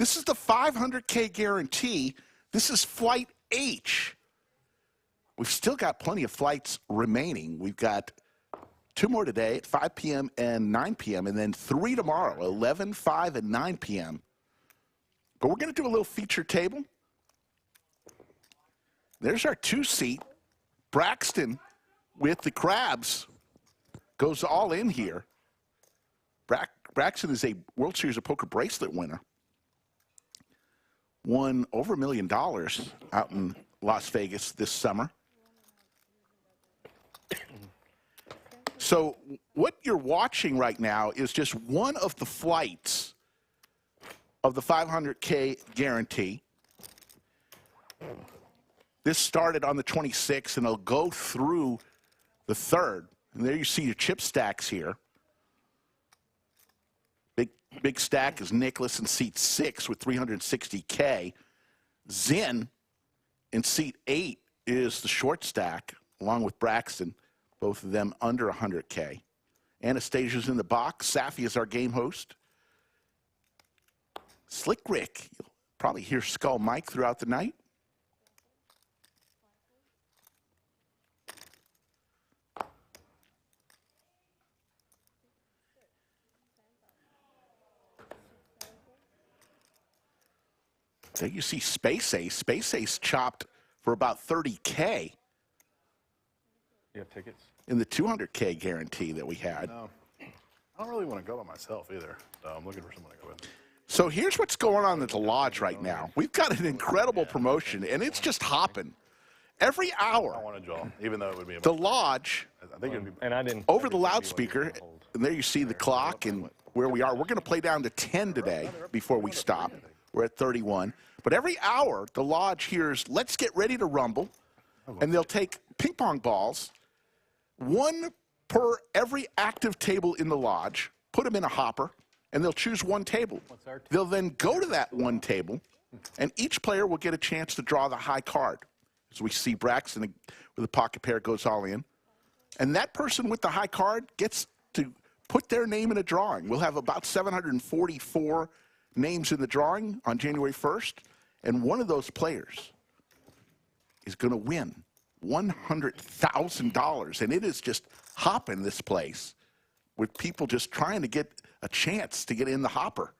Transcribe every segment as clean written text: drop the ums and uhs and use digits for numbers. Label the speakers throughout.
Speaker 1: This is the 500K guarantee. This is flight H. We've still got plenty of flights remaining. We've got 2 more today at 5 p.m. and 9 p.m., and then 3 tomorrow, 11, 5, and 9 p.m. But we're going to do a little feature table. There's our 2-seat. Braxton with the crabs goes all in here. Braxton is a World Series of Poker bracelet winner. Won over $1 million out in Las Vegas this summer. So what you're watching right now is just one of the flights of the 500K guarantee. This started on the 26th, and it'll go through the 3rd. And there you see your chip stacks here. Big stack is Nicholas in seat 6 with 360K. Xin in seat 8 is the short stack, along with Braxton, both of them under 100K. Anastasia's in the box. Safi is our game host. Slick Rick, you'll probably hear Skull Mike throughout the night. There you see Space Ace. Space Ace chopped for about 30K.
Speaker 2: You have tickets?
Speaker 1: In the 200K guarantee that we had.
Speaker 3: No, I don't really want to go by myself either. So I'm looking for someone to go with.
Speaker 1: So here's what's going on at the lodge right now. We've got an incredible promotion, and it's just hopping. Every hour,
Speaker 3: I want to draw, even though it would be.
Speaker 1: the lodge,
Speaker 3: I think it would be.
Speaker 2: And I didn't.
Speaker 1: over the loudspeaker, and there you see the clock and where we are. We're going to play down to 10 today before we stop. We're at 31. But every hour, the lodge hears, let's get ready to rumble. And they'll take ping pong balls, 1 per every active table in the lodge, put them in a hopper, and they'll choose 1 table. They'll then go to that 1 table, and each player will get a chance to draw the high card. As we see Braxton with a pocket pair goes all in. And that person with the high card gets to put their name in a drawing. We'll have about 744 names in the drawing on January 1st, and one of those players is going to win $100,000, and it is just hopping this place with people just trying to get a chance to get in the hopper.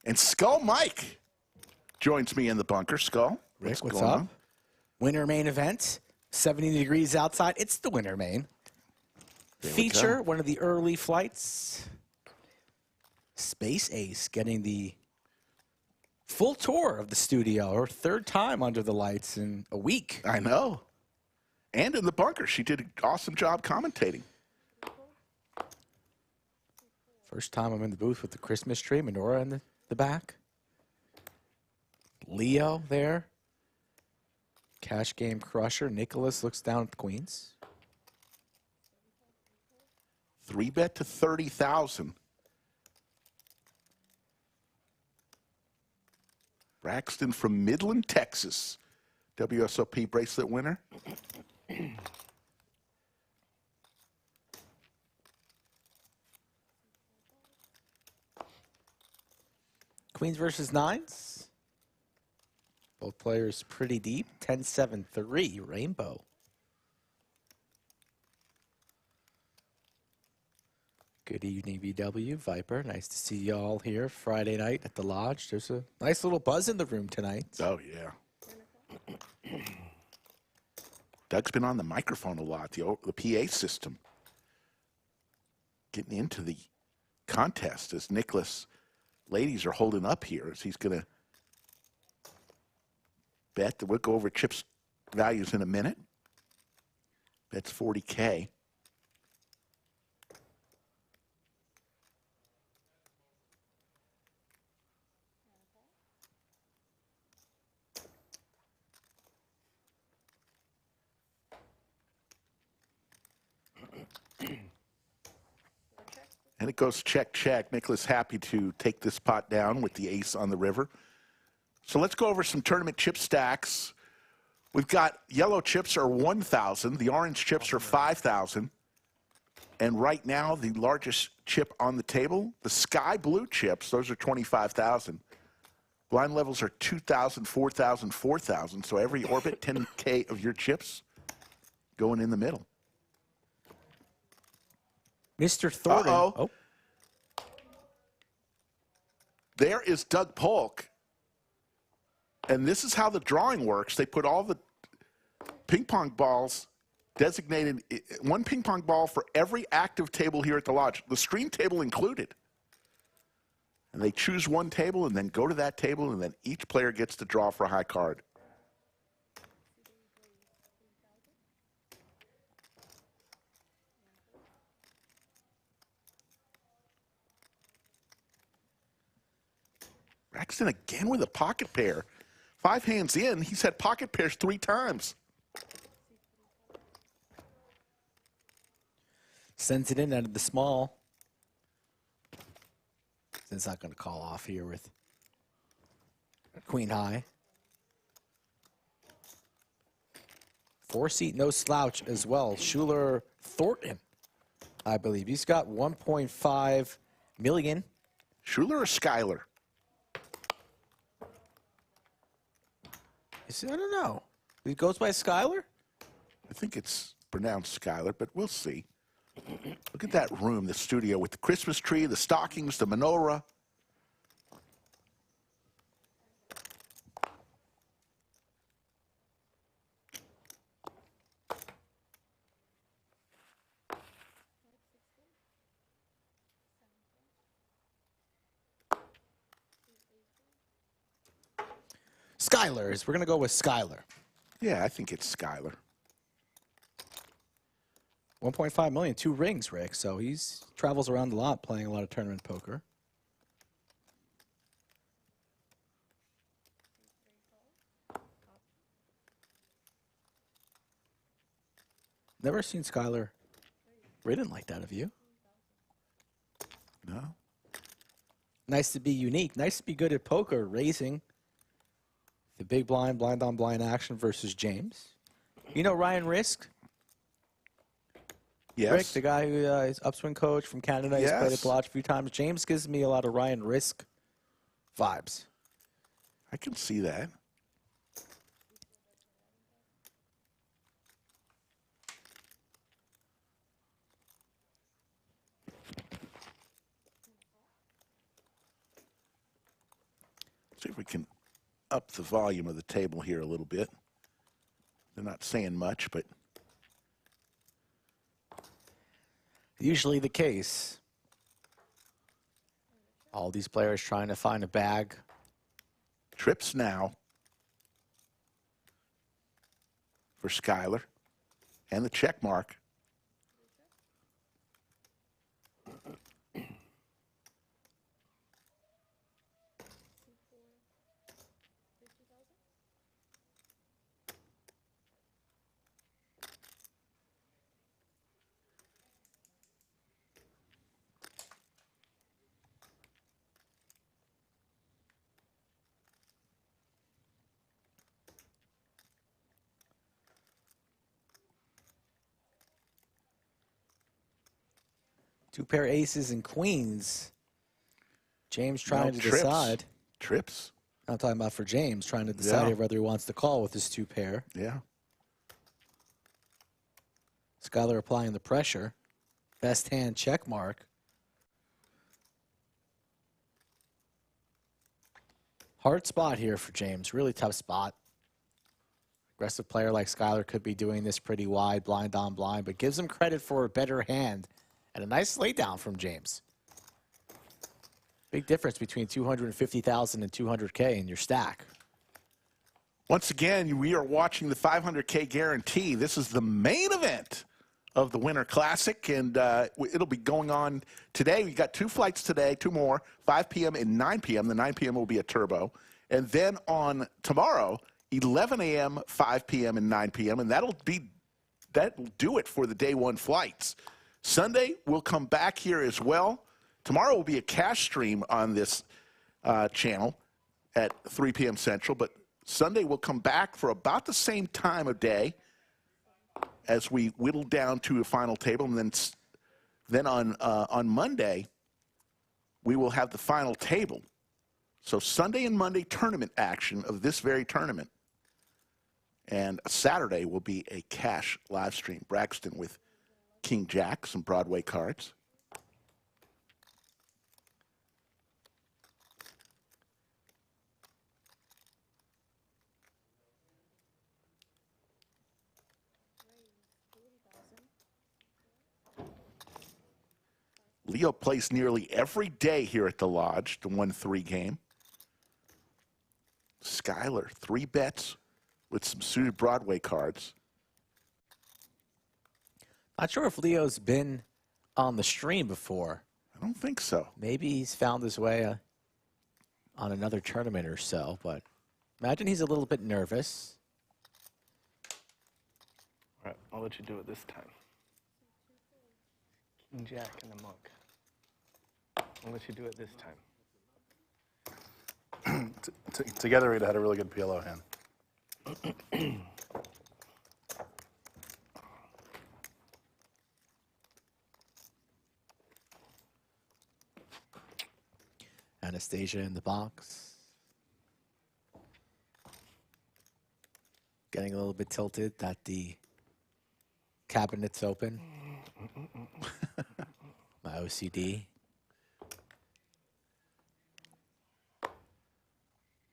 Speaker 1: And Skull Mike joins me in the bunker. Skull,
Speaker 4: Rick, what's up?
Speaker 1: On?
Speaker 4: Winter main event, 70 degrees outside. It's the winter main. Feature, one of the early flights. Space Ace getting the full tour of the studio, her 3rd time under the lights in a week.
Speaker 1: I know. And in the bunker. She did an awesome job commentating.
Speaker 4: First time I'm in the booth with the Christmas tree, menorah in the back. Leo there. Cash game crusher. Nicholas looks down at the queens.
Speaker 1: 3-bet to 30,000. Braxton from Midland, Texas. WSOP bracelet winner.
Speaker 4: Queens versus 9s. Both players pretty deep. 10-7-3, Rainbow. Good evening, VW. Viper, nice to see you all here Friday night at the lodge. There's a nice little buzz in the room tonight.
Speaker 1: Oh, yeah. Doug's been on the microphone a lot, the PA system. Getting into the contest as Nicholas ladies are holding up here as he's going to bet. We'll go over chips values in a minute. That's 40K. And it goes check, check. Nicholas happy to take this pot down with the ace on the river. So let's go over some tournament chip stacks. We've got yellow chips are 1,000. The orange chips are 5,000. And right now, the largest chip on the table, the sky blue chips, those are 25,000. Blind levels are 2,000, 4,000, 4,000. So every orbit, 10K of your chips going in the middle.
Speaker 4: Mr. Thornton.
Speaker 1: Uh-oh. There is Doug Polk. And this is how the drawing works. They put all the ping pong balls designated, one ping pong ball for every active table here at the lodge, the stream table included. And they choose one table and then go to that table, and then each player gets to draw for a high card. Braxton again with a pocket pair. 5 hands in, he's had pocket pairs 3 times.
Speaker 4: Sends it in out of the small. It's not going to call off here with queen high. 4-seat, no slouch as well. Schuykler Thornton, I believe. He's got 1.5 million.
Speaker 1: Schuykler or Schuykler?
Speaker 4: I don't know. He goes by Schuykler?
Speaker 1: I think it's pronounced Schuykler, but we'll see. Look at that room, the studio, with the Christmas tree, the stockings, the menorah.
Speaker 4: Schuykler. We're going to go with Schuykler.
Speaker 1: Yeah, I think it's Schuykler.
Speaker 4: 1.5 million, 2 rings, Rick. So he's travels around a lot, playing a lot of tournament poker. Never seen Schuykler written like that of you.
Speaker 1: No.
Speaker 4: Nice to be unique. Nice to be good at poker, raising the big blind, blind on blind action versus James. You know Ryan Risk?
Speaker 1: Yes.
Speaker 4: Rick, the guy who is upswing coach from Canada. He's played at the lodge a few times. James gives me a lot of Ryan Risk vibes.
Speaker 1: I can see that. See if we can up the volume of the table here a little bit. They're not saying much, but
Speaker 4: Usually the case. All these players trying to find a bag.
Speaker 1: trips now for Schuykler and the check mark.
Speaker 4: Two pair aces and queens. James trying to decide.
Speaker 1: Trips.
Speaker 4: I'm talking about for James, trying to decide whether he wants to call with his two pair.
Speaker 1: Yeah.
Speaker 4: Schuykler applying the pressure. Best hand check mark. Hard spot here for James. Really tough spot. Aggressive player like Schuykler could be doing this pretty wide, blind on blind, but gives him credit for a better hand. And a nice laydown from James. Big difference between 250,000 and 200K in your stack.
Speaker 1: Once again, we are watching the 500K guarantee. This is the main event of the Winter Classic, and it'll be going on today. We got 2 flights today, 2 more, 5 p.m. and 9 p.m. The 9 p.m. will be a turbo. And then on tomorrow, 11 a.m., 5 p.m., and 9 p.m., and that'll do it for the day 1 flights. Sunday, we'll come back here as well. Tomorrow will be a cash stream on this channel at 3 p.m. Central, but Sunday we'll come back for about the same time of day as we whittle down to a final table, and then Then on Monday, we will have the final table. So Sunday and Monday tournament action of this very tournament. And Saturday will be a cash live stream. Braxton with King Jack, some Broadway cards. Leo plays nearly every day here at the Lodge, the 1-3 game. Schuykler, 3 bets with some suited Broadway cards.
Speaker 4: Not sure if Leo's been on the stream before.
Speaker 1: I don't think so.
Speaker 4: Maybe he's found his way on another tournament or so, but imagine he's a little bit nervous.
Speaker 2: All right, I'll let you do it this time. King Jack and the monk. I'll let you do it this time.
Speaker 3: Together, we'd had a really good PLO hand.
Speaker 4: Anastasia in the box. Getting a little bit tilted that the cabinet's open. My OCD.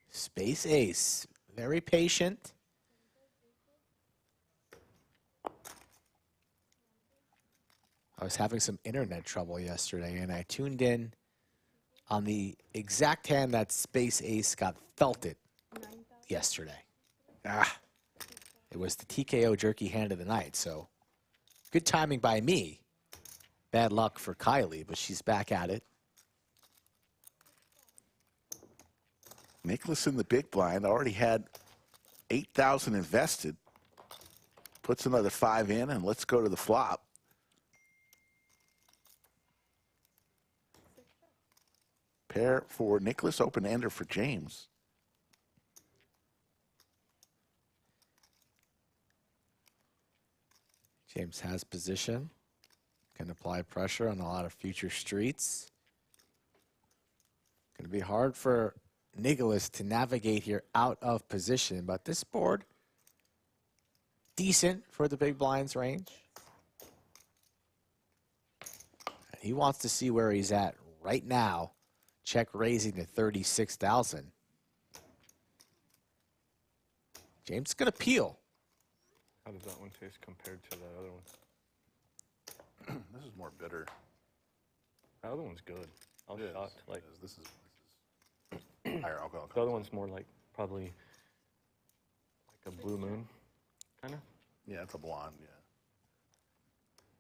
Speaker 4: Space ace. Very patient. I was having some internet trouble yesterday, and I tuned in on the exact hand that Space Ace got felted yesterday. It was the TKO Jerky hand of the night, so good timing by me. Bad luck for Kylie, but she's back at it.
Speaker 1: Nicholas in the big blind already had 8,000 invested. Puts another 5 in, and let's go to the flop. Pair for Nicholas, open-ender for James.
Speaker 4: James has position. Can apply pressure on a lot of future streets. Going to be hard for Nicholas to navigate here out of position, but this board, decent for the big blinds range. He wants to see where he's at right now. Check raising to 36,000. James is going to peel.
Speaker 2: How does that one taste compared to the other one?
Speaker 3: This is more bitter.
Speaker 2: The other one's good. I was shocked. Like
Speaker 3: This is higher alcohol.
Speaker 2: the other one's more like probably like a blue moon, kind of.
Speaker 3: Yeah, it's a blonde. Yeah.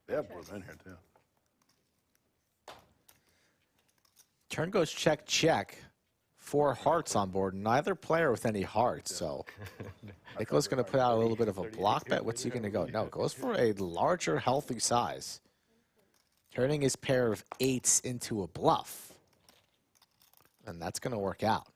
Speaker 3: They have blue in here too.
Speaker 4: Turn goes check, check. 4 hearts on board. Neither player with any hearts, so Nicholas going to put out a little bit of a block bet. What's he going to go? No, goes for a larger, healthy size. Turning his pair of 8s into a bluff. And that's going to work out.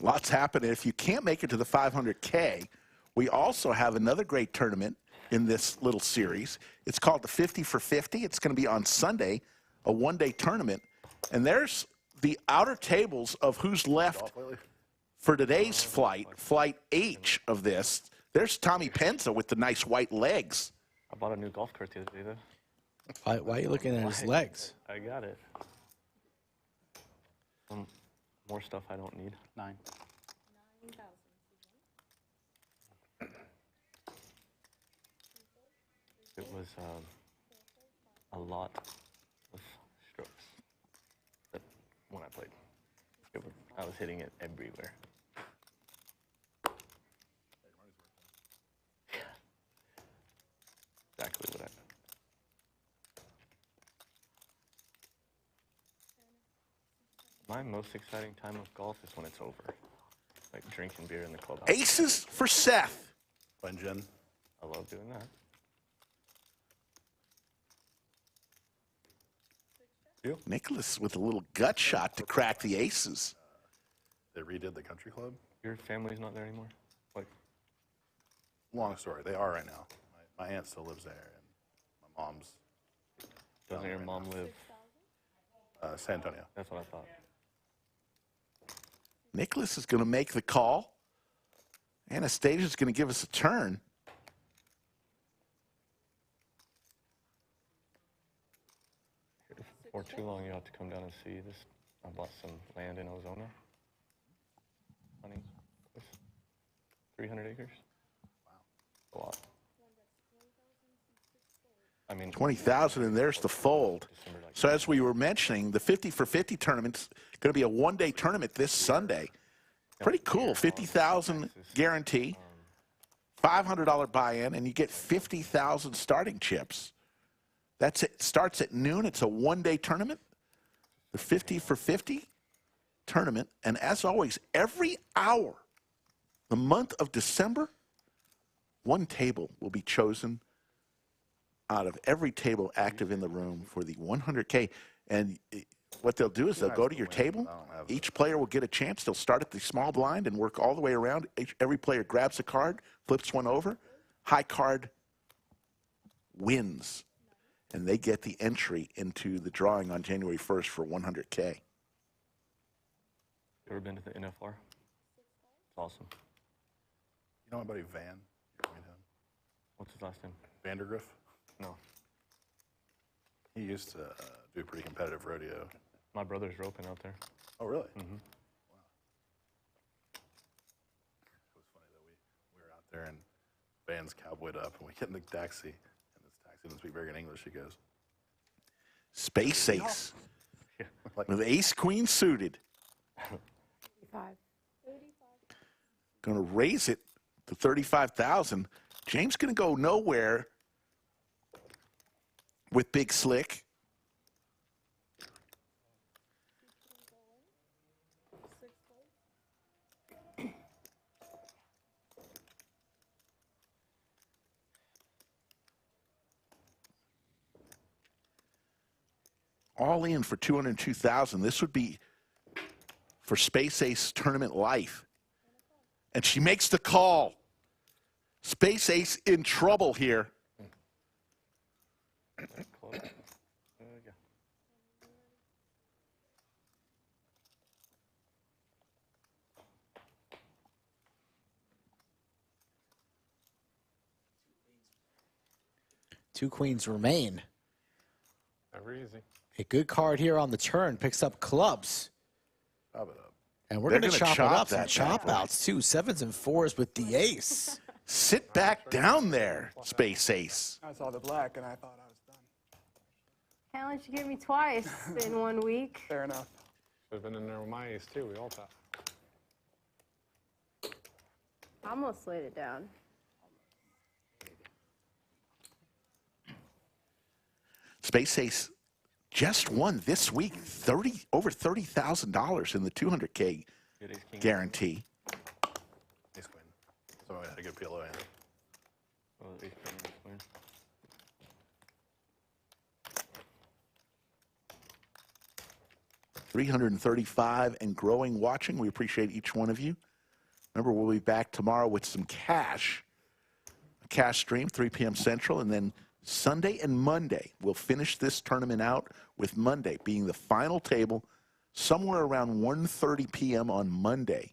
Speaker 1: Lots happening. If you can't make it to the 500K, we also have another great tournament in this little series. It's called the 50 for 50. It's going to be on Sunday, a one-day tournament. And there's the outer tables of who's left for today's flight, Flight H of this. There's Tommy Penza with the nice white legs.
Speaker 2: I bought a new golf cart the other day, though.
Speaker 4: Why are you looking at his legs?
Speaker 2: I got it. More stuff I don't need.
Speaker 3: 9.
Speaker 2: It was a lot of strokes when I played. I was hitting it everywhere. Exactly what I. My most exciting time of golf is when it's over. Like drinking beer in the clubhouse.
Speaker 1: Aces for Seth.
Speaker 3: Fun, Jen.
Speaker 2: I love doing that.
Speaker 1: Nicholas with a little gut shot to crack the aces.
Speaker 3: They redid the country club.
Speaker 2: Your family's not there anymore? Like,
Speaker 3: long story. They are right now. My aunt still lives there, and my mom's.
Speaker 2: Doesn't your mom live?
Speaker 3: San Antonio.
Speaker 2: That's what I thought.
Speaker 1: Nicholas is going to make the call. Anastasia's going to give us a turn.
Speaker 2: For too long, you have to come down and see this. I bought some land in Ozona. Honey, 300 acres. Wow, a lot. I mean,
Speaker 1: 20,000, and there's the fold. So as we were mentioning, the 50 for 50 tournament's going to be a one-day tournament this Sunday. Pretty cool. 50,000 guarantee, $500 buy-in, and you get 50,000 starting chips. That's it. Starts at noon. It's a one-day tournament. The 50 for 50 tournament, and as always, every hour, the month of December, one table will be chosen out of every table active in the room for the 100K. And what they'll do is they'll go to your table. Each player will get a chance. They'll start at the small blind and work all the way around. Every player grabs a card, flips one over. High card wins. And they get the entry into the drawing on January 1st for 100K.
Speaker 2: You ever been to the NFR? It's awesome.
Speaker 3: You know my buddy Van? You meet him?
Speaker 2: What's his last name?
Speaker 3: Vandergriff?
Speaker 2: No.
Speaker 3: He used to do a pretty competitive rodeo.
Speaker 2: My brother's roping out there.
Speaker 3: Oh, really?
Speaker 2: Mm-hmm.
Speaker 3: Wow. It was funny, though. We were out there, and Van's cowboyed up, and we get in the taxi. And this taxi doesn't speak very good English. He goes,
Speaker 1: Space Ace.
Speaker 2: Yeah.
Speaker 1: With ace-queen suited.
Speaker 5: 35.
Speaker 1: Going to raise it to 35,000. James going to go nowhere with Big Slick. All in for 202,000. This would be for Space Ace Tournament Life. And she makes the call. Space Ace in trouble here.
Speaker 2: Close. There we go.
Speaker 4: Two queens remain.
Speaker 6: Never easy.
Speaker 4: A good card here on the turn picks up clubs.
Speaker 3: chop it up.
Speaker 4: And we're
Speaker 1: They're
Speaker 4: going to
Speaker 1: gonna
Speaker 4: chop it
Speaker 1: chop
Speaker 4: up. Some
Speaker 1: that
Speaker 4: chop
Speaker 1: bad boy.
Speaker 4: outs, too. 7s and 4s with the ace.
Speaker 1: Sit back down there, Space Ace.
Speaker 6: I saw the black and I thought I was done.
Speaker 5: Can't let you get me twice in 1 week.
Speaker 6: Fair enough. Should have been in there with my ace too. We all thought.
Speaker 5: I almost laid it down.
Speaker 1: Space Ace just won this week over $30,000 in the 200K
Speaker 2: Good ace king.
Speaker 1: guarantee.
Speaker 3: Ace queen. So I had a good PLO hand.
Speaker 2: Oh, ace king, ace queen.
Speaker 1: $335 and growing watching. We appreciate each one of you. Remember, we'll be back tomorrow with some cash. A cash stream, 3 p.m. Central, and then Sunday and Monday, we'll finish this tournament out with Monday being the final table somewhere around 1:30 p.m. on Monday.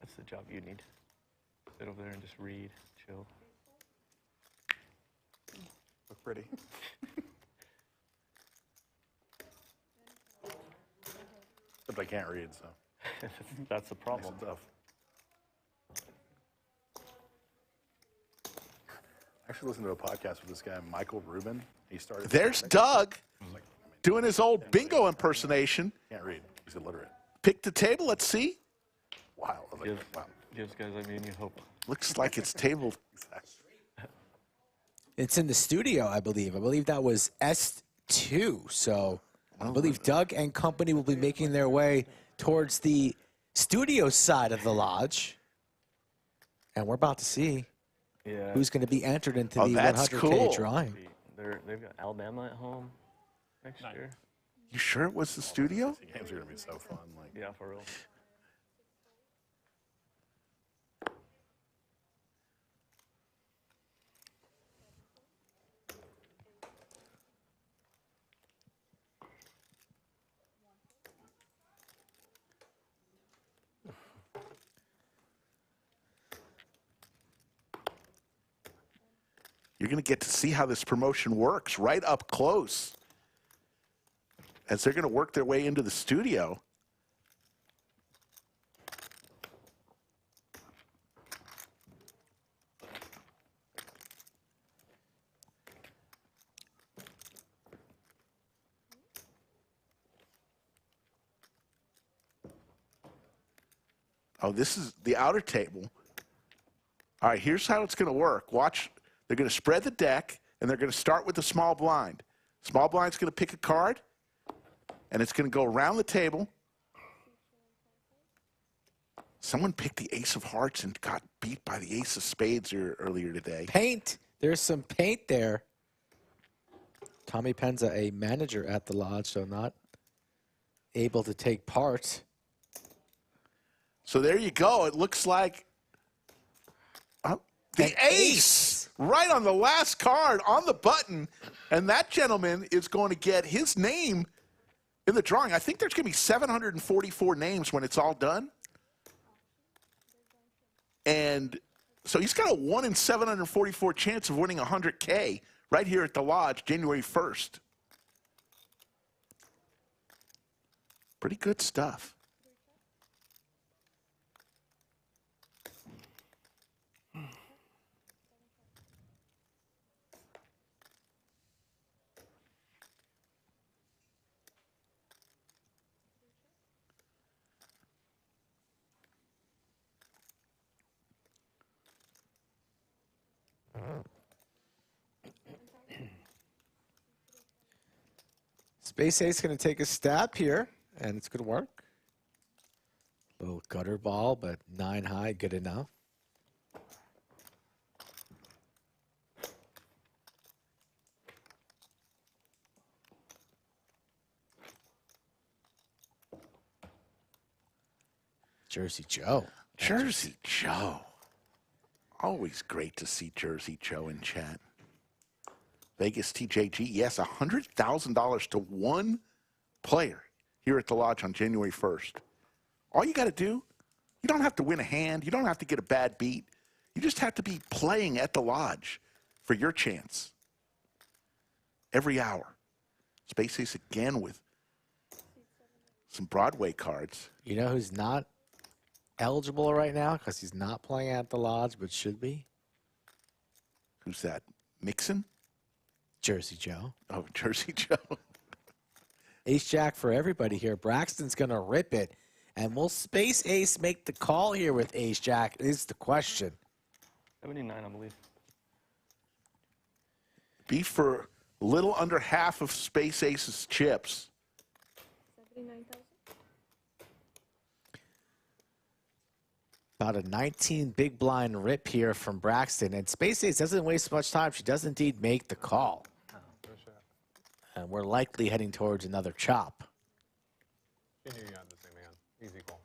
Speaker 2: That's the job you need. Sit over there and just read, chill.
Speaker 6: Look pretty.
Speaker 3: Except I can't read, so.
Speaker 2: That's the problem.
Speaker 3: Tough. I actually listened to a podcast with this guy, Michael Rubin. He started.
Speaker 1: There's Doug doing his old bingo impersonation.
Speaker 3: Can't read. He's illiterate.
Speaker 1: Pick the table. Let's see.
Speaker 3: Wow. I was like,
Speaker 2: Gives,
Speaker 3: wow.
Speaker 2: gives guys like me and you hope.
Speaker 1: Looks like it's table.
Speaker 3: Exactly.
Speaker 4: It's in the studio, I believe. I believe that was S2. So I believe Doug and company will be making their way towards the studio side of the lodge. And we're about to see
Speaker 2: Yeah.
Speaker 4: who's going to be entered into
Speaker 1: Oh,
Speaker 4: the
Speaker 1: that's
Speaker 4: 100K
Speaker 1: cool.
Speaker 4: drawing.
Speaker 2: They've got Alabama at home next year.
Speaker 1: You sure it was the studio?
Speaker 3: The games are gonna be so fun. Like,
Speaker 2: Yeah, for real.
Speaker 1: You're going to get to see how this promotion works right up close as they're going to work their way into the studio. Oh, this is the outer table. All right, here's how it's going to work. Watch. They're going to spread the deck, and they're going to start with the small blind. Small blind's going to pick a card, and it's going to go around the table. Someone picked the ace of hearts and got beat by the ace of spades earlier today.
Speaker 4: Paint. There's some paint there. Tommy Penza, a manager at the lodge, so not able to take part.
Speaker 1: So there you go. It looks like the
Speaker 4: An
Speaker 1: ace right on the last card on the button. And that gentleman is going to get his name in the drawing. I think there's going to be 744 names when it's all done. And so he's got a 1 in 744 chance of winning 100K right here at the lodge January 1st. Pretty good stuff.
Speaker 4: Space Ace going to take a stab here, and it's going to work. Little gutter ball, but 9 high, good enough. Jersey Joe.
Speaker 1: Jersey Joe. Always great to see Jersey Joe in chat. Vegas TJG, yes, $100,000 to one player here at the lodge on January 1st. All you got to do, you don't have to win a hand. You don't have to get a bad beat. You just have to be playing at the lodge for your chance. Every hour. Space Ace again with some Broadway cards.
Speaker 4: You know who's not eligible right now because he's not playing at the lodge, but should be?
Speaker 1: Who's that? Mixon?
Speaker 4: Jersey Joe.
Speaker 1: Oh, Jersey Joe.
Speaker 4: Ace Jack for everybody here. Braxton's going to rip it. And will Space Ace make the call here with Ace Jack is the question.
Speaker 2: 79, I believe.
Speaker 1: Be for a little under half of Space Ace's chips.
Speaker 5: 79,000.
Speaker 4: About a 19 big blind rip here from Braxton. And Space Ace doesn't waste much time. She does indeed make the call. And we're likely heading towards another chop.
Speaker 6: You knew you had the same hand. Easy call.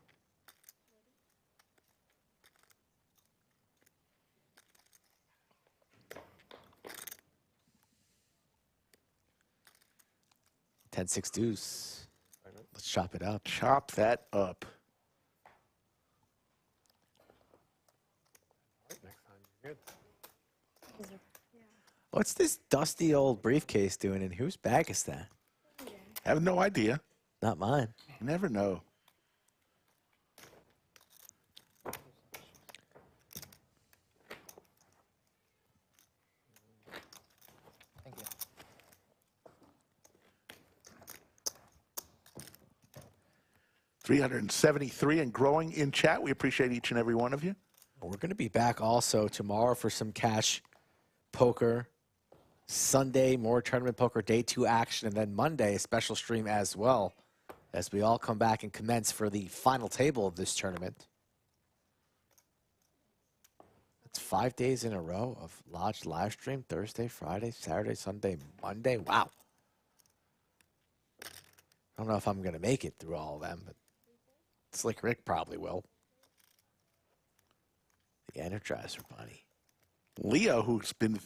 Speaker 4: Ten 6 deuce. Let's chop it up.
Speaker 1: Chop that up.
Speaker 6: Next time you're good.
Speaker 4: What's this dusty old briefcase doing, and whose bag is that?
Speaker 1: I have no idea.
Speaker 4: Not mine.
Speaker 1: You never know.
Speaker 4: Thank you.
Speaker 1: $373 and growing in chat. We appreciate each and every one of you.
Speaker 4: We're going to be back also tomorrow for some cash poker. Sunday, more tournament poker day 2 action, and then Monday, a special stream as well as we all come back and commence for the final table of this tournament. It's 5 days in a row of Lodge live stream, Thursday, Friday, Saturday, Sunday, Monday. Wow. I don't know if I'm going to make it through all of them, but Slick Rick probably will. The Energizer Bunny.
Speaker 1: Leo, who's been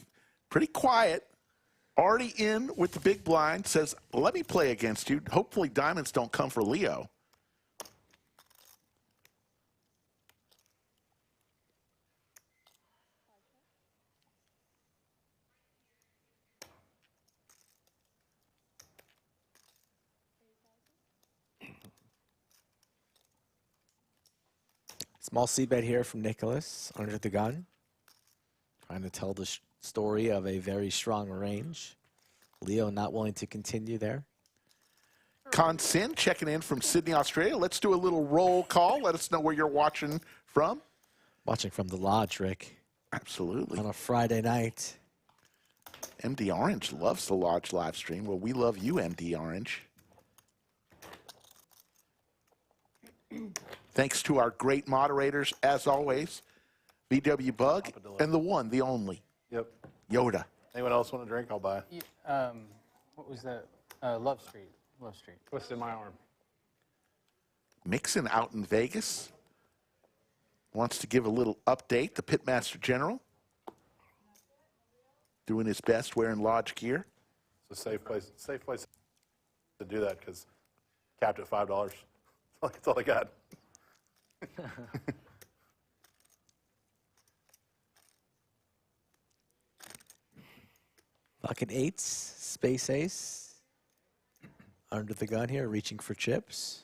Speaker 1: pretty quiet, already in with the big blind, says, let me play against you. Hopefully diamonds don't come for Leo.
Speaker 4: Small c-bet here from Nicholas under the gun. Trying to tell the story of a very strong range. Leo not willing to continue there.
Speaker 1: Con Sin checking in from Sydney, Australia. Let's do a little roll call. Let us know where you're watching from.
Speaker 4: Watching from the Lodge, Rick.
Speaker 1: Absolutely.
Speaker 4: On a Friday night.
Speaker 1: MD Orange loves the Lodge live stream. Well, we love you, MD Orange. Thanks to our great moderators, as always, BW Bug, and the one, the only,
Speaker 3: Yep.
Speaker 1: Yoda.
Speaker 3: Anyone else want a drink? I'll buy.
Speaker 7: What was that? Love Street. Love Street.
Speaker 6: Twisted my arm.
Speaker 1: Mixon out in Vegas wants to give a little update. The Pitmaster General doing his best wearing Lodge gear.
Speaker 3: It's a safe place to do that because capped at $5. That's all I got.
Speaker 4: Pocket eights, space ace. Under the gun here, reaching for chips.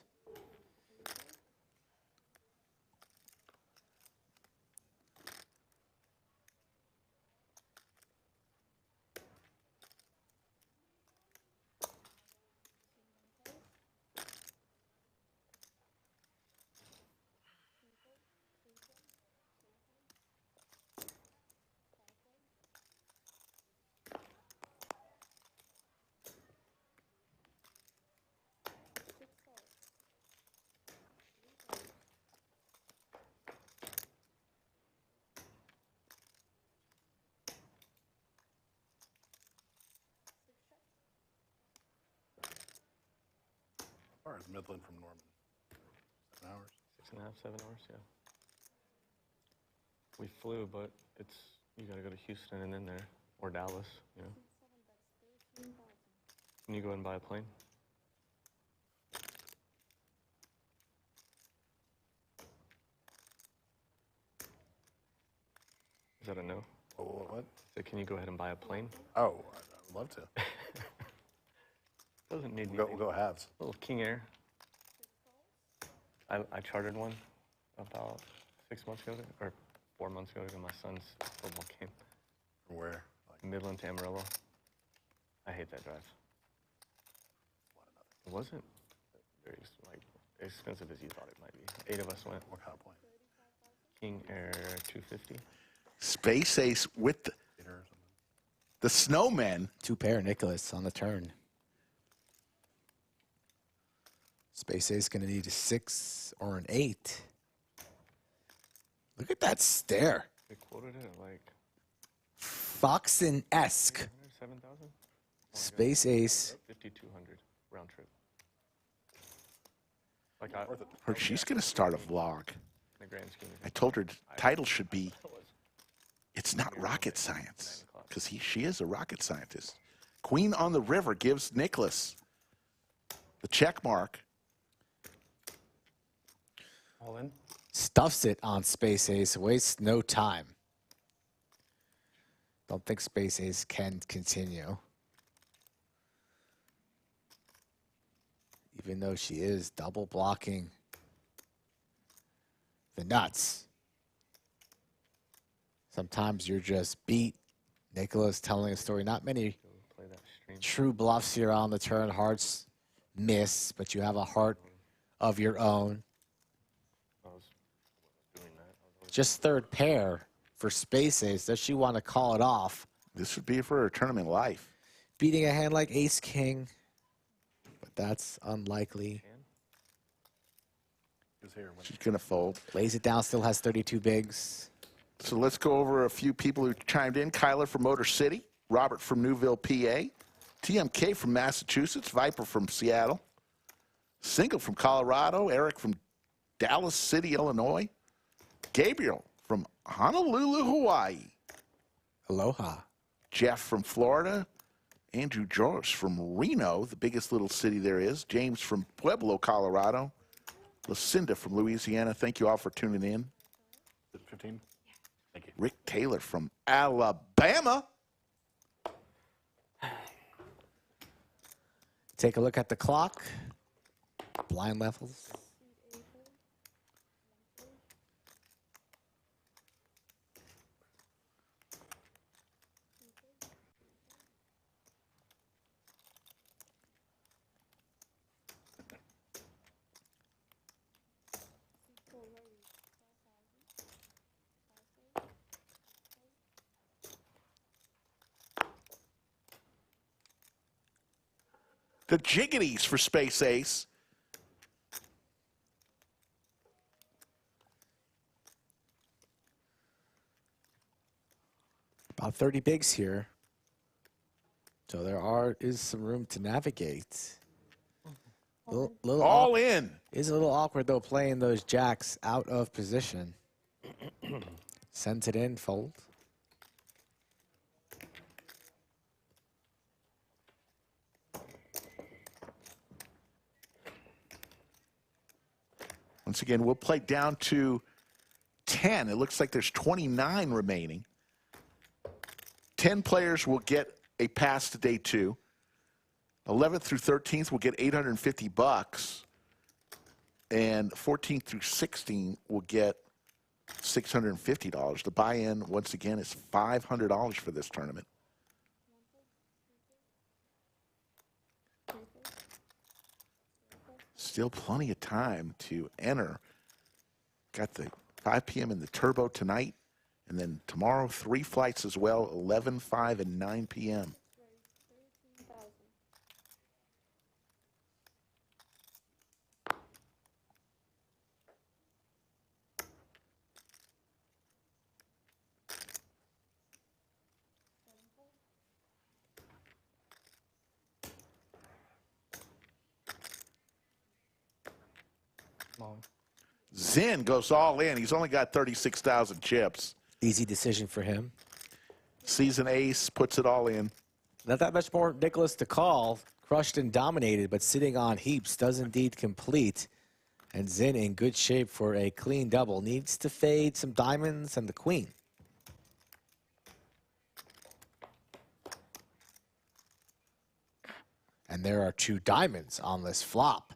Speaker 3: As far as Midland from Norman. 7 hours?
Speaker 2: 6.5, 7 hours, yeah. We flew, but it's, you gotta go to Houston and then there, or Dallas, you know. Can you go and buy a plane? Is that a no?
Speaker 3: Oh, what?
Speaker 2: So can you go ahead and buy a plane?
Speaker 3: Oh, I'd love to.
Speaker 2: Doesn't need
Speaker 3: We'll go halves.
Speaker 2: little King Air. I chartered one about 6 months ago, or 4 months ago to my son's football game.
Speaker 3: From where? Like,
Speaker 2: Midland to Amarillo. I hate that drive. It wasn't very like expensive as you thought it might be. 8 of us went.
Speaker 3: what kind of plane?
Speaker 2: King Air 250.
Speaker 1: Space Ace with the Snowmen.
Speaker 4: Two pair, Nicholas on the turn. Space Ace going to need a 6 or an 8. Look at that stare.
Speaker 2: They quoted it at like
Speaker 4: Foxen-esque.
Speaker 2: 7,000?
Speaker 4: Space Ace.
Speaker 2: 5,200 round trip. Like I,
Speaker 1: Or she's going to start a vlog.
Speaker 2: in the grand scheme of
Speaker 1: I told her the title should be, It's Not Rocket Science, because she is a rocket scientist. Queen on the River gives Nicholas the check mark.
Speaker 6: All in.
Speaker 4: Stuffs it on Space Ace. Wastes no time. Don't think Space Ace can continue. Even though she is double blocking the nuts. Sometimes you're just beat. Nicholas telling a story. Not many
Speaker 2: play that stream.
Speaker 4: true bluffs here on the turn. Hearts miss, but you have a heart of your own.
Speaker 2: I was doing that. I was always
Speaker 4: Just third pair for Space Ace. Does she want to call it off?
Speaker 1: This would be for her tournament life.
Speaker 4: Beating a hand like Ace King, but that's unlikely.
Speaker 3: was here when
Speaker 1: She's going to fold.
Speaker 4: Lays it down, still has 32 bigs.
Speaker 1: So let's go over a few people who chimed in. Kyler from Motor City, Robert from Newville, PA, TMK from Massachusetts, Viper from Seattle, Single from Colorado, Eric from Dallas City, Illinois, Gabriel from Honolulu, Hawaii,
Speaker 4: Aloha.
Speaker 1: Jeff from Florida, Andrew Joris from Reno, the biggest little city there is, James from Pueblo, Colorado, Lucinda from Louisiana. Thank you all for tuning in.
Speaker 3: 15. Thank you.
Speaker 1: Rick Taylor from Alabama.
Speaker 4: Take a look at the clock. Blind levels.
Speaker 1: The Jiggities for Space Ace.
Speaker 4: About 30 bigs here. So there is some room to navigate. Little
Speaker 1: All in.
Speaker 4: Is a little awkward, though, playing those jacks out of position. Sends it in, fold.
Speaker 1: Once again, we'll play down to 10. It looks like there's 29 remaining. 10 players will get a pass to day 2. 11th through 13th will get $850. And 14th through 16th will get $650. The buy-in, once again, is $500 for this tournament. Still plenty of time to enter. Got the 5 p.m. in the Turbo tonight, and then tomorrow 3 flights as well, 11, 5, and 9 p.m. Xin goes all in. He's only got 36,000 chips.
Speaker 4: Easy decision for him.
Speaker 1: Season ace, puts it all in.
Speaker 4: Not that much more ridiculous to call. Crushed and dominated, but sitting on heaps does indeed complete. And Xin in good shape for a clean double. Needs to fade some diamonds and the queen. And there are 2 diamonds on this flop.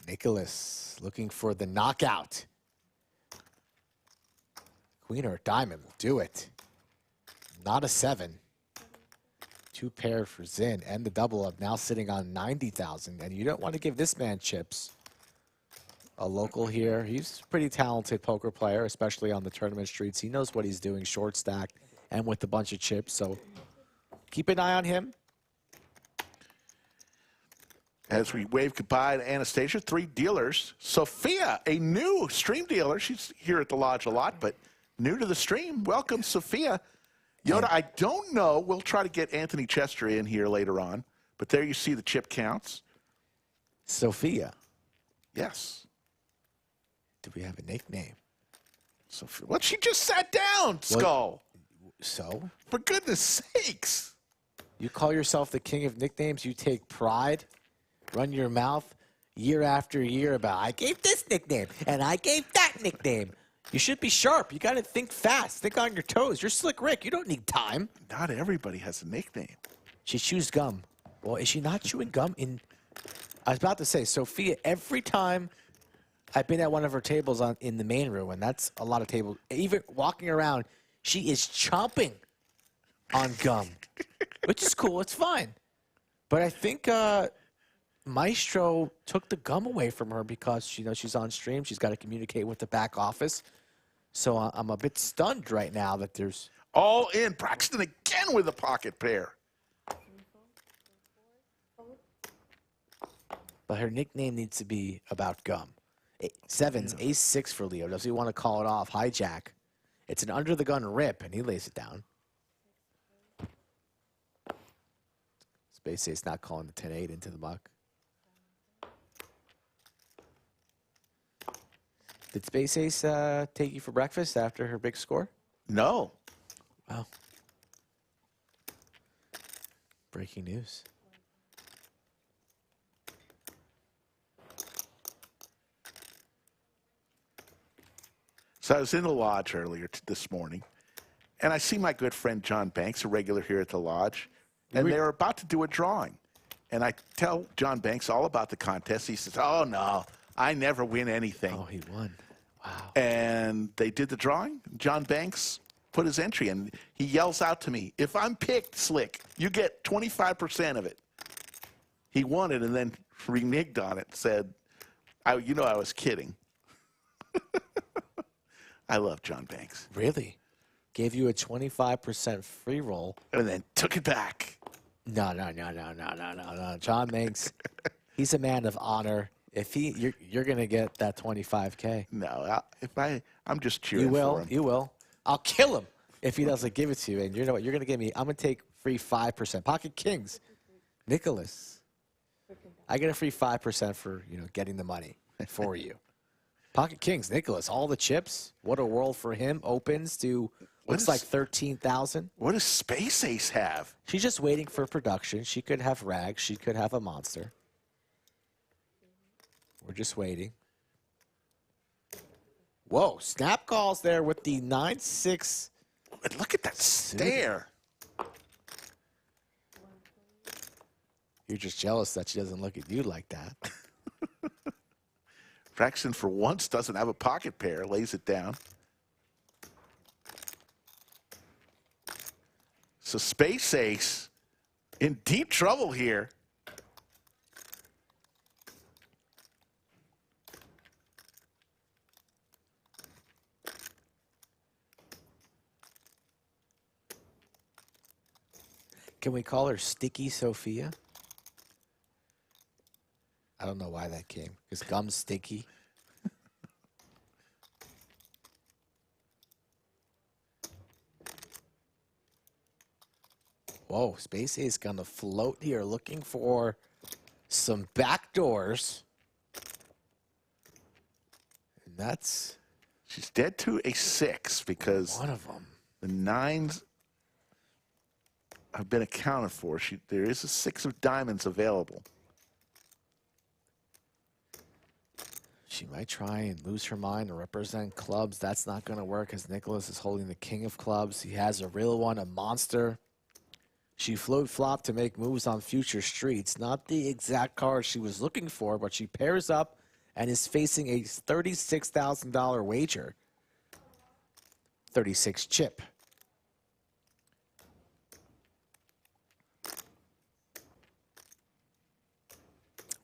Speaker 4: Nicholas looking for the knockout. Queen or a diamond will do it. Not a 7. 2 paired for Xin and the double up, now sitting on 90,000. And you don't want to give this man chips. A local here. He's a pretty talented poker player, especially on the tournament streets. He knows what he's doing, short stack and with a bunch of chips. So keep an eye on him.
Speaker 1: As we wave goodbye to Anastasia, 3 dealers. Sophia, a new stream dealer. She's here at the lodge a lot, but new to the stream. Welcome, Sophia. Yoda, I don't know. We'll try to get Anthony Chester in here later on. But there you see the chip counts.
Speaker 4: Sophia.
Speaker 1: Yes.
Speaker 4: Do we have a nickname?
Speaker 1: Sophia. What? She just sat down, Skull.
Speaker 4: So?
Speaker 1: For goodness sakes.
Speaker 4: You call yourself the king of nicknames. You take pride. Run your mouth year after year about, I gave this nickname, and I gave that nickname. You should be sharp. You got to think fast. Think on your toes. You're Slick Rick. You don't need time.
Speaker 1: Not everybody has a nickname.
Speaker 4: She chews gum. Well, is she not chewing gum in... I was about to say, Sophia, every time I've been at one of her tables in the main room, and that's a lot of tables, even walking around, she is chomping on gum, which is cool. It's fine. But I think Maestro took the gum away from her because she's on stream. She's got to communicate with the back office. So I'm a bit stunned right now that there's...
Speaker 1: All in. Braxton again with a pocket pair.
Speaker 4: But her nickname needs to be about gum. Sevens, ace-6 for Leo. Does he want to call it off? Hijack. It's an under-the-gun rip, and he lays it down. Space Ace not calling the 10-8 into the muck. Did Space Ace take you for breakfast after her big score?
Speaker 1: No.
Speaker 4: Wow. Breaking news.
Speaker 1: So I was in the lodge earlier this morning, and I see my good friend John Banks, a regular here at the lodge, and they're about to do a drawing. And I tell John Banks all about the contest. He says, oh, no, I never win anything.
Speaker 4: Oh, he won. Wow.
Speaker 1: And they did the drawing. John Banks put his entry in. He yells out to me, if I'm picked, Slick, you get 25% of it. He won it and then reneged on it, said, I was kidding. I love John Banks.
Speaker 4: Really? Gave you a 25% free roll.
Speaker 1: And then took it back.
Speaker 4: No. John Banks, he's a man of honor. If you're gonna get that 25K.
Speaker 1: No, I'm just cheering for him.
Speaker 4: You will. I'll kill him if he doesn't give it to you. And you know what? You're gonna give me. I'm gonna take free 5%. Pocket Kings, Nicholas. I get a free 5% for getting the money for you. Pocket Kings, Nicholas. All the chips. What a world for him. Opens to looks like 13,000.
Speaker 1: What does Space Ace have?
Speaker 4: She's just waiting for production. She could have rags. She could have a monster. We're just waiting. Whoa, snap calls there with the 9-6.
Speaker 1: Look at that stare.
Speaker 4: You're just jealous that she doesn't look at you like that.
Speaker 1: Braxton, for once, doesn't have a pocket pair. Lays it down. So Space Ace in deep trouble here.
Speaker 4: Can we call her Sticky Sophia? I don't know why that came. Because gum's sticky. Whoa, Space Ace gonna float here, looking for some backdoors. And that's...
Speaker 1: She's dead to a 6 because
Speaker 4: one of them.
Speaker 1: The 9s have been accounted for. There is a 6 of diamonds available.
Speaker 4: She might try and lose her mind and represent clubs. That's not going to work as Nicholas is holding the king of clubs. He has a real one, a monster. She float flop to make moves on future streets. Not the exact card she was looking for, but she pairs up and is facing a $36,000 wager. 36 chip.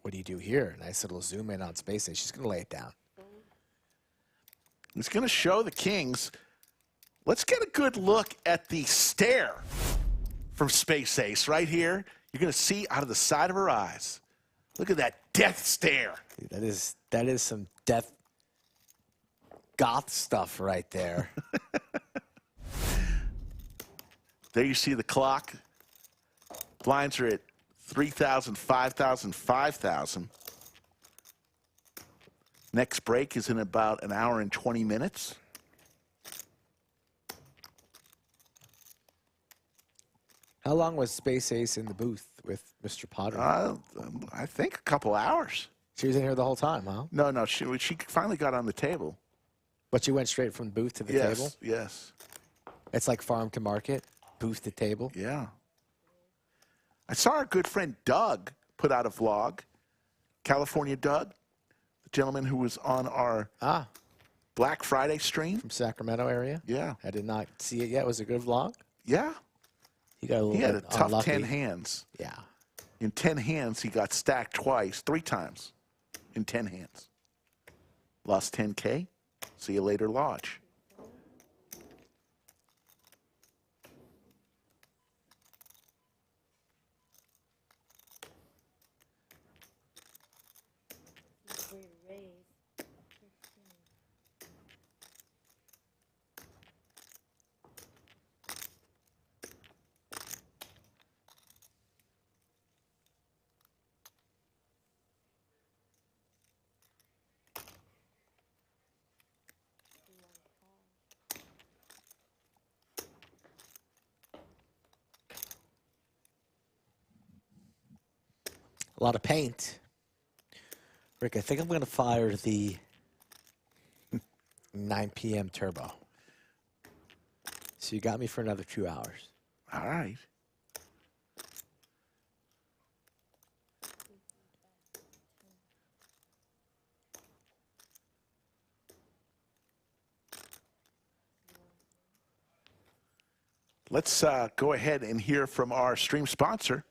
Speaker 4: What do you do here? Nice little zoom in on Space Ace. She's going to lay it down.
Speaker 1: It's going to show the Kings. Let's get a good look at the stare from Space Ace right here. You're going to see out of the side of her eyes. Look at that death stare.
Speaker 4: That is some death goth stuff right there.
Speaker 1: There you see the clock. Blinds are at 3,000, 5,000, 5,000. Next break is in about an hour and 20 minutes.
Speaker 4: How long was Space Ace in the booth with Mr. Potter?
Speaker 1: I think a couple hours.
Speaker 4: She was in here the whole time, huh?
Speaker 1: No, she finally got on the table.
Speaker 4: But you went straight from booth to the table?
Speaker 1: Yes.
Speaker 4: It's like farm to market, booth to table?
Speaker 1: Yeah. I saw our good friend Doug put out a vlog. California Doug, the gentleman who was on our Black Friday stream.
Speaker 4: From Sacramento area?
Speaker 1: Yeah.
Speaker 4: I did not see it yet. Was it a good vlog?
Speaker 1: Yeah.
Speaker 4: He got a little
Speaker 1: He had a
Speaker 4: bit
Speaker 1: tough
Speaker 4: unlucky.
Speaker 1: 10 hands.
Speaker 4: Yeah.
Speaker 1: In 10 hands, he got stacked three times in 10 hands. Lost 10K. See you later, Lodge.
Speaker 4: A lot of paint. Rick, I think I'm going to fire the 9 p.m. turbo. So you got me for another 2 hours.
Speaker 1: All right. Let's go ahead and hear from our stream sponsor,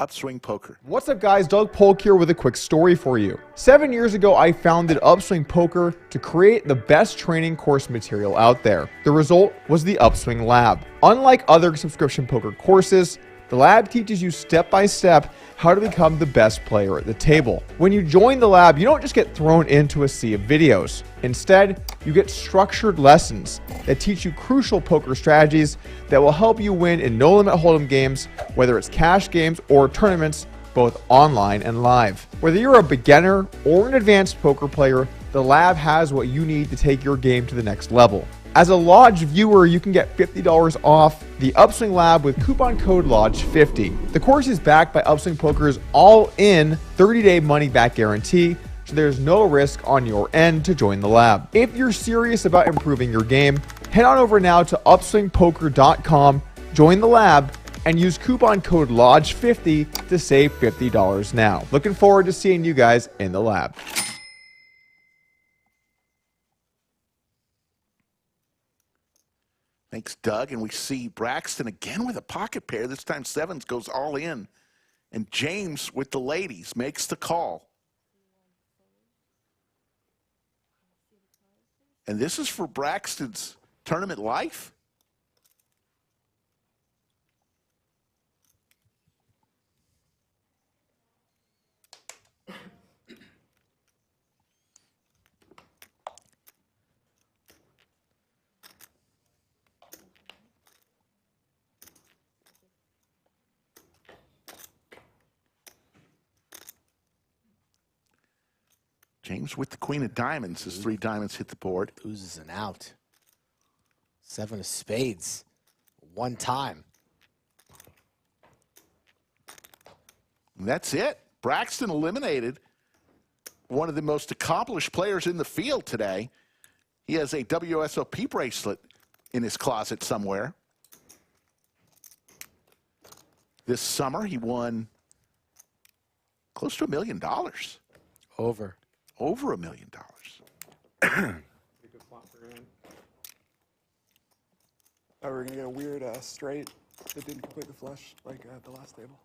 Speaker 1: Upswing Poker.
Speaker 8: What's up, guys? Doug Polk here with a quick story for you. 7 years ago, I founded Upswing Poker to create the best training course material out there. The result was the Upswing Lab. Unlike other subscription poker courses, the lab teaches you step-by-step how to become the best player at the table. When you join the lab, you don't just get thrown into a sea of videos. Instead, you get structured lessons that teach you crucial poker strategies that will help you win in no-limit hold'em games, whether it's cash games or tournaments, both online and live. Whether you're a beginner or an advanced poker player, the lab has what you need to take your game to the next level. As a Lodge viewer, you can get $50 off the Upswing Lab with coupon code LODGE50. The course is backed by Upswing Poker's all-in 30-day money-back guarantee, so there's no risk on your end to join the lab. If you're serious about improving your game, head on over now to upswingpoker.com, join the lab, and use coupon code LODGE50 to save $50 now. Looking forward to seeing you guys in the lab.
Speaker 1: Thanks, Doug. And we see Braxton again with a pocket pair. This time sevens goes all in. And James with the ladies makes the call. And this is for Braxton's tournament life. James with the queen of diamonds as 3 diamonds hit the board.
Speaker 4: Loses an out. 7 of spades. 1 time.
Speaker 1: And that's it. Braxton eliminated one of the most accomplished players in the field today. He has a WSOP bracelet in his closet somewhere. This summer, he won close to $1 million.
Speaker 4: Over.
Speaker 1: Over $1 million.
Speaker 9: Oh, we're gonna get a weird straight that didn't complete the flush like at the last table.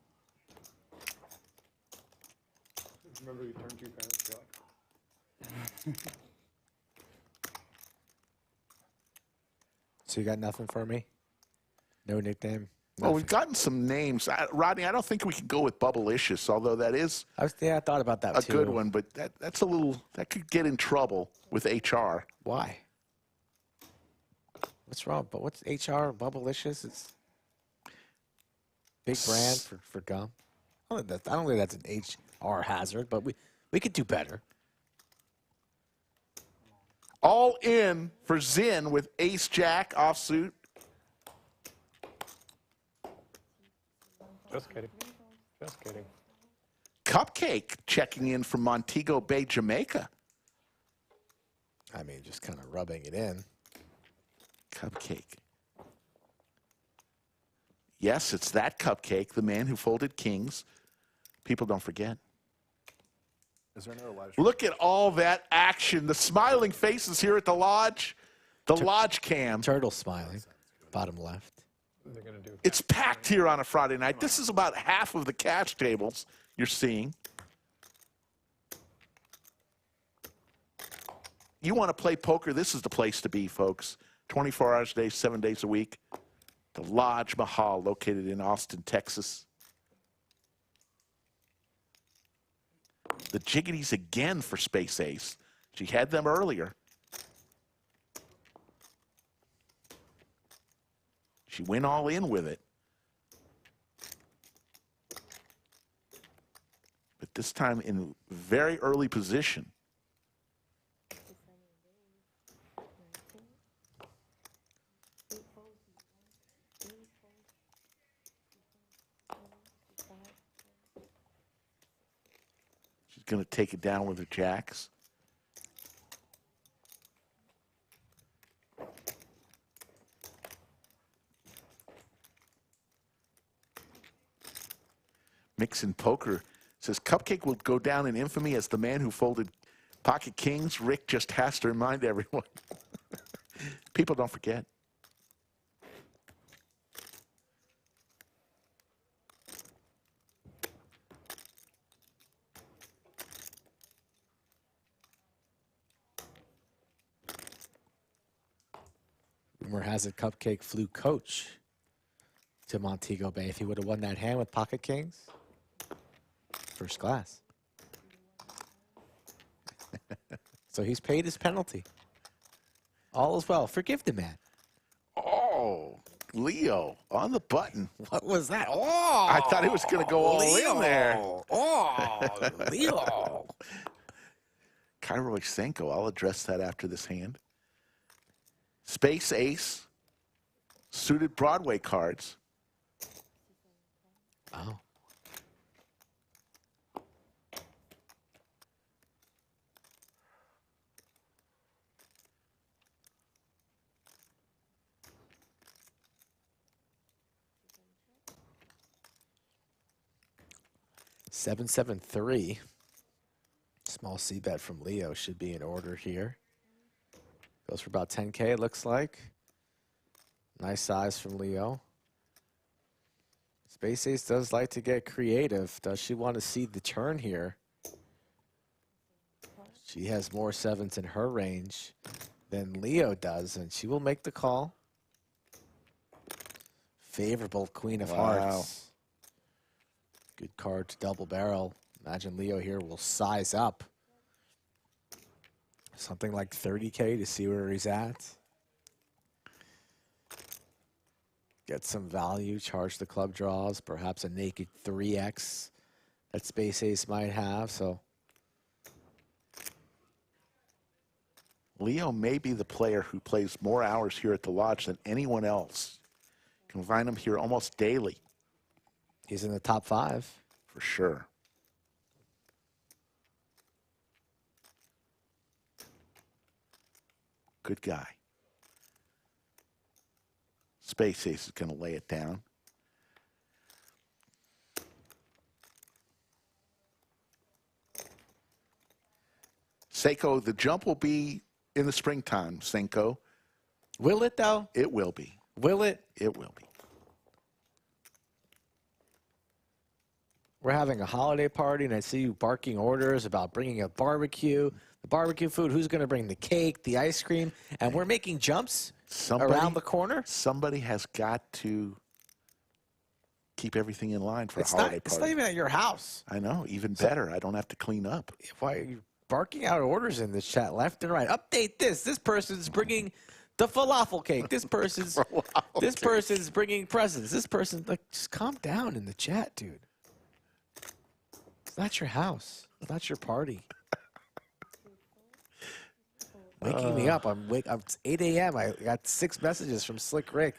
Speaker 6: Remember you turned too fast,
Speaker 4: So you got nothing for me? No nickname?
Speaker 1: Well, we've gotten some names. Rodney, I don't think we can go with Bubblicious, although that is
Speaker 4: I thought about that
Speaker 1: a
Speaker 4: too.
Speaker 1: good one, but that's a little, that could get in trouble with HR.
Speaker 4: Why? What's wrong? But what's HR? Bubblicious? It's big brand for gum. I don't think that's an HR hazard, but we could do better.
Speaker 1: All in for Xin with ace-jack offsuit.
Speaker 6: Just kidding. Just kidding.
Speaker 1: Cupcake checking in from Montego Bay, Jamaica.
Speaker 4: I mean, just kind of rubbing it in.
Speaker 1: Cupcake. Yes, it's that Cupcake, the man who folded kings. People don't forget.
Speaker 3: Is there another live stream?
Speaker 1: Look at all that action. The smiling faces here at the lodge. The lodge cam.
Speaker 4: Turtle smiling. Bottom left.
Speaker 6: They're gonna do.
Speaker 1: It's packed here on a Friday night. This is about half of the cash tables you're seeing. You want to play poker, this is the place to be, folks. 24 hours a day, 7 days a week. The Lodge Mahal, located in Austin, Texas. The jiggities again for Space Ace. She had them earlier. She went all in with it. But this time in very early position. going to take it down with the jacks. Mixin Poker says Cupcake will go down in infamy as the man who folded pocket kings. Rick just has to remind everyone. People don't forget.
Speaker 4: Rumor has it Cupcake flew coach to Montego Bay if he would have won that hand with pocket kings. First class. So he's paid his penalty. All is well. Forgive the man.
Speaker 1: Oh, Leo on the button.
Speaker 4: What was that? Oh,
Speaker 1: I thought he was going to go all in there.
Speaker 4: Oh, Leo.
Speaker 1: Cairo Senko. I'll address that after this hand. Space Ace. Suited Broadway cards.
Speaker 4: Oh. $773. Small C bet from Leo should be in order here. Goes for about 10K, it looks like. Nice size from Leo. Space Ace does like to get creative. Does she want to see the turn here? She has more sevens in her range than Leo does, and she will make the call. Favorable Queen of Hearts. Good card to double barrel. Imagine Leo here will size up. Something like 30K to see where he's at. Get some value, charge the club draws, perhaps a naked 3X that Space Ace might have. So
Speaker 1: Leo may be the player who plays more hours here at the lodge than anyone else. You can find him here almost daily.
Speaker 4: He's in the top 5.
Speaker 1: For sure. Good guy. Space Ace is going to lay it down. Seiko, the jump will be in the springtime, Senko.
Speaker 4: Will it, though?
Speaker 1: It will be.
Speaker 4: Will it?
Speaker 1: It will be.
Speaker 4: We're having a holiday party, and I see you barking orders about bringing a barbecue, the barbecue food. Who's going to bring the cake, the ice cream? And we're making jumps around the corner.
Speaker 1: Somebody has got to keep everything in line for a holiday party.
Speaker 4: It's not even at your house.
Speaker 1: I know. Even better. I don't have to clean up.
Speaker 4: Why are you barking out orders in this chat left and right? Update this. This person's bringing the falafel cake. This person's person's bringing presents. This person, like, just calm down in the chat, dude. It's not your house. It's not your party. Waking me up. It's 8 a.m. I got 6 messages from Slick Rick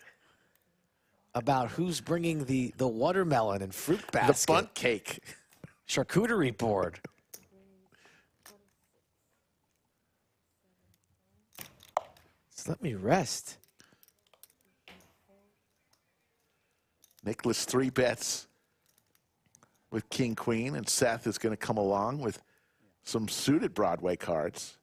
Speaker 4: about who's bringing the watermelon and fruit basket.
Speaker 1: The bundt cake.
Speaker 4: Charcuterie board. Just let me rest.
Speaker 1: Nicholas 3 bets with King Queen, and Seth is going to come along with some suited Broadway cards.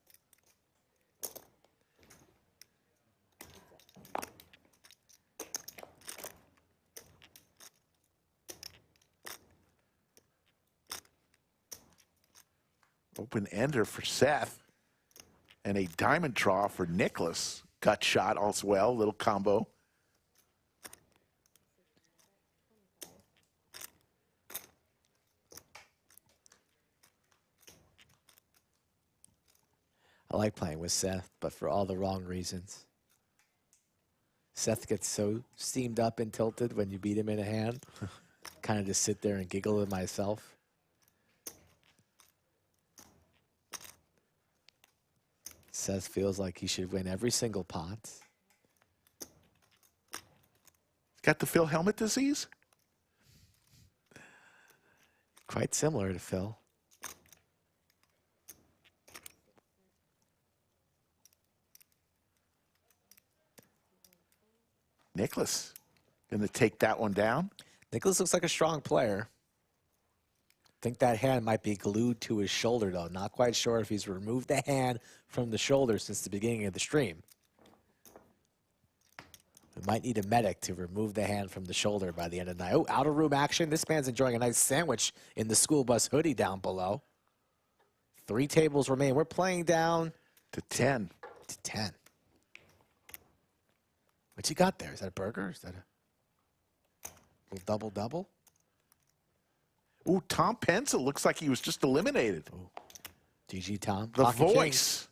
Speaker 1: Open ender for Seth, and a diamond draw for Nicholas. Gut shot as well, little combo.
Speaker 4: I like playing with Seth, but for all the wrong reasons. Seth gets so steamed up and tilted when you beat him in a hand. Kind of just sit there and giggle to myself. Seth feels like he should win every single pot.
Speaker 1: Got the Phil helmet disease?
Speaker 4: Quite similar to Phil.
Speaker 1: Nicholas going to take that one down.
Speaker 4: Nicholas looks like a strong player. Think that hand might be glued to his shoulder, though. Not quite sure if he's removed the hand from the shoulder since the beginning of the stream. We might need a medic to remove the hand from the shoulder by the end of the night. Oh, outer room action. This man's enjoying a nice sandwich in the school bus hoodie down below. 3 tables remain. We're playing down
Speaker 1: to 10.
Speaker 4: To 10. What you got there? Is that a burger? Is that a little double-double?
Speaker 1: Ooh, Tom Penza looks like he was just eliminated.
Speaker 4: Ooh. GG, Tom.
Speaker 1: The
Speaker 4: Pocket
Speaker 1: voice.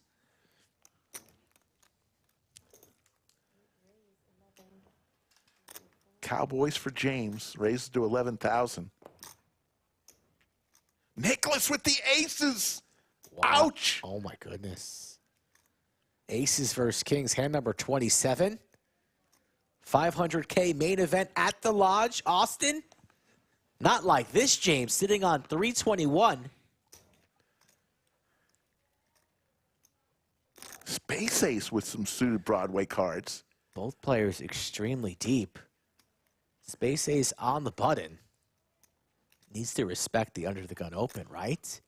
Speaker 1: Cowboys for James, raised to 11,000. Nicholas with the aces.
Speaker 4: Wow.
Speaker 1: Ouch.
Speaker 4: Oh, my goodness. Aces versus Kings, hand number 27. 500K main event at the Lodge, Austin. Not like this, James, sitting on 321.
Speaker 1: Space ace with some suited Broadway cards.
Speaker 4: Both players extremely deep. Space ace on the button. Needs to respect the under the gun open, right?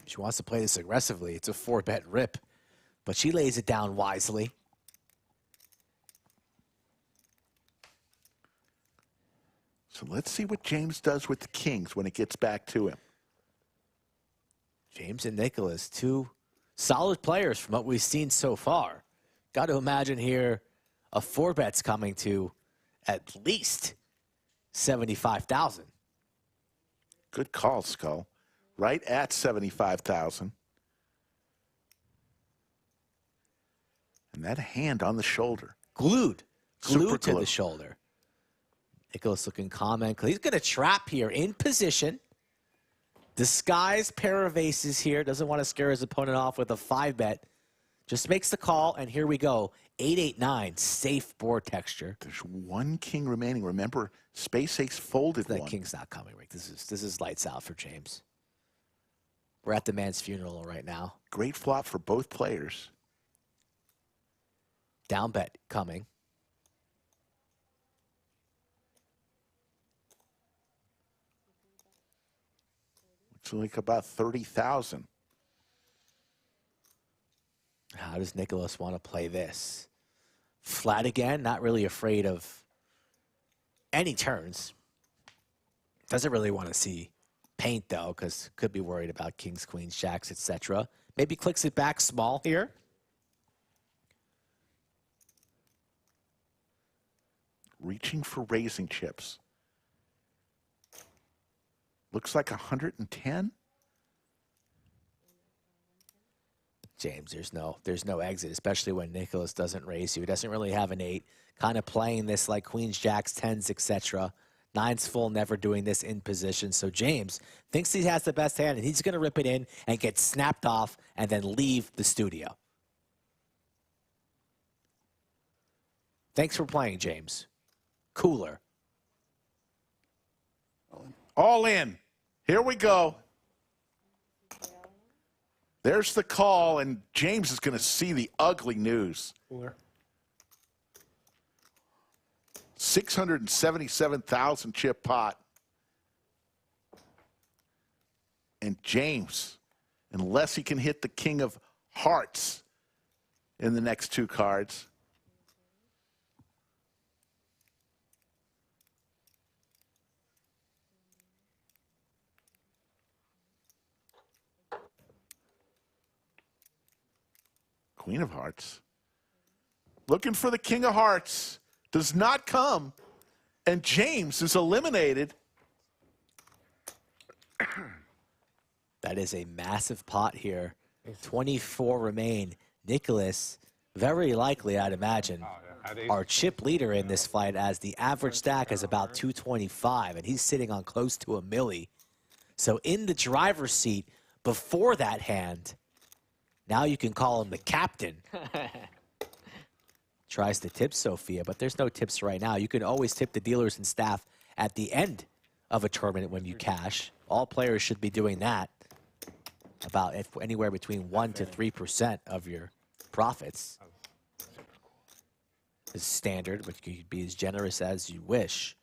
Speaker 4: She wants to play this aggressively. It's a 4-bet rip, but she lays it down wisely.
Speaker 1: So let's see what James does with the Kings when it gets back to him.
Speaker 4: James and Nicholas, 2 solid players from what we've seen so far. Got to imagine here a 4-bet's coming to at least 75,000.
Speaker 1: Good call, Skull. Right at 75,000. And that hand on the shoulder.
Speaker 4: Glued
Speaker 1: Super
Speaker 4: to
Speaker 1: glue.
Speaker 4: the shoulder. Nicholas looking calm and clean. He's going to trap here in position. Disguised pair of aces here. Doesn't want to scare his opponent off with a 5-bet. Just makes the call, and here we go. 8-8-9, safe board texture.
Speaker 1: There's 1 king remaining. Remember, Space Ace folded
Speaker 4: That
Speaker 1: one.
Speaker 4: king's not coming, Rick. This is lights out for James. We're at the man's funeral right now.
Speaker 1: Great flop for both players.
Speaker 4: Down bet coming.
Speaker 1: It's like about 30,000.
Speaker 4: How does Nicholas want to play this? Flat again, not really afraid of any turns. Doesn't really want to see paint, though, because could be worried about kings, queens, jacks, etc. Maybe clicks it back small here.
Speaker 1: Reaching for raising chips. Looks like 110.
Speaker 4: James, there's no exit, especially when Nicholas doesn't raise you. He doesn't really have an 8. Kind of playing this like queens, jacks, 10s, etc. 9's full, never doing this in position. So James thinks he has the best hand, and he's going to rip it in and get snapped off and then leave the studio. Thanks for playing, James. Cooler.
Speaker 1: All in. Here we go. There's the call, and James is going to see the ugly news.
Speaker 6: Cooler.
Speaker 1: 677,000 chip pot. And James, unless he can hit the king of hearts in the next 2 cards. Queen of Hearts. Looking for the King of Hearts. Does not come. And James is eliminated.
Speaker 4: That is a massive pot here. 24 remain. Nicholas, very likely, I'd imagine, our chip leader in this fight, as the average stack is about 225, and he's sitting on close to a milli. So in the driver's seat before that hand, now you can call him the captain. Tries to tip Sophia, but there's no tips right now. You can always tip the dealers and staff at the end of a tournament when you cash. All players should be doing that. About anywhere between 1 to 3% of your profits. is standard, but you could be as generous as you wish.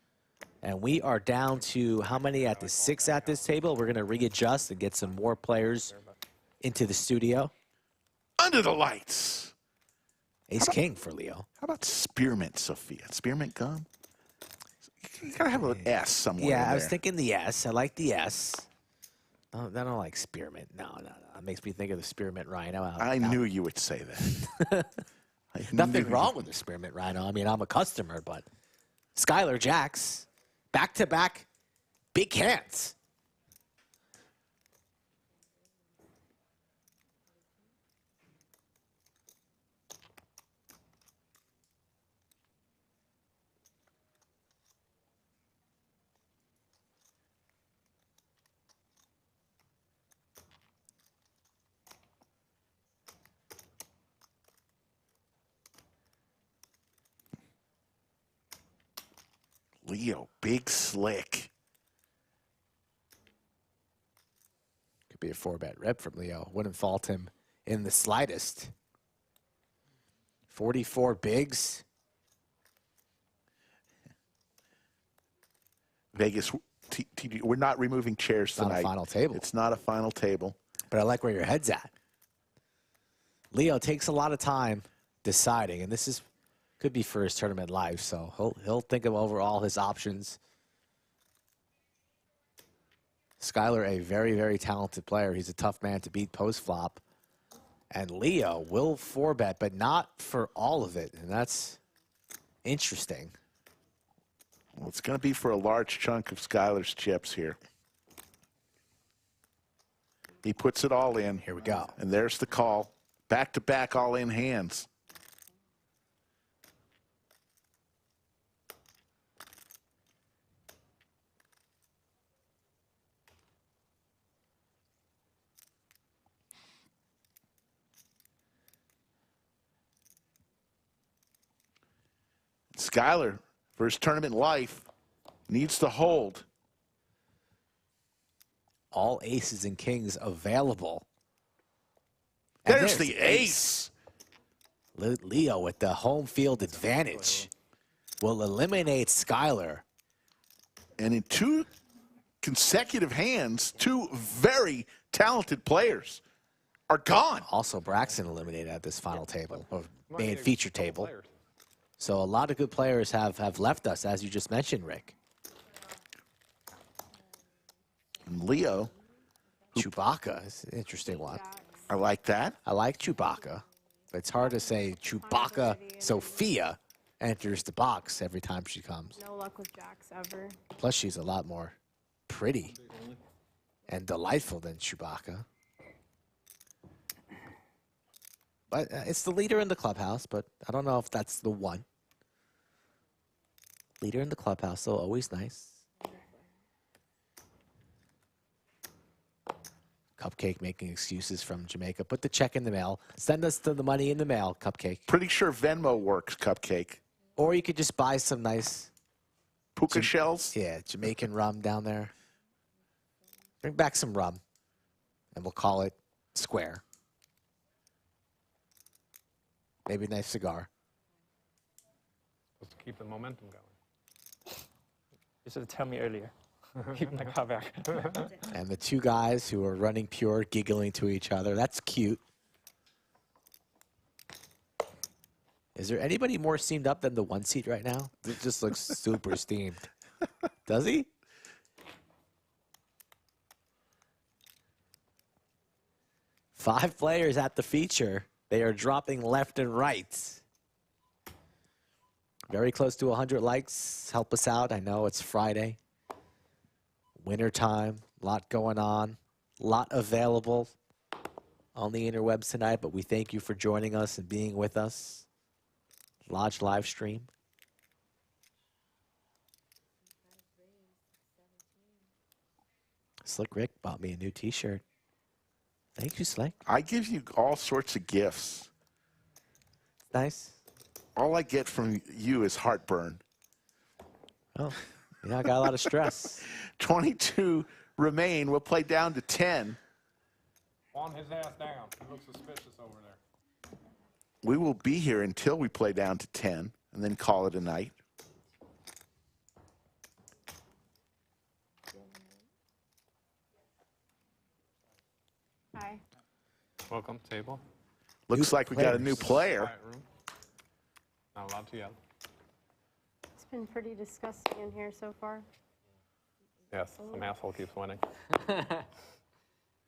Speaker 4: And we are down to how many at the 6 at this table? We're going to readjust and get some more players into the studio.
Speaker 1: Under the lights.
Speaker 4: Ace-king for Leo.
Speaker 1: How about spearmint, Sophia? Spearmint gum? You gotta have an S somewhere.
Speaker 4: Yeah,
Speaker 1: in
Speaker 4: I was
Speaker 1: there.
Speaker 4: thinking the S. I like the S. Oh, I don't like spearmint. No. It makes me think of the spearmint rhino.
Speaker 1: I knew you would say that.
Speaker 4: Nothing wrong with the spearmint rhino. I mean, I'm a customer, but Schuykler jacks, back-to-back big hands.
Speaker 1: Leo, big slick.
Speaker 4: Could be a 4-bet rip from Leo. Wouldn't fault him in the slightest. 44 bigs.
Speaker 1: Vegas, we're not removing chairs tonight.
Speaker 4: Not a final table.
Speaker 1: It's not a final table.
Speaker 4: But I like where your head's at. Leo takes a lot of time deciding, and this is could be for his tournament life, so he'll think of over all his options. Schuykler, a very, very talented player. He's a tough man to beat post-flop. And Leo will 4-bet, but not for all of it, and that's interesting.
Speaker 1: Well, it's going to be for a large chunk of Schuykler's chips here. He puts it all in.
Speaker 4: Here we go.
Speaker 1: And there's the call. Back-to-back all-in hands. Schuykler, for his tournament life, needs to hold.
Speaker 4: All aces and kings available. And
Speaker 1: There's the ace.
Speaker 4: Leo with the home field advantage will eliminate Schuykler.
Speaker 1: And in 2 consecutive hands, 2 very talented players are gone.
Speaker 4: Also, Braxton eliminated at this final table, or main feature table. So a lot of good players have left us, as you just mentioned, Rick.
Speaker 1: And Leo.
Speaker 4: Chewbacca is an interesting one.
Speaker 1: I like that.
Speaker 4: I like Chewbacca. But it's hard to say Chewbacca Sophia enters the box every time she comes.
Speaker 5: No luck with jacks ever.
Speaker 4: Plus, she's a lot more pretty and delightful than Chewbacca. But it's the leader in the clubhouse, but I don't know if that's the one. Leader in the clubhouse, so always nice. Cupcake making excuses from Jamaica. Put the check in the mail. Send us the money in the mail, Cupcake.
Speaker 1: Pretty sure Venmo works, Cupcake.
Speaker 4: Or you could just buy some nice
Speaker 1: Puka shells?
Speaker 4: Yeah, Jamaican rum down there. Bring back some rum, and we'll call it square. Maybe a nice cigar.
Speaker 6: Supposed to keep the momentum going.
Speaker 10: You should have told me earlier. Keep my car back.
Speaker 4: And the 2 guys who are running pure, giggling to each other. That's cute. Is there anybody more steamed up than the 1 seat right now? It just looks super steamed. Does he? Five players at the feature. They are dropping left and right. Very close to 100 likes. Help us out. I know it's Friday. Winter time. A lot going on. A lot available on the interwebs tonight, but we thank you for joining us and being with us. Lodge live stream. Slick Rick bought me a new t-shirt. Thank you, Slick.
Speaker 1: I give you all sorts of gifts.
Speaker 4: Nice.
Speaker 1: All I get from you is heartburn.
Speaker 4: Oh, yeah, I got a lot of stress.
Speaker 1: 22 remain. We'll play down to 10.
Speaker 6: On his ass down. He looks suspicious over there.
Speaker 1: We will be here until we play down to 10. and then call it a night.
Speaker 5: Hi.
Speaker 6: Welcome, table.
Speaker 1: Looks like we got a new player.
Speaker 6: Quiet room. Not allowed to yell.
Speaker 5: It's been pretty disgusting in here so far.
Speaker 6: Yes, some asshole keeps winning.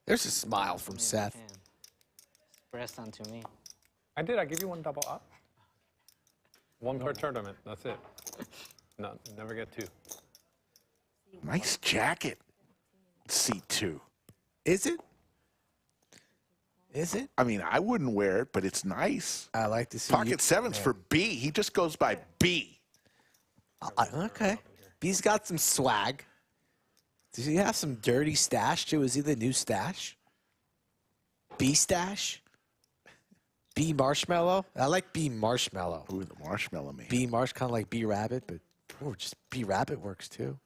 Speaker 4: There's a smile from Seth.
Speaker 7: Express onto me.
Speaker 6: I did. I give you one double up. One per tournament. That's it. No, never get two.
Speaker 1: Nice jacket. C2.
Speaker 4: Is it? Is it?
Speaker 1: I mean, I wouldn't wear it, but it's nice.
Speaker 4: I like to see
Speaker 1: Pocket sevens for B. He just goes by B.
Speaker 4: Okay. B's got some swag. Does he have some dirty stash too? Is he the new stash? B stash? B marshmallow? I like B marshmallow.
Speaker 1: Ooh, the marshmallow man.
Speaker 4: B marsh, kind of like B rabbit, but ooh, just B rabbit works too.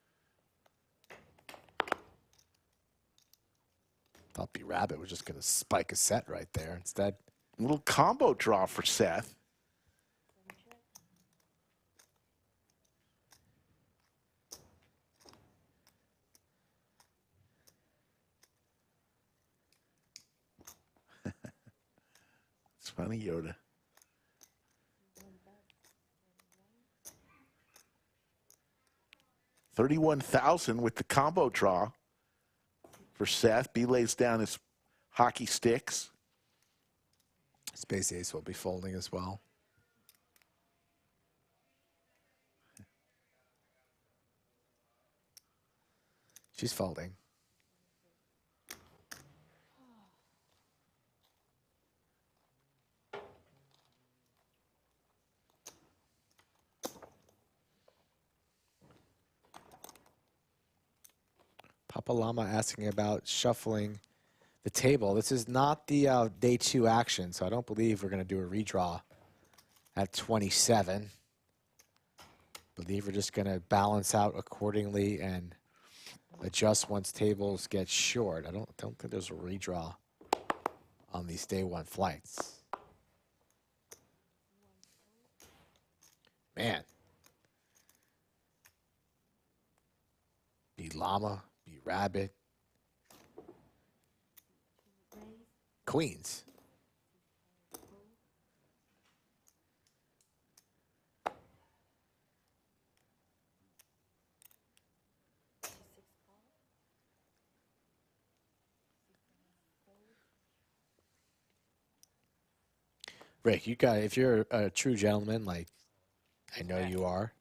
Speaker 4: Thought B rabbit was just gonna spike a set right there. Instead,
Speaker 1: A little combo draw for Seth. It's funny, Yoda. $31,000 with the combo draw for Seth. B lays down his hockey sticks.
Speaker 4: Space Ace will be folding as well. She's folding. Papa Llama asking about shuffling the table. This is not the day 2 action, so I don't believe we're going to do a redraw at 27. I believe we're just going to balance out accordingly and adjust once tables get short. I don't think there's a redraw on these day 1 flights. Man. B Llama, B Rabbit. Queens. Rick, you got, if you're a true gentleman, like I know you are,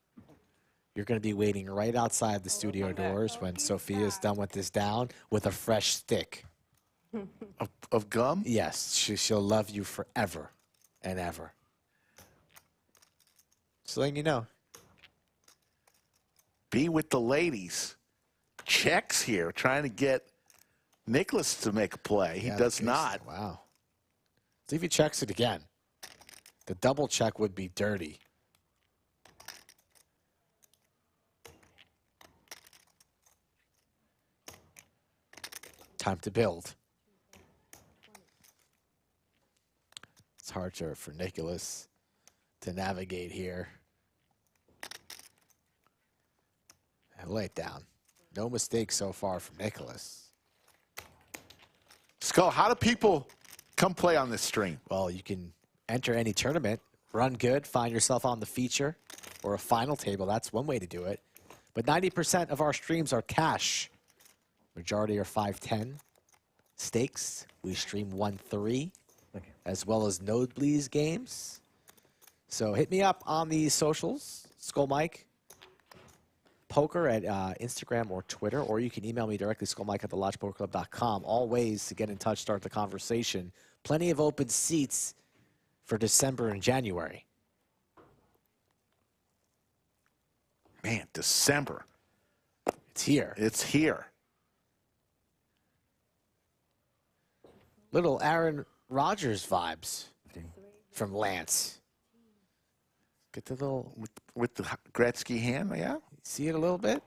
Speaker 4: you're going to be waiting right outside the studio doors when Sophia's done with this down with a fresh stick.
Speaker 1: Of gum?
Speaker 4: Yes, she'll love you forever and ever. Just letting you know.
Speaker 1: B with the ladies. Checks here, trying to get Nicholas to make a play. He does not.
Speaker 4: Wow. See if he checks it again. The double check would be dirty. Time to build. It's hard for Nicholas to navigate here. And lay it down. No mistakes so far from Nicholas.
Speaker 1: Skull, how do people come play on this stream?
Speaker 4: Well, you can enter any tournament, run good, find yourself on the feature or a final table. That's one way to do it. But 90% of our streams are cash. Majority are 5-10 stakes. We stream 1-3 as well as Nosebleeds games. So hit me up on the socials, Skull Mike Poker at Instagram or Twitter, or you can email me directly, skullmike@thelodgepokerclub.com. All ways to get in touch, start the conversation. Plenty of open seats for December and January.
Speaker 1: Man, December.
Speaker 4: It's here.
Speaker 1: It's here.
Speaker 4: Little Aaron Rodgers vibes from Lance. Get the little...
Speaker 1: With the Gretzky hand, yeah?
Speaker 4: See it a little bit?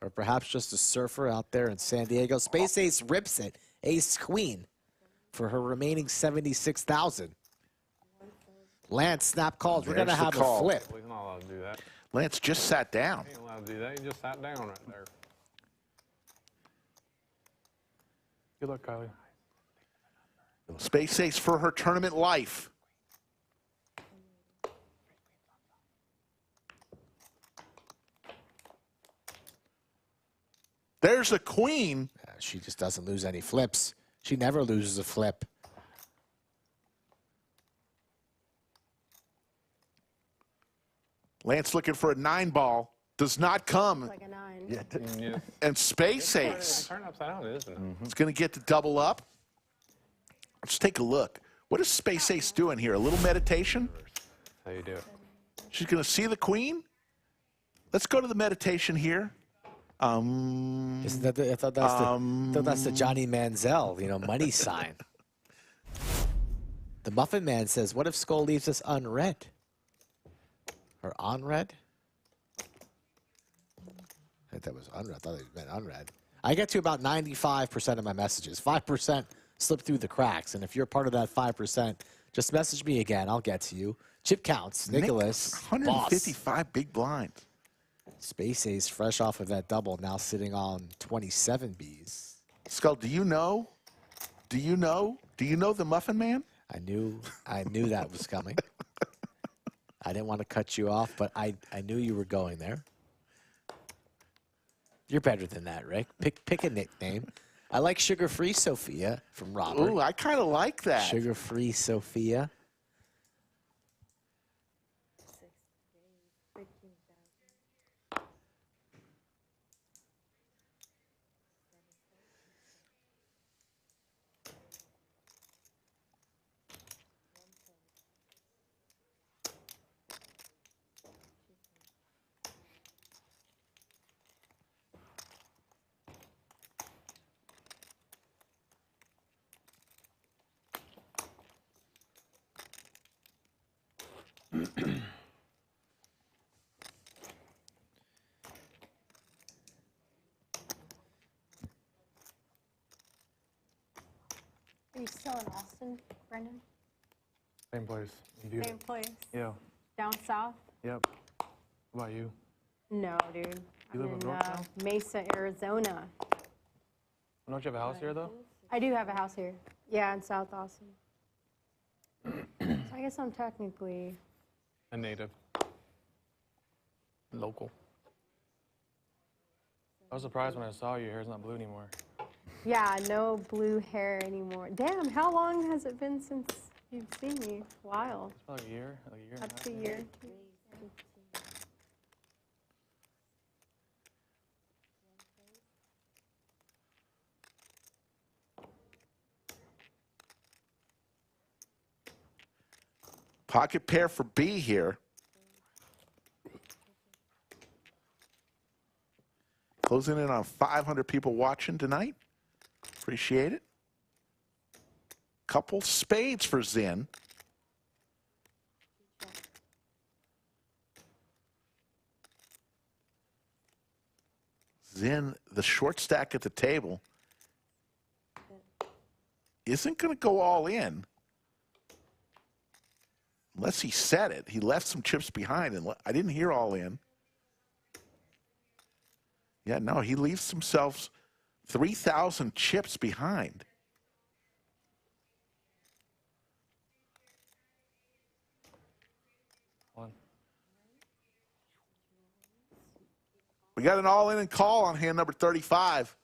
Speaker 4: Or perhaps just a surfer out there in San Diego. Space Ace rips it. Ace Queen for her remaining 76,000. Lance snap calls. We're
Speaker 1: There's
Speaker 4: going to
Speaker 1: the
Speaker 4: have
Speaker 1: call.
Speaker 4: a flip.
Speaker 6: Well, he's not allowed to do that.
Speaker 1: Lance just sat down.
Speaker 6: He ain't allowed to do that. He just sat down right there. Good luck, Kylie.
Speaker 1: Space ace for her tournament life. There's a queen.
Speaker 4: She just doesn't lose any flips. She never loses a flip.
Speaker 1: Lance looking for a 9-ball. Does not come.
Speaker 5: Like a 9.
Speaker 6: Yeah.
Speaker 1: And space ace.
Speaker 6: Turn upside down, isn't it?
Speaker 1: It's going to get to double up. Let's take a look. What is space ace doing here? A little meditation?
Speaker 6: How you do it?
Speaker 1: She's going to see the queen. Let's go to the meditation here.
Speaker 4: Isn't that I thought that's the Johnny Manziel, you know, money sign. The Muffin Man says, what if Skull leaves us unread? Or unread? I think that was unread. I thought it meant unread. I get to about 95% of my messages. 5% slip through the cracks. And if you're part of that 5%, just message me again. I'll get to you. Chip counts. Nicholas.
Speaker 1: 155 big blinds.
Speaker 4: Space Ace fresh off of that double, now sitting on 27 Bs.
Speaker 1: Skull, do you know? Do you know? Do you know the Muffin Man?
Speaker 4: I knew that was coming. I didn't want to cut you off, but I knew you were going there. You're better than that, Rick. Pick a nickname. I like Sugar Free Sophia from Robert.
Speaker 1: Ooh, I kind of like that.
Speaker 4: Sugar Free Sophia.
Speaker 5: Are you still in Austin, Brendan?
Speaker 6: Same place.
Speaker 5: Same place?
Speaker 6: Yeah.
Speaker 5: Down south?
Speaker 6: Yep. What about you?
Speaker 5: No, dude.
Speaker 6: You live
Speaker 5: I'm
Speaker 6: up
Speaker 5: in
Speaker 6: north now?
Speaker 5: Mesa, Arizona.
Speaker 6: Don't you have a house here, though?
Speaker 5: I do have a house here. Yeah, in South Austin. So I guess I'm technically...
Speaker 6: A native. Local. I was surprised when I saw your hair's not blue anymore.
Speaker 5: Yeah, no blue hair anymore. Damn, how long has it been since you've seen me? A while.
Speaker 6: It's probably a year, like a year and a
Speaker 5: Up
Speaker 6: half.
Speaker 5: to a year.
Speaker 1: Pocket pair for B here. Closing in on 500 people watching tonight. Appreciate it. Couple spades for Xin. Xin, the short stack at the table, isn't going to go all in. Unless he said it. He left some chips behind, and I didn't hear all in. Yeah, no, he leaves himself 3,000 chips behind.
Speaker 6: One.
Speaker 1: We got an all-in and call on hand number 35.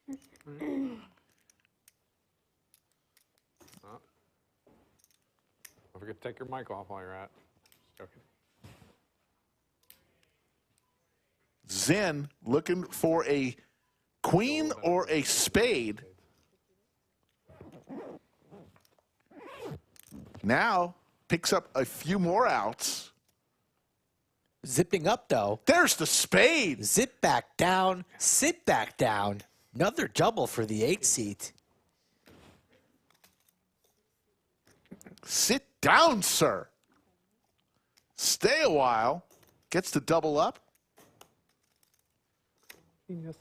Speaker 6: Don't forget to take your mic off while you're at. Just joking.
Speaker 1: Xin looking for a queen or a spade. Now picks up a few more outs.
Speaker 4: Zipping up, though.
Speaker 1: There's the spade.
Speaker 4: Zip back down, sit back down. Another double for the 8 seat.
Speaker 1: Sit down, sir. Stay a while. Gets to double up.
Speaker 6: Yes.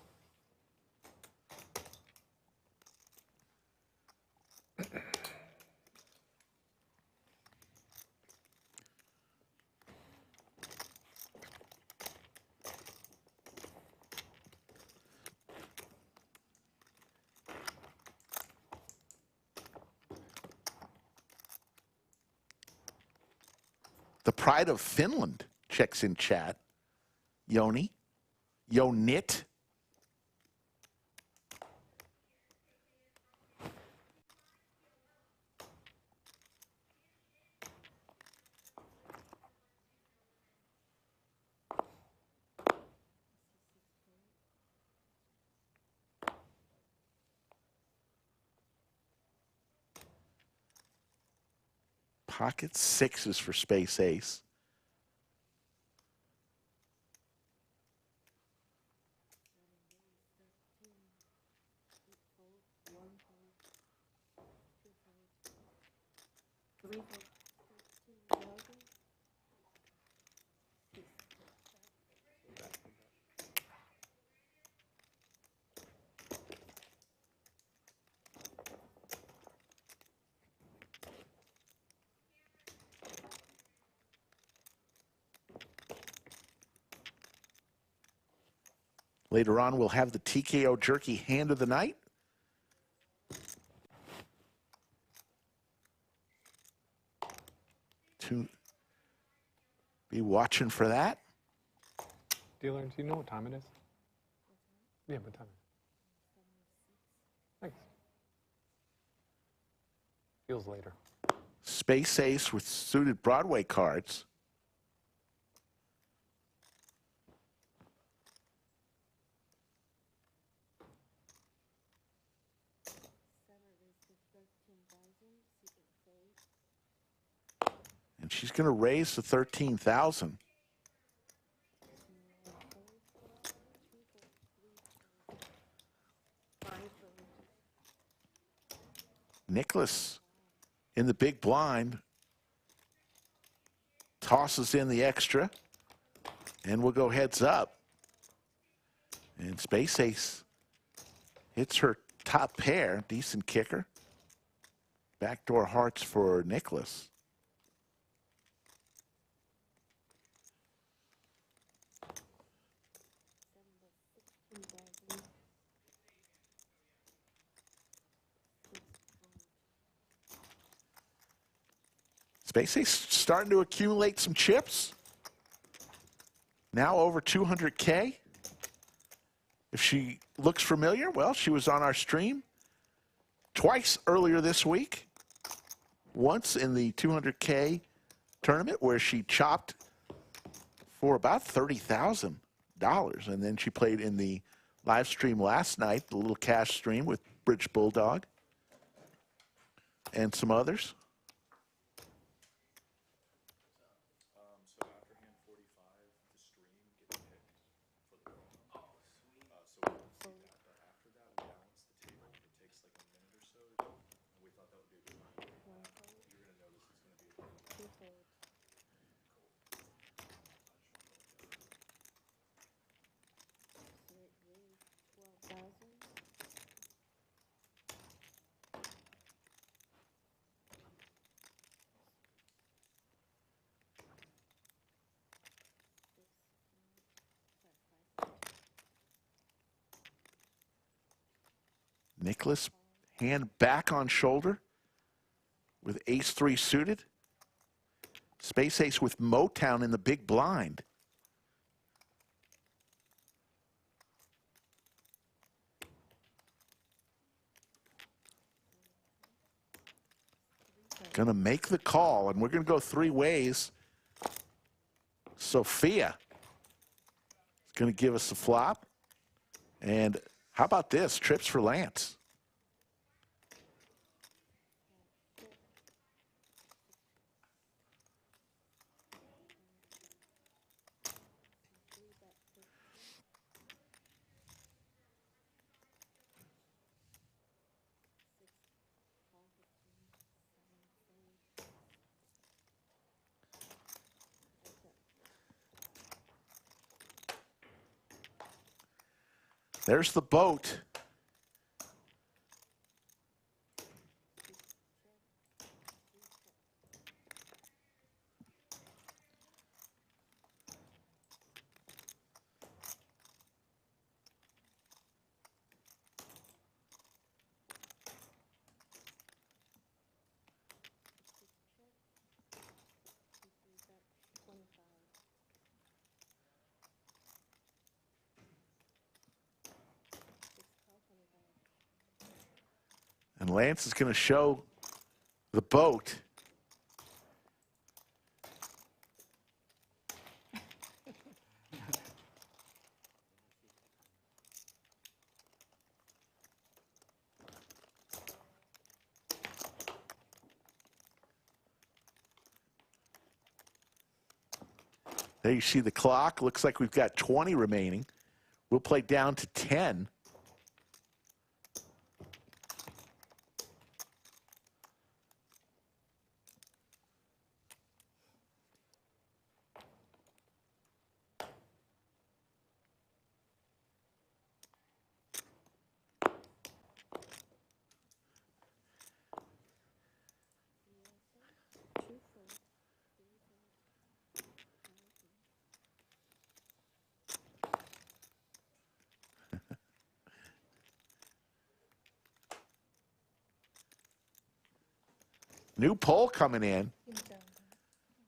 Speaker 1: The pride of Finland checks in chat. Yoni. Yonit. Pocket sixes for Space Ace. Later on, we'll have the TKO Jerky hand of the night. To be watching for that.
Speaker 6: Dealer, do you know what time it is? Yeah, what time? Thanks. Feels later.
Speaker 1: Space Ace with suited Broadway cards. And she's going to raise to 13,000. Nicholas in the big blind tosses in the extra, and we'll go heads up. And Space Ace hits her top pair, decent kicker. Backdoor hearts for Nicholas. Space Ace starting to accumulate some chips. Now over 200K. If she looks familiar, well, she was on our stream twice earlier this week. Once in the 200K tournament where she chopped for about $30,000. And then she played in the live stream last night, the little cash stream with Bridge Bulldog and some others. Nicholas, hand back on shoulder with ace-3 suited. Space Ace with Motown in the big blind. Gonna make the call, and we're gonna go three ways. Sophia is gonna give us the flop. And how about this? Trips for Lance. There's the boat. And Lance is going to show the boat. There you see the clock. Looks like we've got 20 remaining. We'll play down to 10. New poll coming in.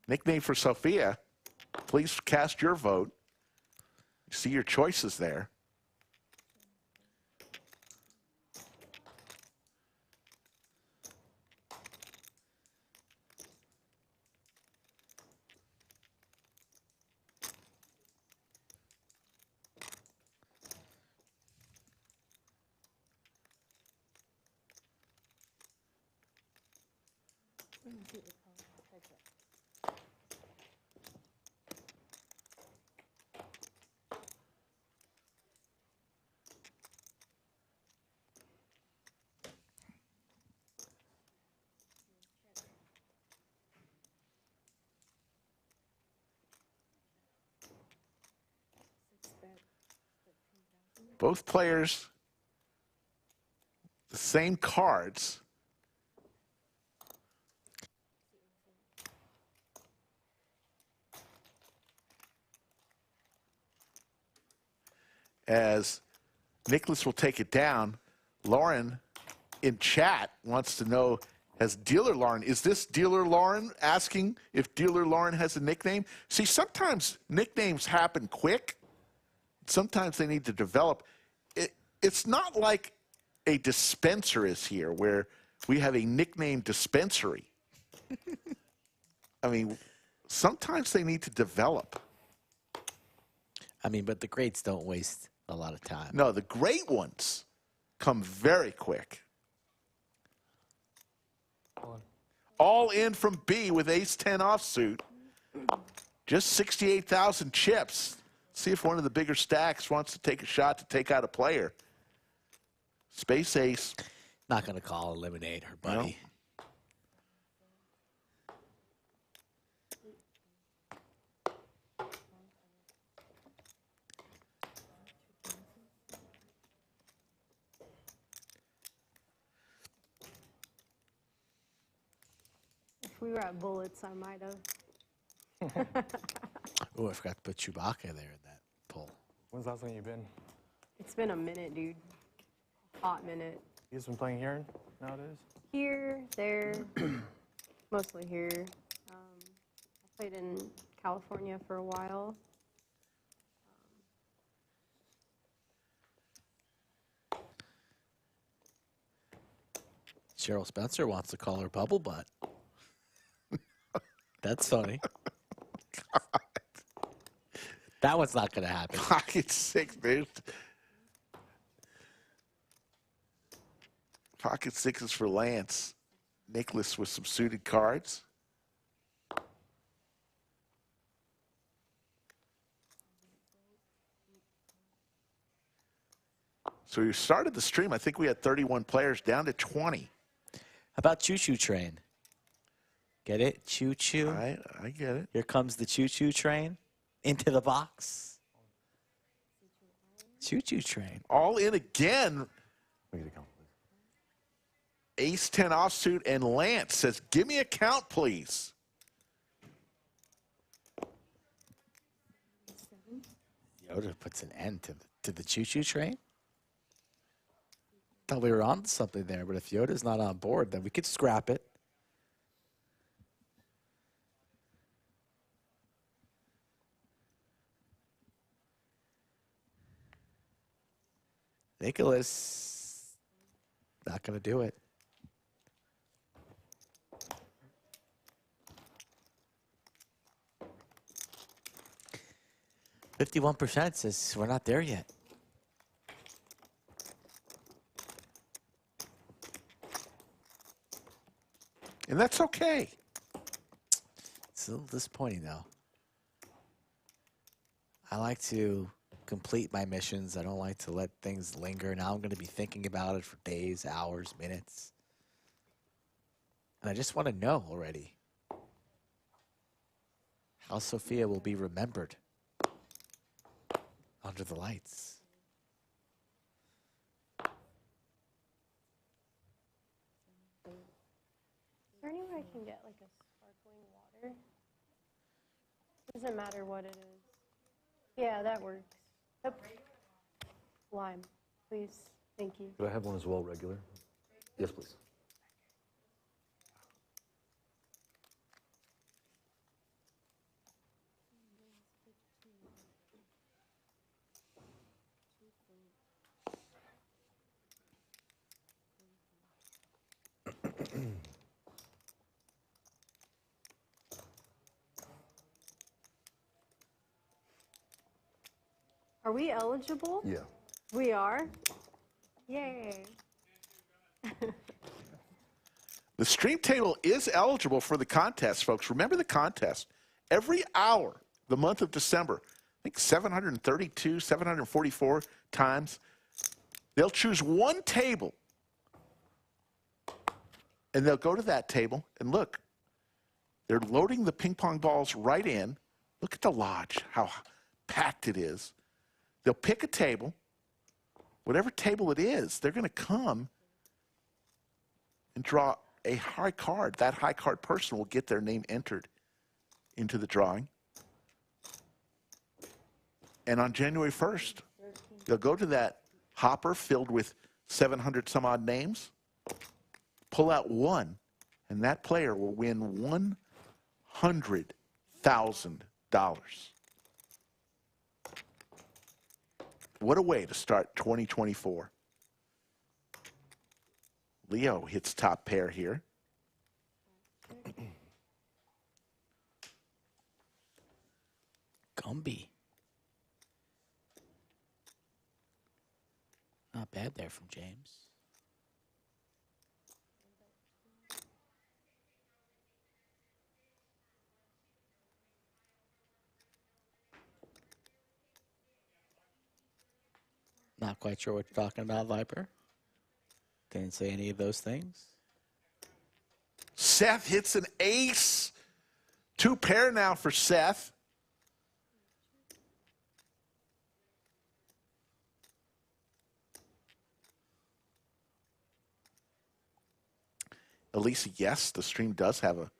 Speaker 1: Nickname for Sophia. Please cast your vote. See your choices there. Both players, the same cards. As Nicholas will take it down, Lauren in chat wants to know, has Dealer Lauren, is this Dealer Lauren asking if Dealer Lauren has a nickname? See, sometimes nicknames happen quick. Sometimes they need to develop. It's not like a dispenser is here where we have a nickname dispensary. I mean, sometimes they need to develop.
Speaker 4: I mean, but the greats don't waste a lot of time.
Speaker 1: No, the great ones come very quick. All in from B with ace-10 offsuit. Just 68,000 chips. See if one of the bigger stacks wants to take a shot to take out a player. Space ace.
Speaker 4: Not going to call eliminate her buddy.
Speaker 5: If we were at bullets, I might have.
Speaker 4: Oh, I forgot to put Chewbacca there in that poll.
Speaker 6: When's the last time you've been?
Speaker 5: It's been a minute, dude. Hot minute.
Speaker 6: You guys been playing here nowadays?
Speaker 5: Here, there, mostly here. I played in California for a while.
Speaker 4: Cheryl Spencer wants to call her Bubble Butt. That's funny.
Speaker 1: God.
Speaker 4: That one's not going to happen.
Speaker 1: Pocket six, dude. Pocket sixes for Lance. Nicholas with some suited cards. So we started the stream. I think we had 31 players, down to 20.
Speaker 4: How about Choo Choo Train? Get it? Choo Choo.
Speaker 1: I get it.
Speaker 4: Here comes the Choo Choo Train into the box. Choo Choo Train.
Speaker 1: All in again. Ace-10 offsuit, and Lance says, give me a count, please.
Speaker 4: Yoda puts an end to the Choo Choo Train. Thought we were on to something there, but if Yoda's not on board, then we could scrap it. Nicholas, not going to do it. 51% says we're not there yet.
Speaker 1: And that's okay.
Speaker 4: It's a little disappointing, though. I like to complete my missions. I don't like to let things linger. Now I'm going to be thinking about it for days, hours, minutes. And I just want to know already how Sophia will be remembered under the lights.
Speaker 5: Is there any way I can get like a sparkling water? Doesn't matter what it is. Yeah, that works. Yep. Lime, please. Thank you.
Speaker 11: Could I have one as well, regular? Yes, please.
Speaker 5: Are we eligible?
Speaker 11: Yeah.
Speaker 5: We are? Yay.
Speaker 1: The stream table is eligible for the contest, folks. Remember the contest. Every hour, the month of December, I think 732, 744 times, they'll choose one table. And they'll go to that table and look. They're loading the ping pong balls right in. Look at the lodge, how packed it is. They'll pick a table, whatever table it is, they're going to come and draw a high card. That high card person will get their name entered into the drawing. And on January 1st, they'll go to that hopper filled with 700 some odd names, pull out one, and that player will win $100,000. What a way to start 2024. Leo hits top pair here.
Speaker 4: Gumby. Not bad there from James. Not quite sure what you're talking about, Viper. Didn't say any of those things.
Speaker 1: Seth hits an ace. Two pair now for Seth. Elisa, yes, the stream does have a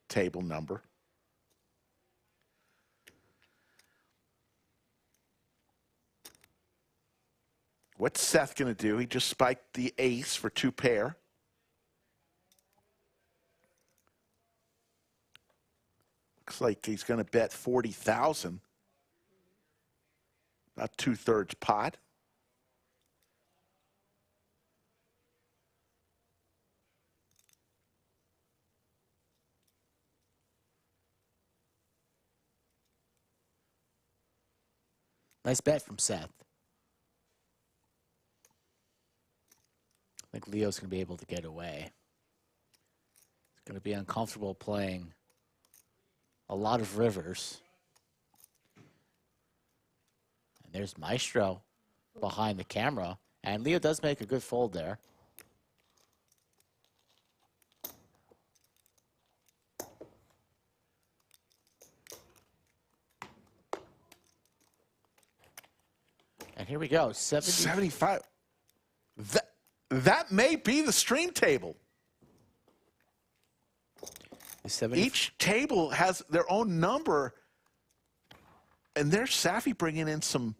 Speaker 1: table number. What's Seth going to do? He just spiked the ace for two pair. Looks like he's going to bet 40,000. About 2/3 pot.
Speaker 4: Nice bet from Seth. I think Leo's going to be able to get away. It's going to be uncomfortable playing a lot of rivers. And there's Maestro behind the camera. And Leo does make a good fold there. And here we go,
Speaker 1: 75. That may be the stream table. Each table has their own number, and there's Safi bringing in some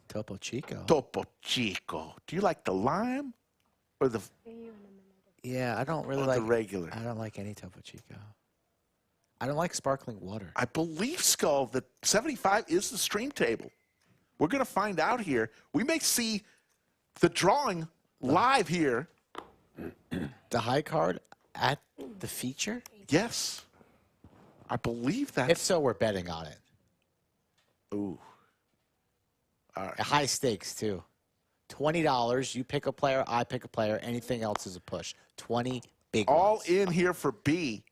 Speaker 4: Topo Chico.
Speaker 1: Topo Chico. Do you like the lime or the?
Speaker 4: Yeah, I don't really
Speaker 1: or
Speaker 4: like
Speaker 1: the regular.
Speaker 4: I don't like any Topo Chico. I don't like sparkling water.
Speaker 1: I believe, Skull, that 75 is the stream table. We're going to find out here. We may see the drawing live here.
Speaker 4: The high card at the feature?
Speaker 1: Yes. I believe that.
Speaker 4: If so, we're betting on it.
Speaker 1: Ooh.
Speaker 4: High stakes, too. $20. You pick a player, I pick a player. Anything else is a push. 20 big
Speaker 1: All
Speaker 4: ones.
Speaker 1: in here for B.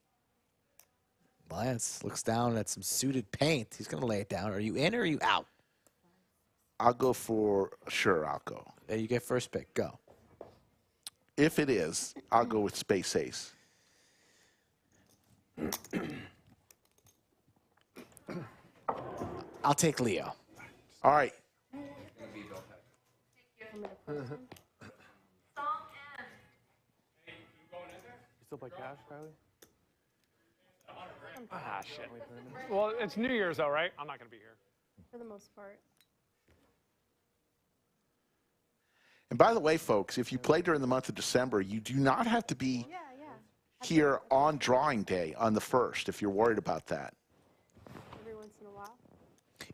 Speaker 4: Lance looks down at some suited paint. He's going to lay it down. Are you in or are you out?
Speaker 1: I'll go for, sure, I'll go.
Speaker 4: There you get first pick. Go.
Speaker 1: If it is, I'll go with space ace.
Speaker 4: I'll take Leo.
Speaker 1: All right.
Speaker 6: You still play cash, Kylie? Ah, shit. Well, it's New Year's, though, right? I'm not going to be here.
Speaker 5: For the most part.
Speaker 1: And by the way, folks, if you play during the month of December, you do not have to be here on drawing day on the 1st if you're worried about that.
Speaker 5: Every once in a while.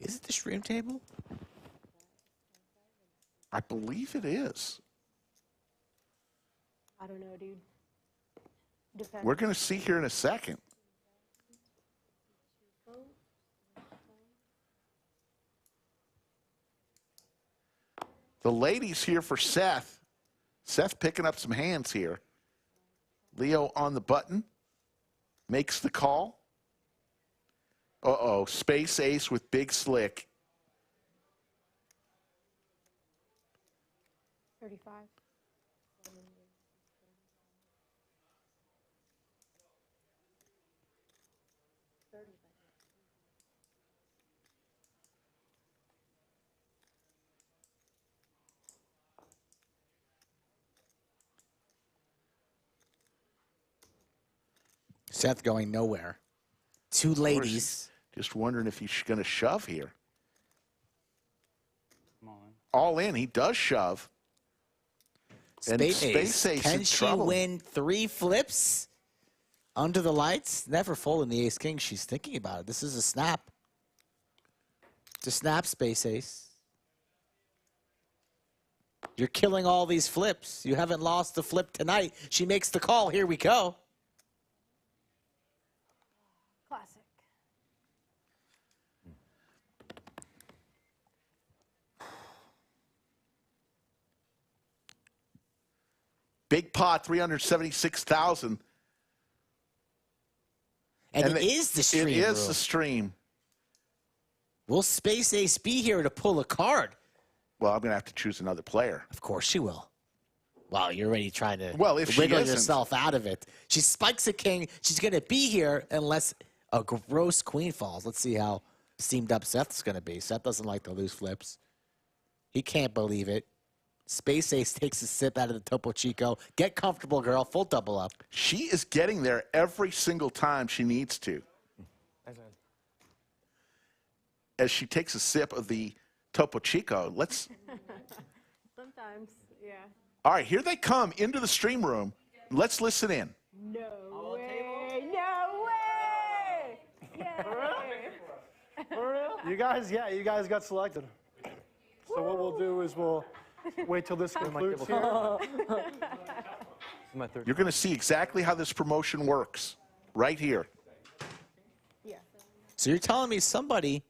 Speaker 4: Is it the stream table?
Speaker 1: I believe it is.
Speaker 5: I don't know, dude. Depends.
Speaker 1: We're going to see here in a second. The ladies here for Seth. Seth picking up some hands here. Leo on the button. Makes the call. Uh-oh. Space ace with big slick.
Speaker 5: 35.
Speaker 4: Seth going nowhere. Two ladies.
Speaker 1: Just wondering if he's going to shove here. All in. He does shove.
Speaker 4: Space
Speaker 1: Space
Speaker 4: ace.
Speaker 1: ace
Speaker 4: Can
Speaker 1: in
Speaker 4: she
Speaker 1: trouble.
Speaker 4: win 3 flips under the lights? Never folding the ace king. She's thinking about it. This is a snap. It's a snap, space ace. You're killing all these flips. You haven't lost the flip tonight. She makes the call. Here we go.
Speaker 5: Classic.
Speaker 1: Big pot, 376,000.
Speaker 4: And it is the stream.
Speaker 1: It is
Speaker 4: room.
Speaker 1: the stream.
Speaker 4: Will Space Ace be here to pull a card?
Speaker 1: Well, I'm going to have to choose another player.
Speaker 4: Of course she will. Wow, you're already trying to
Speaker 1: if she
Speaker 4: wiggle
Speaker 1: isn't-
Speaker 4: yourself out of it. She spikes a king. She's going to be here unless a gross queen falls. Let's see how steamed up Seth's going to be. Seth doesn't like to lose flips. He can't believe it. Space Ace takes a sip out of the Topo Chico. Get comfortable, girl. Full double up.
Speaker 1: She is getting there every single time she needs to. As she takes a sip of the Topo Chico, let's...
Speaker 5: Sometimes, yeah.
Speaker 1: All right, here they come into the stream room. Let's listen in.
Speaker 5: No way! No way! Yay!
Speaker 12: You guys got selected. So what we'll do is we'll wait till this concludes here.
Speaker 1: You're going to see exactly how this promotion works right here.
Speaker 5: Yeah.
Speaker 4: So you're telling me somebody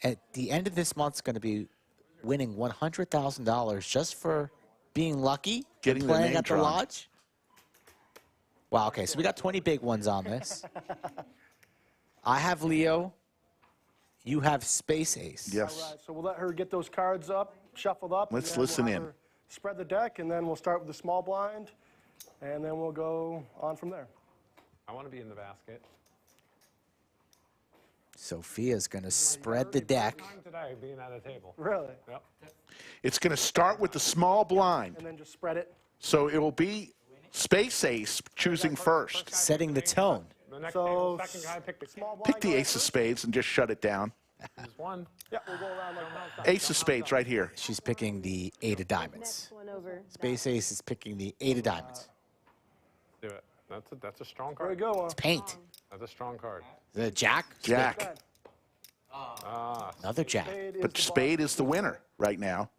Speaker 4: at the end of this month is going to be winning $100,000 just for being lucky
Speaker 1: Getting
Speaker 4: and
Speaker 1: their
Speaker 4: playing
Speaker 1: name
Speaker 4: at the
Speaker 1: drawn.
Speaker 4: lodge? Wow, okay, so we got 20 big ones on this. I have Leo. You have Space Ace.
Speaker 1: Yes.
Speaker 12: All right, so we'll let her get those cards up, shuffled up. and
Speaker 1: Let's
Speaker 12: then we'll
Speaker 1: listen
Speaker 12: have
Speaker 1: in.
Speaker 12: her Spread the deck, and then we'll start with the small blind, and then we'll go on from there.
Speaker 6: I want to be in the basket.
Speaker 4: Sophia's going to spread the deck.
Speaker 6: Time today being at a table.
Speaker 12: Really?
Speaker 6: Yep.
Speaker 1: It's going to start with the small blind.
Speaker 12: And then just spread it.
Speaker 1: So it will be Space Ace choosing first.
Speaker 4: Setting the tone.
Speaker 6: The next
Speaker 12: So,
Speaker 6: second guy picked the small
Speaker 1: Pick the ace of spades and just shut it down.
Speaker 6: one.
Speaker 12: Yeah, we'll go around like that.
Speaker 1: Ace of spades right here.
Speaker 4: She's picking the 8 of diamonds.
Speaker 5: Next one over.
Speaker 4: Space Ace is picking the 8 of diamonds.
Speaker 6: Do it. That's a strong
Speaker 12: Very
Speaker 6: card.
Speaker 12: good one.
Speaker 4: Paint.
Speaker 6: That's a strong card.
Speaker 4: The jack?
Speaker 1: Jack.
Speaker 4: Another jack.
Speaker 12: Spade is
Speaker 1: But
Speaker 12: the
Speaker 1: spade is the winner right now.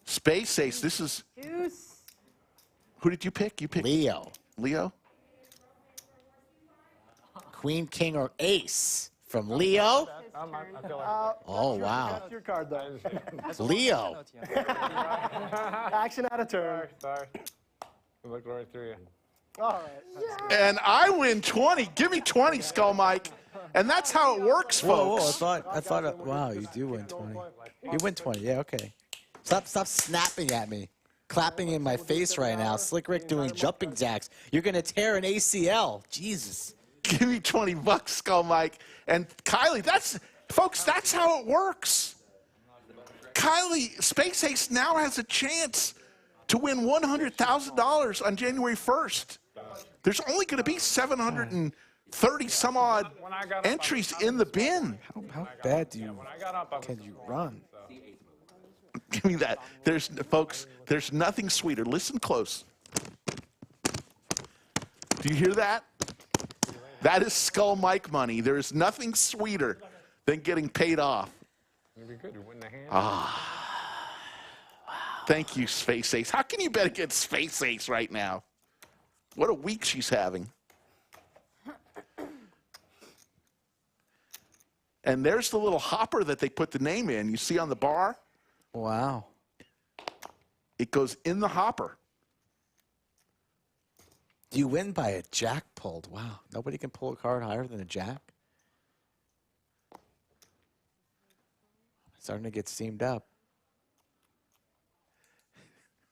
Speaker 1: Space Ace, this is...
Speaker 5: Deuce.
Speaker 1: Who did you pick? You picked
Speaker 4: Leo.
Speaker 1: Leo?
Speaker 4: Queen, king, or ace from Leo.
Speaker 6: I feel like
Speaker 4: Oh, wow.
Speaker 12: That's your card, though.
Speaker 4: Leo.
Speaker 12: Action out of turn.
Speaker 6: Sorry. We looked right through you.
Speaker 12: All right.
Speaker 1: And I win 20. Give me 20, Skull Mike. And that's how it works,
Speaker 4: Whoa,
Speaker 1: folks.
Speaker 4: I thought, wow, you do win 20. You win 20, yeah, okay. Stop snapping at me. Clapping in my face right now. Slick Rick doing jumping jacks. You're going to tear an ACL. Jesus.
Speaker 1: Give me 20 bucks, Skull Mike. And Kylie, folks, that's how it works. Kylie, Space Ace now has a chance to win $100,000 on January 1st. There's only going to be 730 some odd entries in the bin.
Speaker 4: How bad can you run?
Speaker 1: Give me that. Folks, there's nothing sweeter. Listen close. Do you hear that? That is Skull Mike money. There is nothing sweeter than getting paid off.
Speaker 6: You'd be good. You win the hand.
Speaker 1: Wow. Thank you, Space Ace. How can you bet against Space Ace right now? What a week she's having. And there's the little hopper that they put the name in. You see on the bar?
Speaker 4: Wow.
Speaker 1: It goes in the hopper.
Speaker 4: You win by a jack pulled. Wow. Nobody can pull a card higher than a jack. Starting to get steamed up.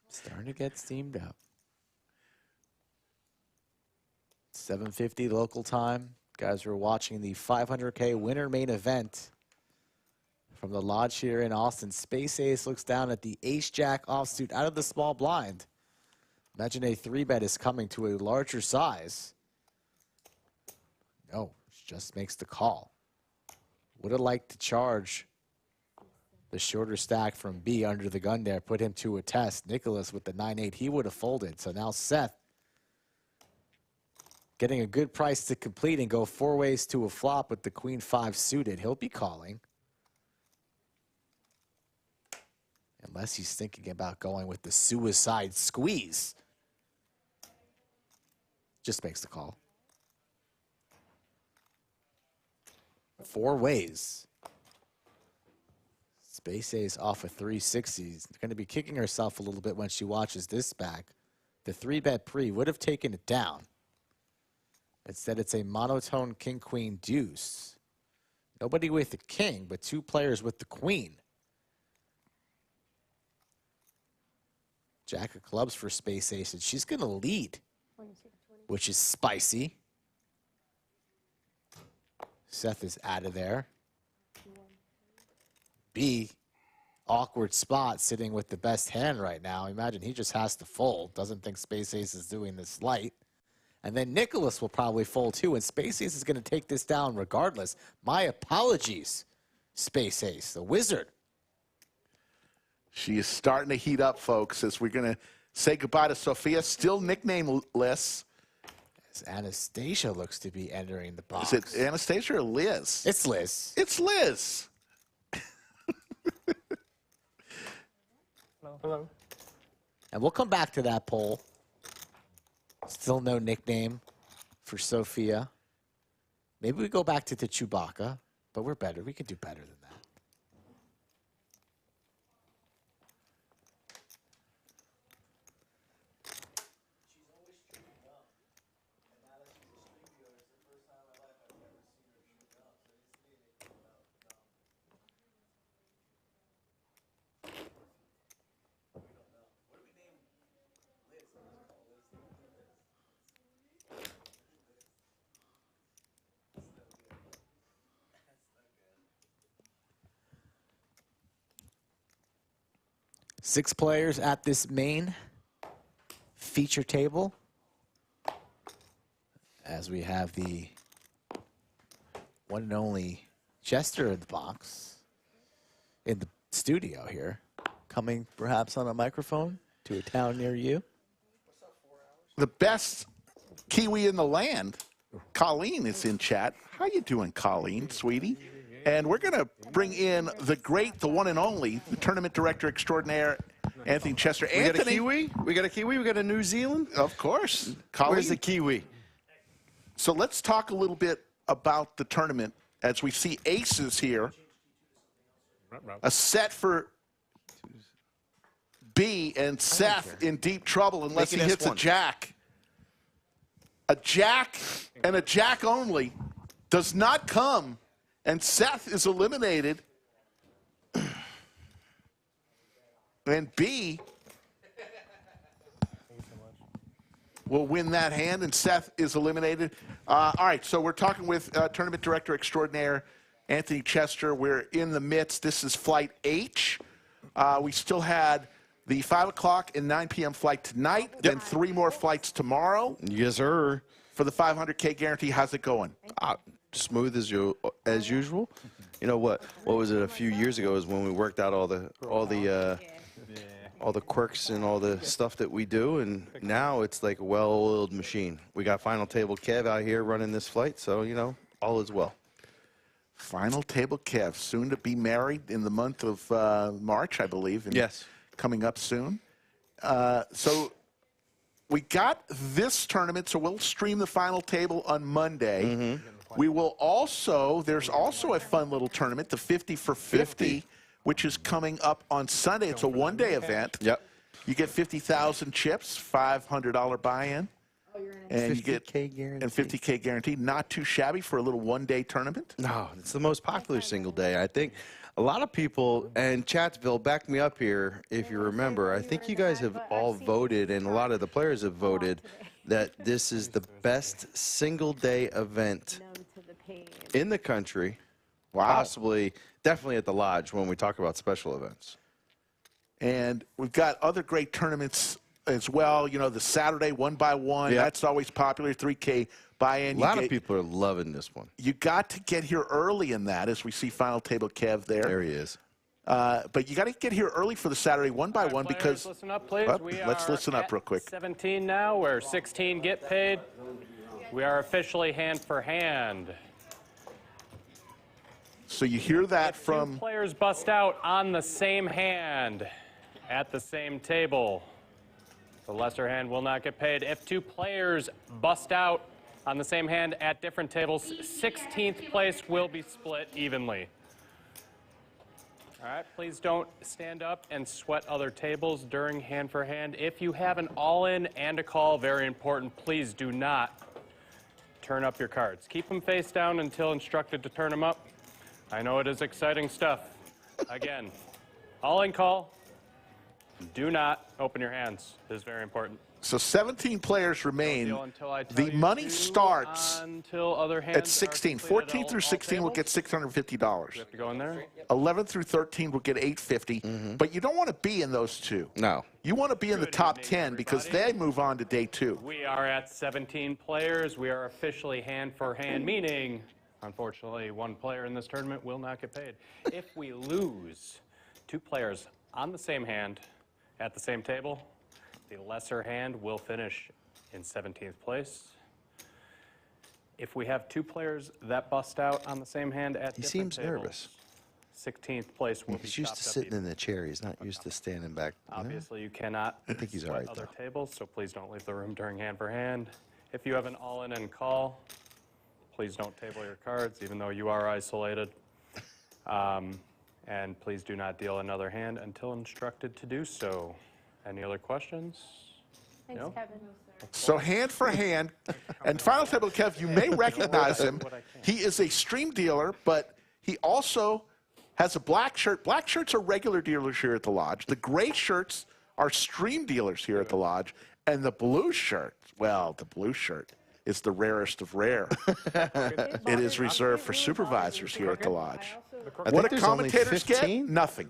Speaker 4: Starting to get steamed up. 7:50 local time. Guys, we're watching the 500K winner main event from the lodge here in Austin. Space Ace looks down at the ace-jack offsuit out of the small blind. Imagine a 3-bet is coming to a larger size. No, just makes the call. Would have liked to charge the shorter stack from B under the gun there, put him to a test. Nicholas with the 9-8, he would have folded. So now Seth getting a good price to complete and go 4 ways to a flop with the Queen 5 suited. He'll be calling. Unless he's thinking about going with the suicide squeeze. Just makes the call. 4 ways. Space Ace off of 360s. Going to be kicking herself a little bit when she watches this back. The 3-bet pre would have taken it down. Instead, it's a monotone king-queen deuce. Nobody with the king, but 2 players with the queen. Jack of clubs for Space Ace, and she's going to lead, which is spicy. Seth is out of there. B, awkward spot, sitting with the best hand right now. Imagine he just has to fold. Doesn't think Space Ace is doing this light. And then Nicholas will probably fold too, and Space Ace is going to take this down regardless. My apologies, Space Ace, the wizard.
Speaker 1: She is starting to heat up, folks, as we're going to say goodbye to Sophia. Still nickname-less.
Speaker 4: As Anastasia looks to be entering the box.
Speaker 1: Is it Anastasia or Liz?
Speaker 4: It's Liz.
Speaker 1: It's Liz.
Speaker 10: Hello.
Speaker 4: And we'll come back to that poll. Still no nickname for Sophia. Maybe we go back to the Chewbacca, but we're better. We can do better than that. Six players at this main feature table, as we have the one and only Chester in the box, in the studio here, coming perhaps on a microphone to a town near you.
Speaker 1: The best Kiwi in the land, Colleen, is in chat. How you doing, Colleen, sweetie? And we're going to bring in the great, the one and only, the tournament director extraordinaire, Anthony Chester.
Speaker 13: We got a Kiwi? We got a Kiwi? We got a New Zealand?
Speaker 1: Of course. Colleen.
Speaker 13: Where's the Kiwi?
Speaker 1: So let's talk a little bit about the tournament. as we see aces here. A set for B, and Seth in deep trouble unless he hits a jack. A jack and a jack only does not come, and Seth is eliminated. And B will win that hand, and Seth is eliminated. All right, so we're talking with Tournament Director Extraordinaire Anthony Chester. We're in the midst. This is Flight H. We still had the 5 o'clock and 9 p.m. flight tonight, then 3 more flights tomorrow.
Speaker 13: Yes, sir.
Speaker 1: For the $500K guarantee, how's it going?
Speaker 13: Smooth as usual. You know what was it a few years ago is when we worked out all the quirks and all the stuff that we do, and now it's like a well-oiled machine. We got Final Table Kev out here running this flight, so, you know, all is well.
Speaker 1: Final Table Kev, soon to be married in the month of March, I believe. And
Speaker 13: yes.
Speaker 1: Coming up soon. So we got this tournament, so we'll stream the Final Table on Monday.
Speaker 13: Mm-hmm.
Speaker 1: We will also, there's also a fun little tournament, the 50 for 50. Which is coming up on Sunday. It's a one-day event.
Speaker 13: Yep.
Speaker 1: You get 50,000 chips, $500 buy-in. And you get
Speaker 13: guarantee.
Speaker 1: And 50K guaranteed. Not too shabby for a little one-day tournament.
Speaker 13: No, it's the most popular single day. I think a lot of people, and Chatsville, back me up here if you remember, I think you guys have all voted, and a lot of the players have voted, that this is the best single-day event in the country.
Speaker 1: Wow.
Speaker 13: Possibly, definitely at the Lodge when we talk about special events.
Speaker 1: And we've got other great tournaments as well. You know, the Saturday 1x1, that's always popular, 3K buy-in.
Speaker 13: A lot of people are loving this one.
Speaker 1: You got to get here early in that, as we see Final Table Kev there.
Speaker 13: There he is.
Speaker 1: But you got to get here early for the Saturday 1x1 because...
Speaker 14: Listen up, please.
Speaker 1: Let's listen up real quick.
Speaker 14: 17 now, where 16 get paid. We are officially hand for hand.
Speaker 1: So you hear that from...
Speaker 14: Two players bust out on the same hand at the same table. The lesser hand will not get paid. If two players bust out on the same hand at different tables, 16th place will be split evenly. All right, please don't stand up and sweat other tables during hand for hand. If you have an all-in and a call, very important, please do not turn up your cards. Keep them face down until instructed to turn them up. I know it is exciting stuff. Again, all-in call. Do not open your hands. It is very important.
Speaker 1: So 17 players remain. The money starts at 16. 14 through 16 will get $650.
Speaker 14: You have to go in there?
Speaker 1: 11 through 13 will get $850. But you don't want to be in those two.
Speaker 13: No.
Speaker 1: You want to be in the top 10 because they move on to day 2.
Speaker 14: We are at 17 players. We are officially hand for hand, meaning, unfortunately, one player in this tournament will not get paid. If we lose 2 players on the same hand at the same table, the lesser hand will finish in 17th place. If we have 2 players that bust out on the same hand at different tables,
Speaker 13: he seems nervous.
Speaker 14: 16th place will be
Speaker 13: He's used to sitting in the chair. He's not used to standing back.
Speaker 14: Obviously, you cannot
Speaker 13: I think he's all right,
Speaker 14: other
Speaker 13: though.
Speaker 14: tables, so please don't leave the room during hand for hand. If you have an all-in and call, please don't table your cards, even though you are isolated. And please do not deal another hand until instructed to do so. Any other questions?
Speaker 5: Thanks,
Speaker 14: No?
Speaker 5: Kevin.
Speaker 1: So hand for hand, and Final Table Kev, you may recognize him. He is a stream dealer, but he also has a black shirt. Black shirts are regular dealers here at the Lodge. The gray shirts are stream dealers here at the Lodge. And the blue shirt, well, the blue shirt is the rarest of rare. It is reserved for supervisors here at the Lodge. What do commentators get? Nothing.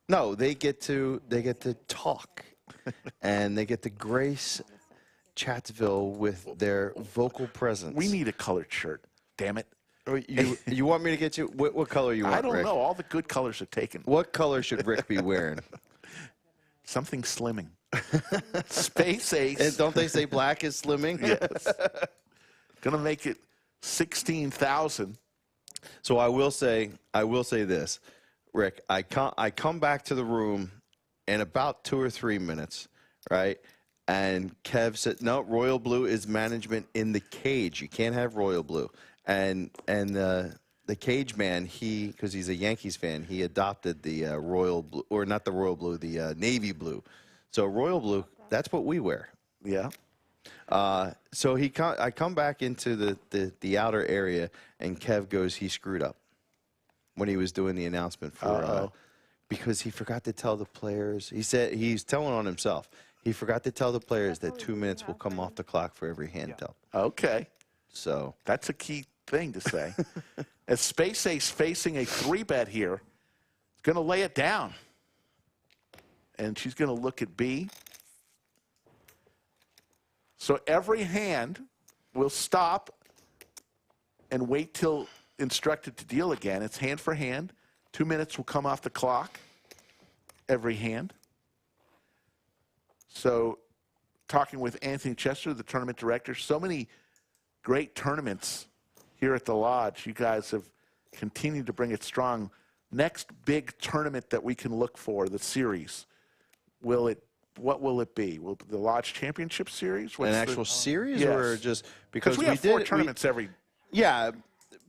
Speaker 13: No, they get to talk, and they get to grace Chatsville with their vocal presence.
Speaker 1: We need a colored shirt. Damn it.
Speaker 13: You want me to get you? What color you want,
Speaker 1: I don't
Speaker 13: Rick?
Speaker 1: know. All the good colors are taken.
Speaker 13: What color should Rick be wearing?
Speaker 1: Something slimming. Space Ace.
Speaker 13: And don't they say black is slimming?
Speaker 1: Yes. Gonna make it 16,000.
Speaker 13: So I will say this, Rick. I come back to the room in about 2 or 3 minutes, right? And Kev said, no, royal blue is management in the cage. You can't have royal blue. and the cage man, because he's a Yankees fan, he adopted the royal blue, or not the royal blue, the navy blue. So royal blue, that's what we wear.
Speaker 1: Yeah.
Speaker 13: So I come back into the outer area, and Kev goes, he screwed up when he was doing the announcement for because he forgot to tell the players. He said he's telling on himself. He forgot to tell the players that 2 minutes will come off the clock for every hand dealt.
Speaker 1: Okay.
Speaker 13: So
Speaker 1: that's a key thing to say. As Space Ace facing a 3-bet here, going to lay it down. And she's going to look at B. So every hand will stop and wait till instructed to deal again. It's hand for hand. 2 minutes will come off the clock, every hand. So talking with Anthony Chester, the tournament director, so many great tournaments here at the Lodge. You guys have continued to bring it strong. Next big tournament that we can look for, the series, what will it be? Will it be the Lodge Championship Series?
Speaker 13: An actual series,
Speaker 1: yes.
Speaker 13: or just because
Speaker 1: we have 4 tournaments every?
Speaker 13: Yeah,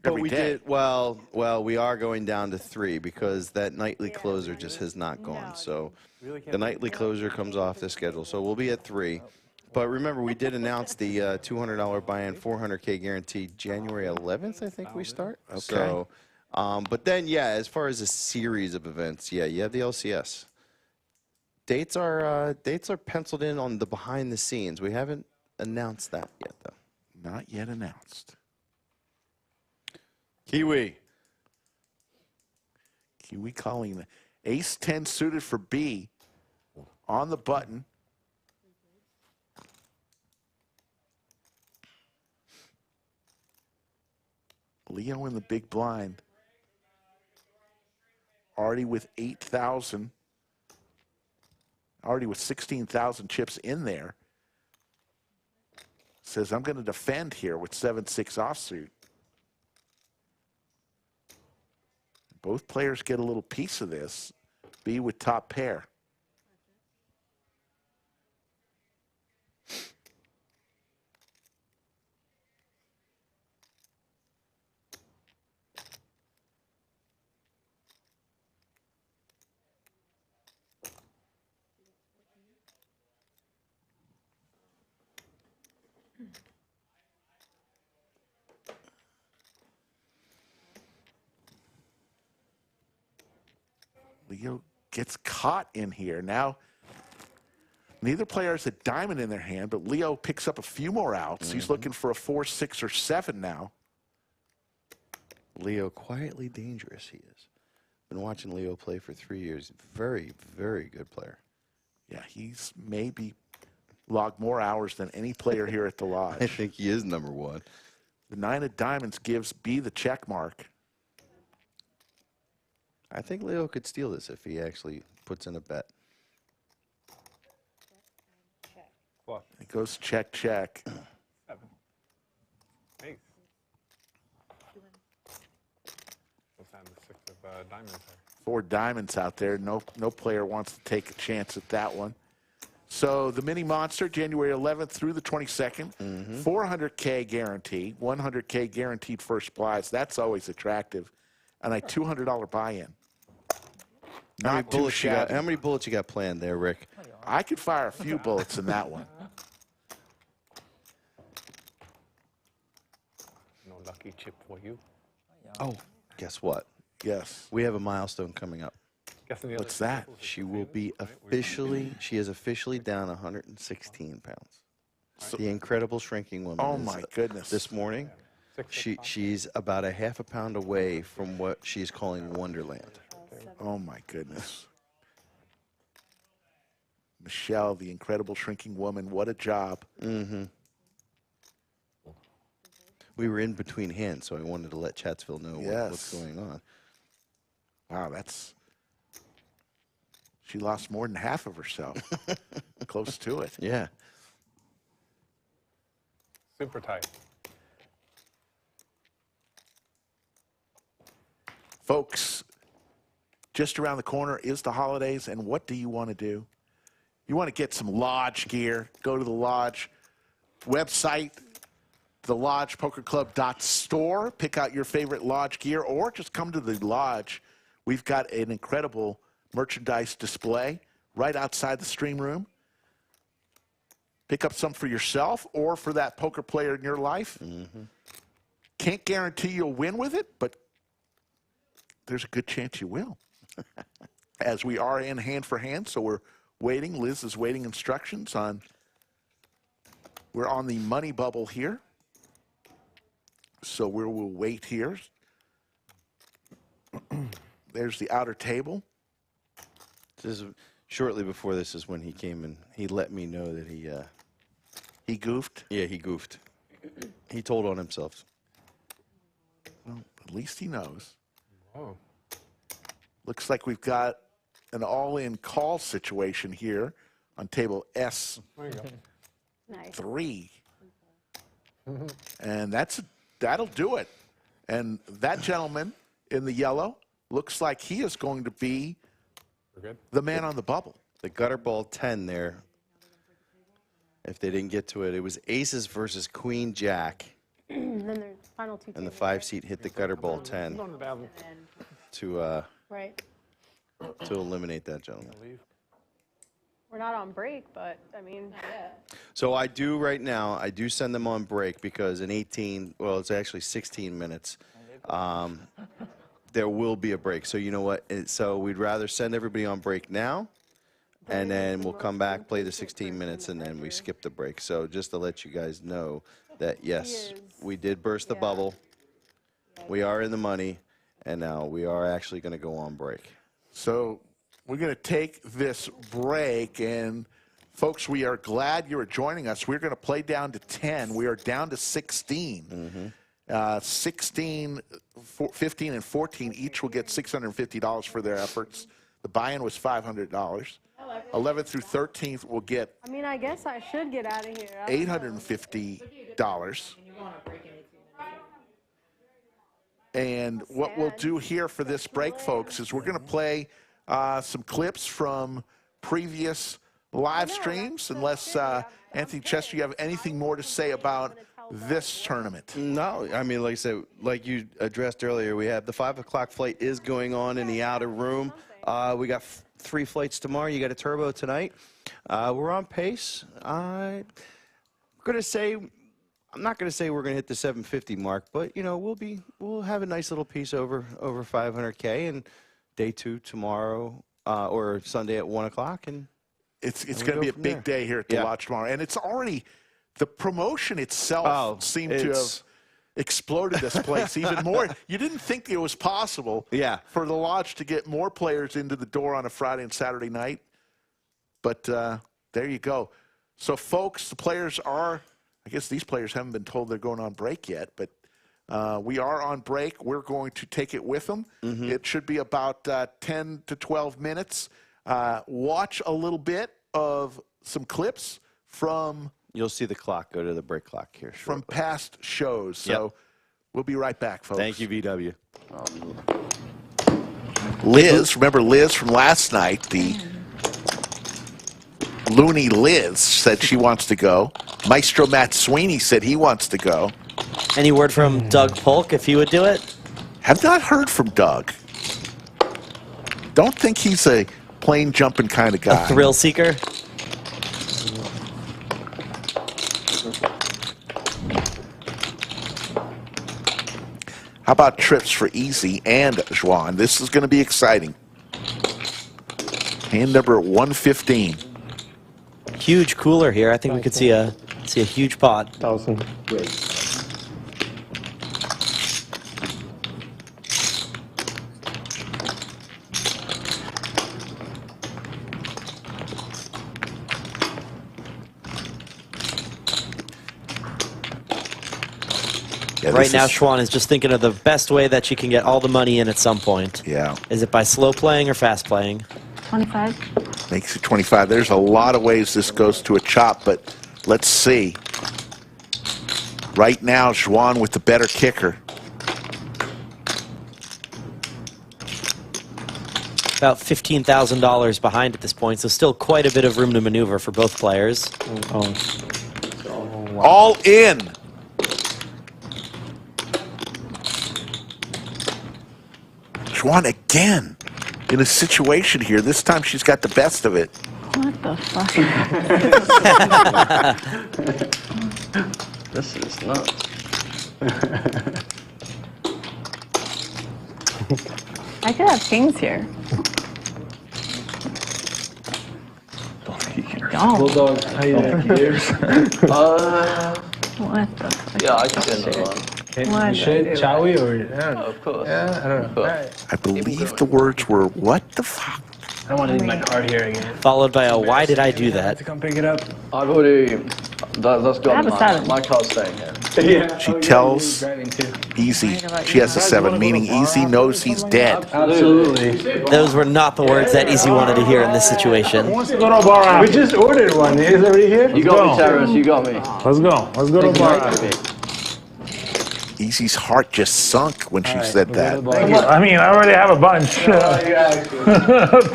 Speaker 13: but
Speaker 1: every
Speaker 13: we
Speaker 1: day.
Speaker 13: did well. We are going down to 3 because that nightly closer just has not gone. So the nightly closer comes off the schedule. So we'll be at 3. But remember, we did announce the $200 buy-in, 400K guarantee, January 11th. I think we start.
Speaker 1: Okay.
Speaker 13: So, but then as far as a series of events, you have the LCS. Dates are penciled in on the behind the scenes. We haven't announced that yet, though.
Speaker 1: Not yet announced.
Speaker 13: Kiwi
Speaker 1: calling the ace 10 suited for B on the button. Leo in the big blind. Already with 8,000. Already with 16,000 chips in there. Says, I'm going to defend here with 7-6 offsuit. Both players get a little piece of this. B with top pair. Leo gets caught in here. Now, neither player has a diamond in their hand, but Leo picks up a few more outs. He's looking for a 4, 6, or 7 now.
Speaker 13: Leo, quietly dangerous he is. Been watching Leo play for 3 years. Very, very good player.
Speaker 1: Yeah, he's maybe logged more hours than any player here at the Lodge.
Speaker 13: I think he is number 1.
Speaker 1: The 9 of diamonds gives B the check mark.
Speaker 13: I think Leo could steal this if he actually puts in a bet.
Speaker 1: It goes check, check.
Speaker 6: 7. Ace. What's that? The 6 of diamonds there.
Speaker 1: 4 diamonds out there. No player wants to take a chance at that one. So the mini monster, January 11th through the 22nd, 400K guarantee, 100K guaranteed first prize. That's always attractive, and a $200 buy-in.
Speaker 13: How many bullets you got planned there, Rick?
Speaker 1: I could fire a few bullets in that one.
Speaker 6: No lucky chip for you.
Speaker 13: Oh, guess what?
Speaker 1: Yes.
Speaker 13: We have a milestone coming up.
Speaker 1: What's that?
Speaker 13: She will be she is officially down 116 pounds. The incredible shrinking woman.
Speaker 1: Oh, my goodness.
Speaker 13: This morning, she's about a half a pound away from what she's calling Wonderland.
Speaker 1: Oh, my goodness. Michelle, the incredible shrinking woman, what a job.
Speaker 13: We were in between hands, so I wanted to let Chatsville know what's going on.
Speaker 1: Wow, she lost more than half of herself. Close to it.
Speaker 13: Yeah.
Speaker 6: Super tight.
Speaker 1: Folks, just around the corner is the holidays, and what do you want to do? You want to get some Lodge gear. Go to the Lodge website, thelodgepokerclub.store. Pick out your favorite lodge gear, or just come to the lodge. We've got an incredible merchandise display right outside the stream room. Pick up some for yourself or for that poker player in your life. Can't guarantee you'll win with it, but there's a good chance you will. As we are in hand for hand, so we're waiting. Liz is waiting instructions on. We're on the money bubble here. So we'll wait here. There's the outer table.
Speaker 13: This is, shortly before this is when he came and he let me know that
Speaker 1: he goofed?
Speaker 13: Yeah, he goofed. He told on himself.
Speaker 1: Well, at least he knows.
Speaker 6: Oh.
Speaker 1: Looks like we've got an all-in call situation here on table S3.
Speaker 5: Nice.
Speaker 1: And that'll do it. And that gentleman in the yellow looks like he is going to be the man on the bubble.
Speaker 13: The gutter ball 10 there. If they didn't get to it, it was aces versus queen jack.
Speaker 5: Then there's final two.
Speaker 13: And the 5-seat hit the gutter ball 10 to eliminate that gentleman.
Speaker 5: We're not on break, but I mean.
Speaker 13: So I do right now, I do send them on break because in 18, well, it's actually 16 minutes, there will be a break. So you know what? So we'd rather send everybody on break now, and then we'll come back, play the 16 minutes, and then we skip the break. So just to let you guys know that, yes, we did burst the bubble. We are in the money, and now we are actually going to go on break.
Speaker 1: So we're going to take this break, and folks, we are glad you're joining us. We're going to play down to 10. We are down to 16. 16, 15, and 14 each will get $650 for their efforts. The buy-in was $500. 11th through 13th will get
Speaker 5: I mean, I guess I should get out of here.
Speaker 1: $850. And what we'll do here for this break, folks, is we're going to play some clips from previous live streams, unless, Anthony Chester, you have anything more to say about this tournament?
Speaker 13: No, I mean, like I said, like you addressed earlier, we have the 5 o'clock flight is going on in the outer room. We got 3 flights tomorrow. You got a turbo tonight. We're on pace. I'm not going to say we're going to hit the 750 mark, but you know, we'll have a nice little piece over 500K, and day 2 tomorrow or Sunday at 1 o'clock, and
Speaker 1: it's going to be a big day here at the lodge tomorrow, and it's already the promotion itself seemed to have exploded this place even more. You didn't think it was possible for the lodge to get more players into the door on a Friday and Saturday night, but there you go. So, folks, the players are, I guess these players haven't been told they're going on break yet, but we are on break. We're going to take it with them. It should be about 10 to 12 minutes. Watch a little bit of some clips from...
Speaker 13: You'll see the clock go to the break clock here shortly.
Speaker 1: From past shows. So we'll be right back, folks.
Speaker 13: Thank you, VW.
Speaker 1: Liz, remember Liz from last night, the loony Liz said she wants to go. Maestro Matt Sweeney said he wants to go.
Speaker 15: Any word from Doug Polk if he would do it?
Speaker 1: Have not heard from Doug. Don't think he's a plane jumping kind of guy.
Speaker 15: A thrill seeker?
Speaker 1: How about trips for Easy and Juan? This is going to be exciting. Hand number 115.
Speaker 15: Huge cooler here. I think we could see a huge pot.
Speaker 10: 1,000.
Speaker 1: Yeah,
Speaker 15: right now, Schwan is just thinking of the best way that she can get all the money in at some point.
Speaker 1: Yeah.
Speaker 15: Is it by slow playing or fast playing?
Speaker 5: 25.
Speaker 1: Makes it 25. There's a lot of ways this goes to a chop, but let's see. Right now, Juan with the better kicker.
Speaker 15: About $15,000 behind at this point, so still quite a bit of room to maneuver for both players.
Speaker 1: All in. Juan again in a situation here. This time she's got the best of it.
Speaker 16: What the fuck?
Speaker 2: This is nuts.
Speaker 16: I could have kings here. Don't.
Speaker 2: Bulldog, how you doing?
Speaker 16: What the fuck?
Speaker 2: Yeah, I can get another one.
Speaker 16: What?
Speaker 6: Shall we? Or
Speaker 2: Of course.
Speaker 6: yeah, I don't know.
Speaker 1: I believe the words were, what the fuck?
Speaker 6: I don't want to leave my card here again.
Speaker 15: Followed by a why did I do that?
Speaker 6: To come pick it up.
Speaker 2: I've already. That's
Speaker 16: I have a
Speaker 2: got
Speaker 16: seven.
Speaker 2: my card's staying here.
Speaker 6: Yeah.
Speaker 1: She tells Easy she has a 7, meaning Easy knows he's dead.
Speaker 6: Absolutely.
Speaker 15: Those were not the words that Easy wanted to hear in this situation.
Speaker 6: We just ordered one. Is it already here?
Speaker 2: You got me, Terrace. You got me.
Speaker 6: Let's go. Let's go to bar.
Speaker 1: Easy's heart just sunk when she said that.
Speaker 6: I mean, I already have a bunch.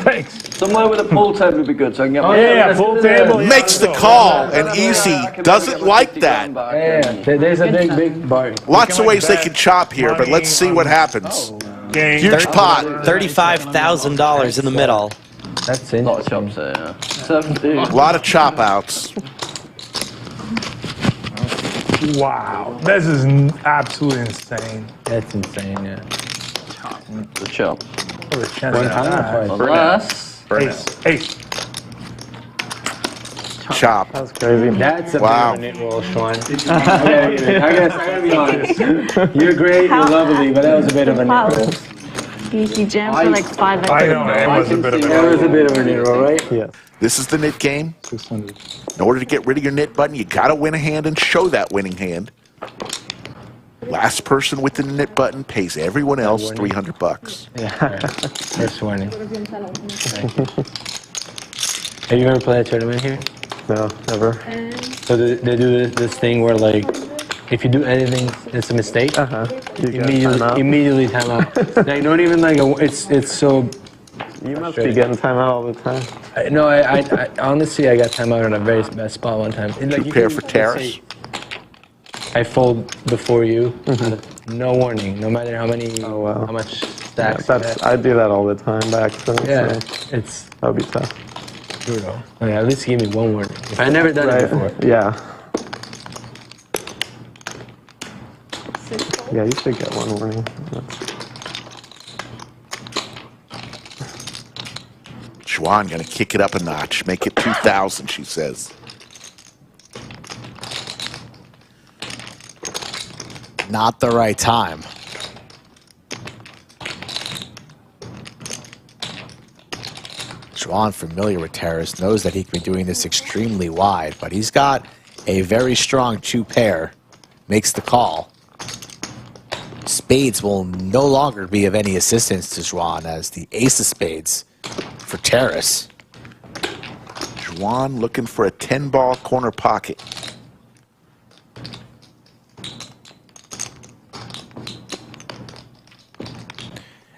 Speaker 6: Thanks.
Speaker 2: Somewhere with a pool table would be good, so I can get my.
Speaker 6: Yeah, pool table.
Speaker 1: Makes the call, and Easy doesn't like that.
Speaker 6: Yeah, there's a big bar.
Speaker 1: Lots of ways they can chop here, but let's see what happens. Huge pot.
Speaker 15: $35,000 in the middle.
Speaker 6: That's
Speaker 2: A
Speaker 6: it.
Speaker 2: lot of chops there, yeah. 17.
Speaker 1: A lot of chop outs.
Speaker 6: Wow, this is absolutely insane. That's insane, yeah.
Speaker 2: The chop.
Speaker 6: Unless. Ace.
Speaker 1: Chop.
Speaker 6: That's crazy. That's a
Speaker 1: Wow.
Speaker 6: bit of a knit roll, Sean. I gotta be honest. You're great, you're lovely, but that was a bit of a knit roll.
Speaker 16: Easy jam for like 5
Speaker 6: I know, it was a bit of a knit roll, right? Yeah.
Speaker 1: This is the knit game.
Speaker 6: 600.
Speaker 1: In order to get rid of your knit button, you got to win a hand and show that winning hand. Last person with the knit button pays everyone else $300.
Speaker 6: Yeah. First warning. Have you ever played a tournament here? No, never. So they do this thing where, like, if you do anything, it's a mistake. Immediately time out. Like, not even like it's so. You must be getting timeout all the time. No, I honestly I got timeout on a very bad spot one time. Like,
Speaker 1: You pair for Terrace.
Speaker 6: I fold before you, no warning, no matter how many, how much stacks.
Speaker 17: I do that all the time back then.
Speaker 6: Yeah,
Speaker 17: So
Speaker 6: it's
Speaker 17: that would be tough.
Speaker 6: brutal. Okay, at least give me one warning. I never done it before.
Speaker 17: Yeah. Yeah, you should get one warning.
Speaker 1: Juan going to kick it up a notch, make it 2,000, she says.
Speaker 4: Not the right time. Juan, familiar with Terrace, knows that he can be doing this extremely wide, but he's got a very strong 2-pair. Makes the call. Spades will no longer be of any assistance to Juan as the ace of spades for Terrace.
Speaker 1: Juan looking for a 10-ball corner pocket.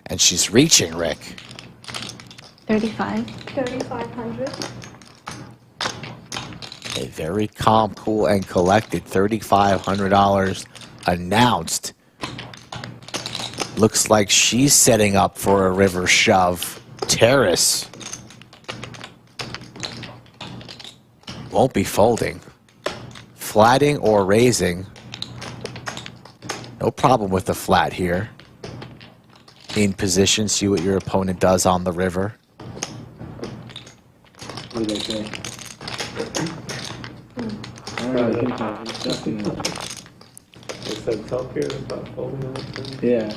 Speaker 4: And she's reaching, Rick.
Speaker 16: 35.
Speaker 5: 3,500.
Speaker 4: A very calm, cool, and collected $3,500 announced. Looks like she's setting up for a river shove. Terrace won't be folding. Flatting or raising. No problem with the flat here. In position, see what your opponent does on the river.
Speaker 2: What did I say? Yeah.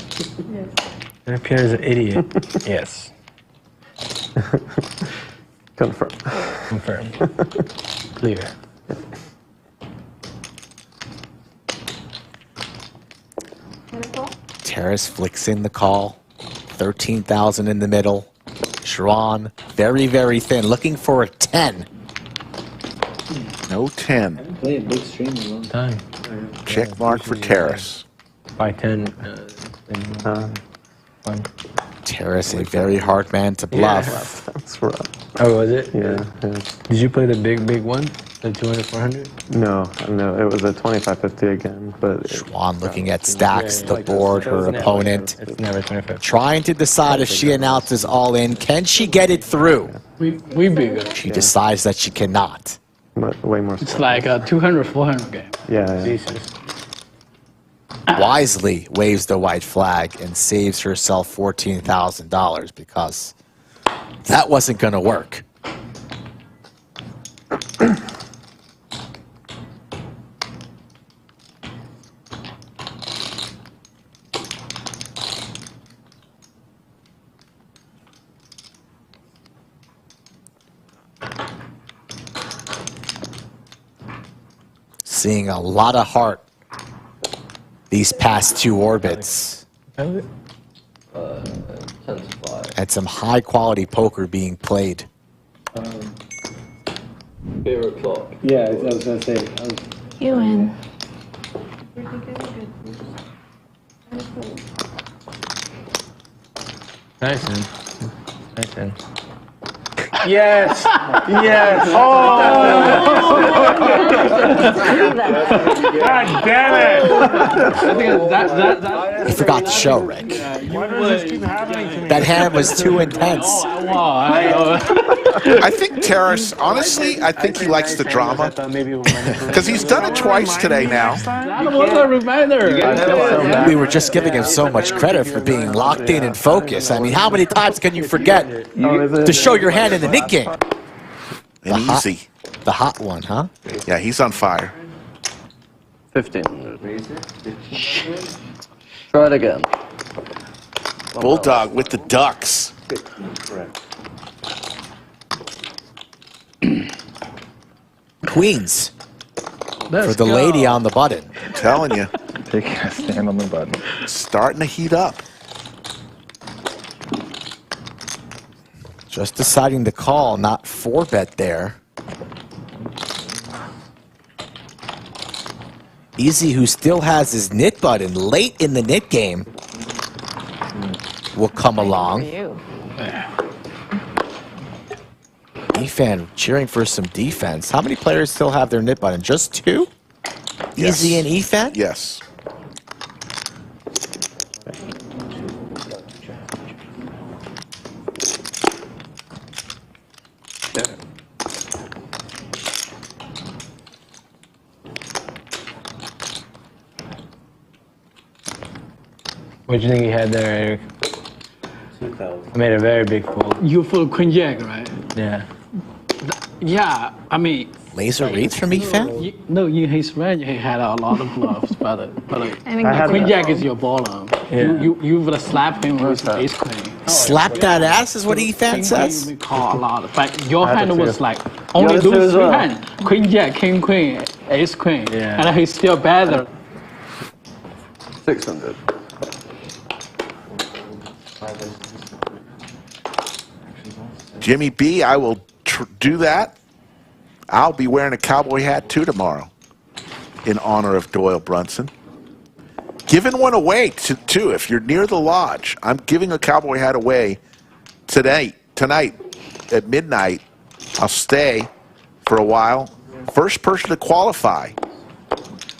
Speaker 6: And Pierre is an idiot. Yes.
Speaker 17: Confirm.
Speaker 6: Confirm. Clear.
Speaker 4: Terrace flicks in the call. 13,000 in the middle. Sharon, very, very thin. Looking for a 10.
Speaker 1: No 10.
Speaker 2: Play a big stream a long
Speaker 6: time.
Speaker 1: Check mark for Terrace.
Speaker 6: By 10.
Speaker 4: Terrace, a very hard man to bluff.
Speaker 17: That's rough.
Speaker 6: Oh, was it?
Speaker 17: Yeah.
Speaker 6: Did you play the big one? The 200, 400?
Speaker 17: No, it was a 25-50 again. But
Speaker 4: Schwan looking at stacks, the board, her opponent.
Speaker 6: It's never 25.
Speaker 4: Trying to decide if she announces all in. Can she get it through?
Speaker 18: We bigger.
Speaker 4: She decides that she cannot.
Speaker 17: Way more.
Speaker 18: It's like a 200, 400 game.
Speaker 17: Yeah.
Speaker 4: Wisely waves the white flag and saves herself $14,000 because that wasn't going to work. Seeing a lot of heart these past two orbits. And some high quality poker being played.
Speaker 10: Favorite clock.
Speaker 6: Yeah, I was going to say.
Speaker 16: You win.
Speaker 6: Nice, man. Nice, man.
Speaker 18: Yes!
Speaker 6: Yes!
Speaker 18: Oh! God damn it!
Speaker 4: You forgot to show, Rick. That hand was too intense. I think Terrace, honestly, I think he likes the drama. Because he's done it twice today now.
Speaker 18: That was a reminder.
Speaker 4: We were just giving him so much credit for being locked in and focused. I mean, how many times can you forget to show your hand in the Nik game?
Speaker 1: Easy.
Speaker 4: The hot one, huh?
Speaker 1: Yeah, he's on fire.
Speaker 10: 15. Try it again.
Speaker 1: Bulldog with the ducks.
Speaker 4: Queens for the lady on the button.
Speaker 1: I'm telling you.
Speaker 19: Taking a stand on the button.
Speaker 1: Starting to heat up.
Speaker 4: Just deciding to call, not 4-bet there. Easy, who still has his nit button late in the nit game, will come along. E-Fan cheering for some defense. How many players still have their nit button? Just 2?
Speaker 1: Yes.
Speaker 4: Easy and E-Fan?
Speaker 1: Yes.
Speaker 6: What do you think he had there, Eric? 2,000. I made a very big fold.
Speaker 18: You full Queen Jack, right?
Speaker 6: Yeah.
Speaker 18: Yeah, I mean.
Speaker 4: Laser reads from E-Fan?
Speaker 18: No, in his range he had a lot of bluffs, but Queen Jack is your bottom.
Speaker 6: Yeah.
Speaker 18: You would slap him with Ace Queen.
Speaker 4: Slap that ass is what E-Fan says?
Speaker 18: We call a lot, but your hand was like only those 3 hands: Queen Jack, King Queen, Ace Queen, and he's still better.
Speaker 10: 600.
Speaker 1: Jimmy B, I will do that. I'll be wearing a cowboy hat too tomorrow in honor of Doyle Brunson. Giving one away too. If you're near the lodge, I'm giving a cowboy hat away tonight at midnight. I'll stay for a while. First person to qualify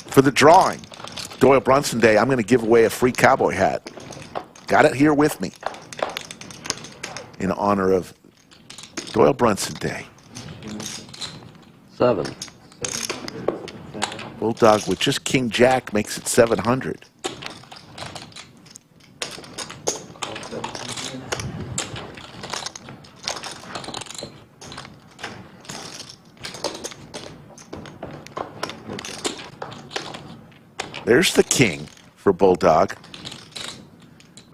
Speaker 1: for the drawing, Doyle Brunson Day, I'm going to give away a free cowboy hat. Got it here with me in honor of Doyle Brunson Day.
Speaker 10: 7.
Speaker 1: Bulldog with just King Jack makes it 700. There's the king for Bulldog.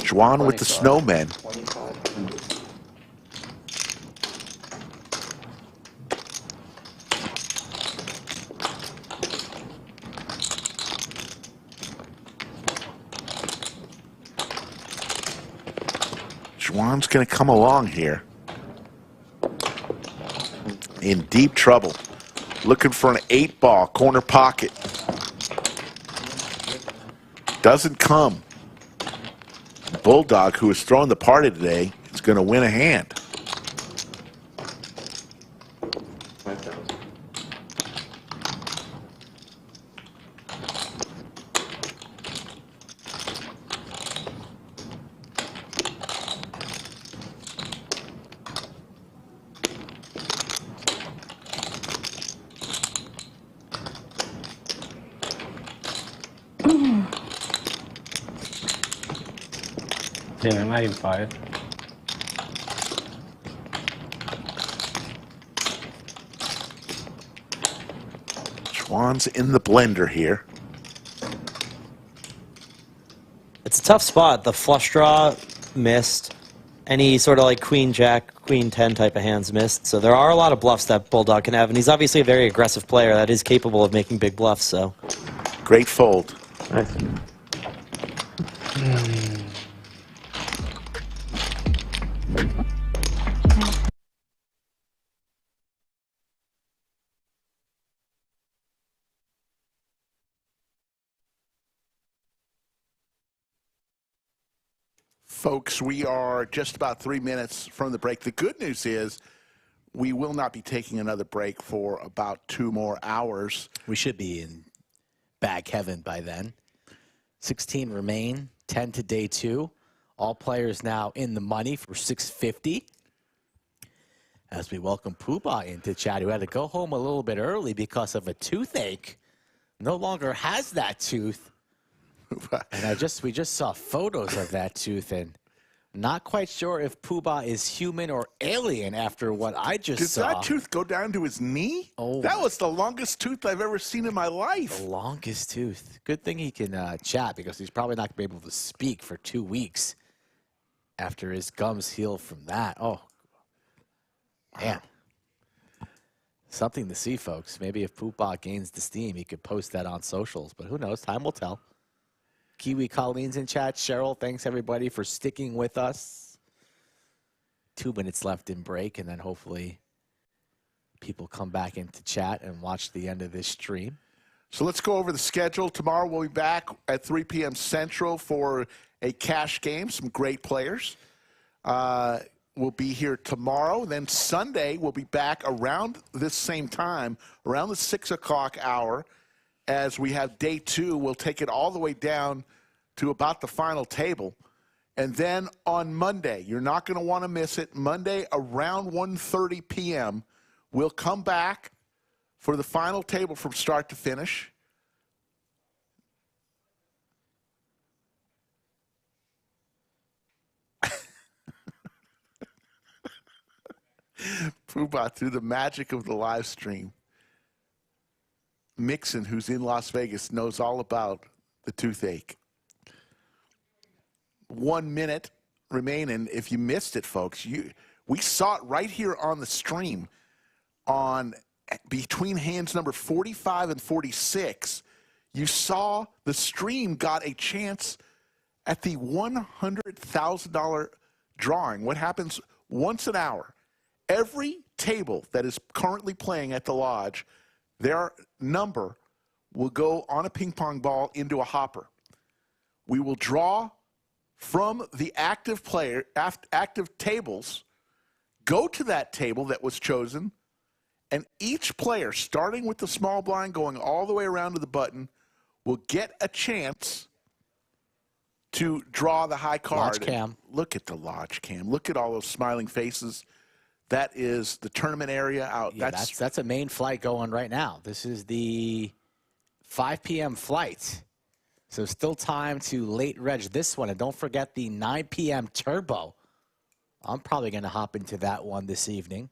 Speaker 1: Juan with the snowmen. Juan's going to come along here in deep trouble. Looking for an 8-ball corner pocket. Doesn't come. Bulldog, who is throwing the party today, is going to win a hand.
Speaker 6: Yeah, I'm adding 5.
Speaker 1: Schwann's in the blender here.
Speaker 15: It's a tough spot. The flush draw missed. Any sort of like queen jack, queen 10 type of hands missed. So there are a lot of bluffs that Bulldog can have, and he's obviously a very aggressive player that is capable of making big bluffs. So
Speaker 1: great fold.
Speaker 17: Nice.
Speaker 1: Folks, we are just about 3 minutes from the break. The good news is we will not be taking another break for about 2 more hours.
Speaker 4: We should be in bag heaven by then. 16 remain, 10 to day 2. All players now in the money for $650. As we welcome Poobah into chat, who had to go home a little bit early because of a toothache. No longer has that tooth. And we just saw photos of that tooth, and not quite sure if Poobah is human or alien after what I just saw.
Speaker 1: Did that tooth go down to his knee?
Speaker 4: Oh,
Speaker 1: that was the longest tooth I've ever seen in my life.
Speaker 4: The longest tooth. Good thing he can chat, because he's probably not going to be able to speak for 2 weeks after his gums heal from that. Oh, man. Something to see, folks. Maybe if Poobah gains the steam, he could post that on socials, but who knows? Time will tell. Kiwi Colleen's in chat. Cheryl, thanks everybody for sticking with us. 2 minutes left in break, and then hopefully people come back into chat and watch the end of this stream.
Speaker 1: So let's go over the schedule. Tomorrow we'll be back at 3 p.m. Central for a cash game. Some great players. We'll be here tomorrow. Then Sunday we'll be back around this same time, around the 6 o'clock hour. As we have day 2, we'll take it all the way down to about the final table. And then on Monday, you're not going to want to miss it, Monday around 1:30 p.m., we'll come back for the final table from start to finish. Poobah, through the magic of the live stream, Mixon, who's in Las Vegas, knows all about the toothache. 1 minute remaining. If you missed it, folks, we saw it right here on the stream on between hands number 45 and 46. You saw the stream got a chance at the $100,000 drawing. What happens once an hour? Every table that is currently playing at the lodge, their number will go on a ping pong ball into a hopper. We will draw from the active tables, go to that table that was chosen, and each player, starting with the small blind, going all the way around to the button, will get a chance to draw the high card.
Speaker 4: Lodge cam.
Speaker 1: Look at the lodge cam. Look at all those smiling faces. That is the tournament area out.
Speaker 4: Yeah, that's a main flight going right now. This is the 5 p.m. flight. So still time to late reg this one. And don't forget the 9 p.m. turbo. I'm probably going to hop into that one this evening.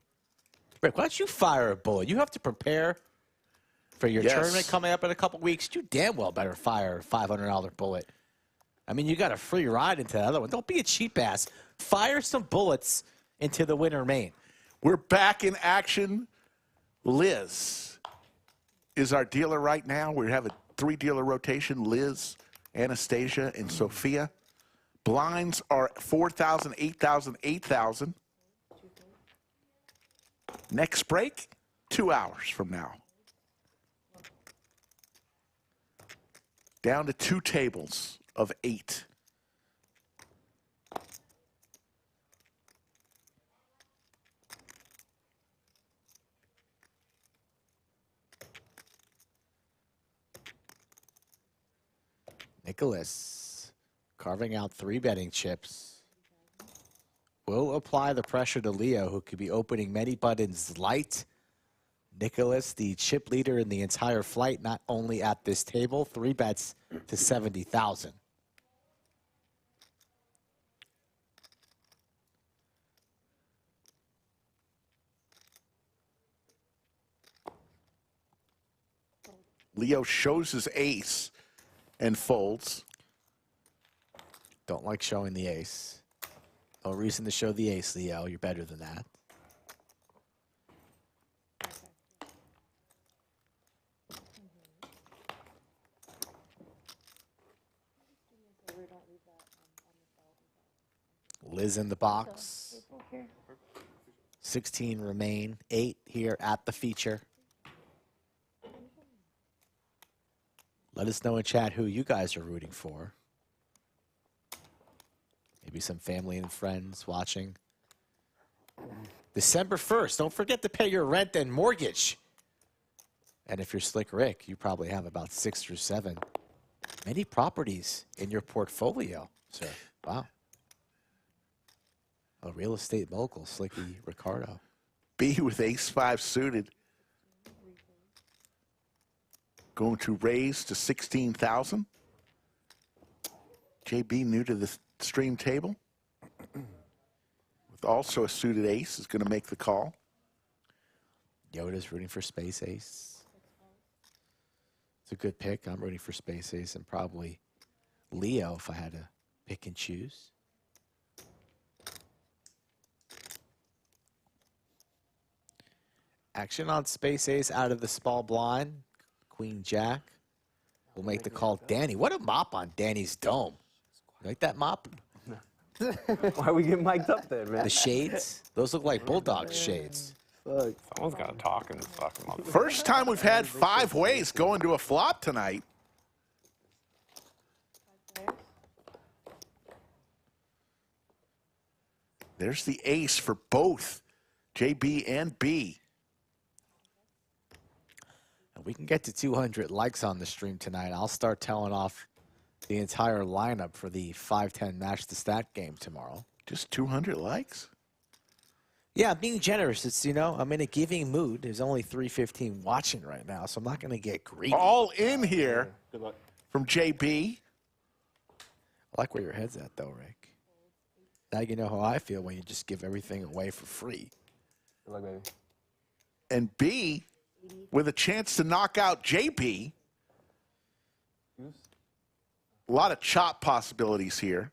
Speaker 4: Rick, why don't you fire a bullet? You have to prepare for your tournament coming up in a couple weeks. You damn well better fire a $500 bullet. I mean, you got a free ride into that other one. Don't be a cheap ass. Fire some bullets into the winner main.
Speaker 1: We're back in action. Liz is our dealer right now. We have a 3-dealer rotation. Liz, Anastasia, and Sophia. Blinds are 4,000, 8,000, 8,000. Next break, 2 hours from now. Down to 2 tables of 8.
Speaker 4: Nicholas carving out 3 betting chips. Will apply the pressure to Leo, who could be opening many buttons light. Nicholas, the chip leader in the entire flight, not only at this table, 3 bets to 70,000.
Speaker 1: Leo shows his ace and folds.
Speaker 4: Don't like showing the ace. No reason to show the ace, Leo. You're better than that. Liz in the box. 16 remain. 8 here at the feature. Let us know in chat who you guys are rooting for. Maybe some family and friends watching. December 1st, don't forget to pay your rent and mortgage. And if you're Slick Rick, you probably have about 6 or 7 many properties in your portfolio, sir. Wow. A real estate mogul, Slicky Ricardo.
Speaker 1: B with ace-5 suited. Going to raise to 16,000. JB new to the stream table. With also a suited ace is going to make the call.
Speaker 4: Yoda's rooting for space ace. It's a good pick. I'm rooting for space ace and probably Leo if I had to pick and choose. Action on space ace out of the small blind. Queen Jack will make the call. Danny, what a mop on Danny's dome. You like that mop?
Speaker 6: Why are we getting mic'd up there, man?
Speaker 4: The shades? Those look like Bulldog shades.
Speaker 6: Fuck.
Speaker 10: Someone's got to talk in this fucking motherfucker.
Speaker 1: First time we've had 5 ways going to a flop tonight. There's the ace for both JB and B.
Speaker 4: And we can get to 200 likes on the stream tonight. I'll start telling off the entire lineup for the 5-10 match the stat game tomorrow.
Speaker 1: Just 200 likes?
Speaker 4: Yeah, I'm being generous. It's, you know, I'm in a giving mood. There's only 315 watching right now, so I'm not going to get greedy.
Speaker 1: All in here
Speaker 10: Good luck.
Speaker 1: from JB.
Speaker 4: I like where your head's at, though, Rick. Now you know how I feel when you just give everything away for free.
Speaker 6: Good luck, baby.
Speaker 1: And B with a chance to knock out JB. A lot of chop possibilities here.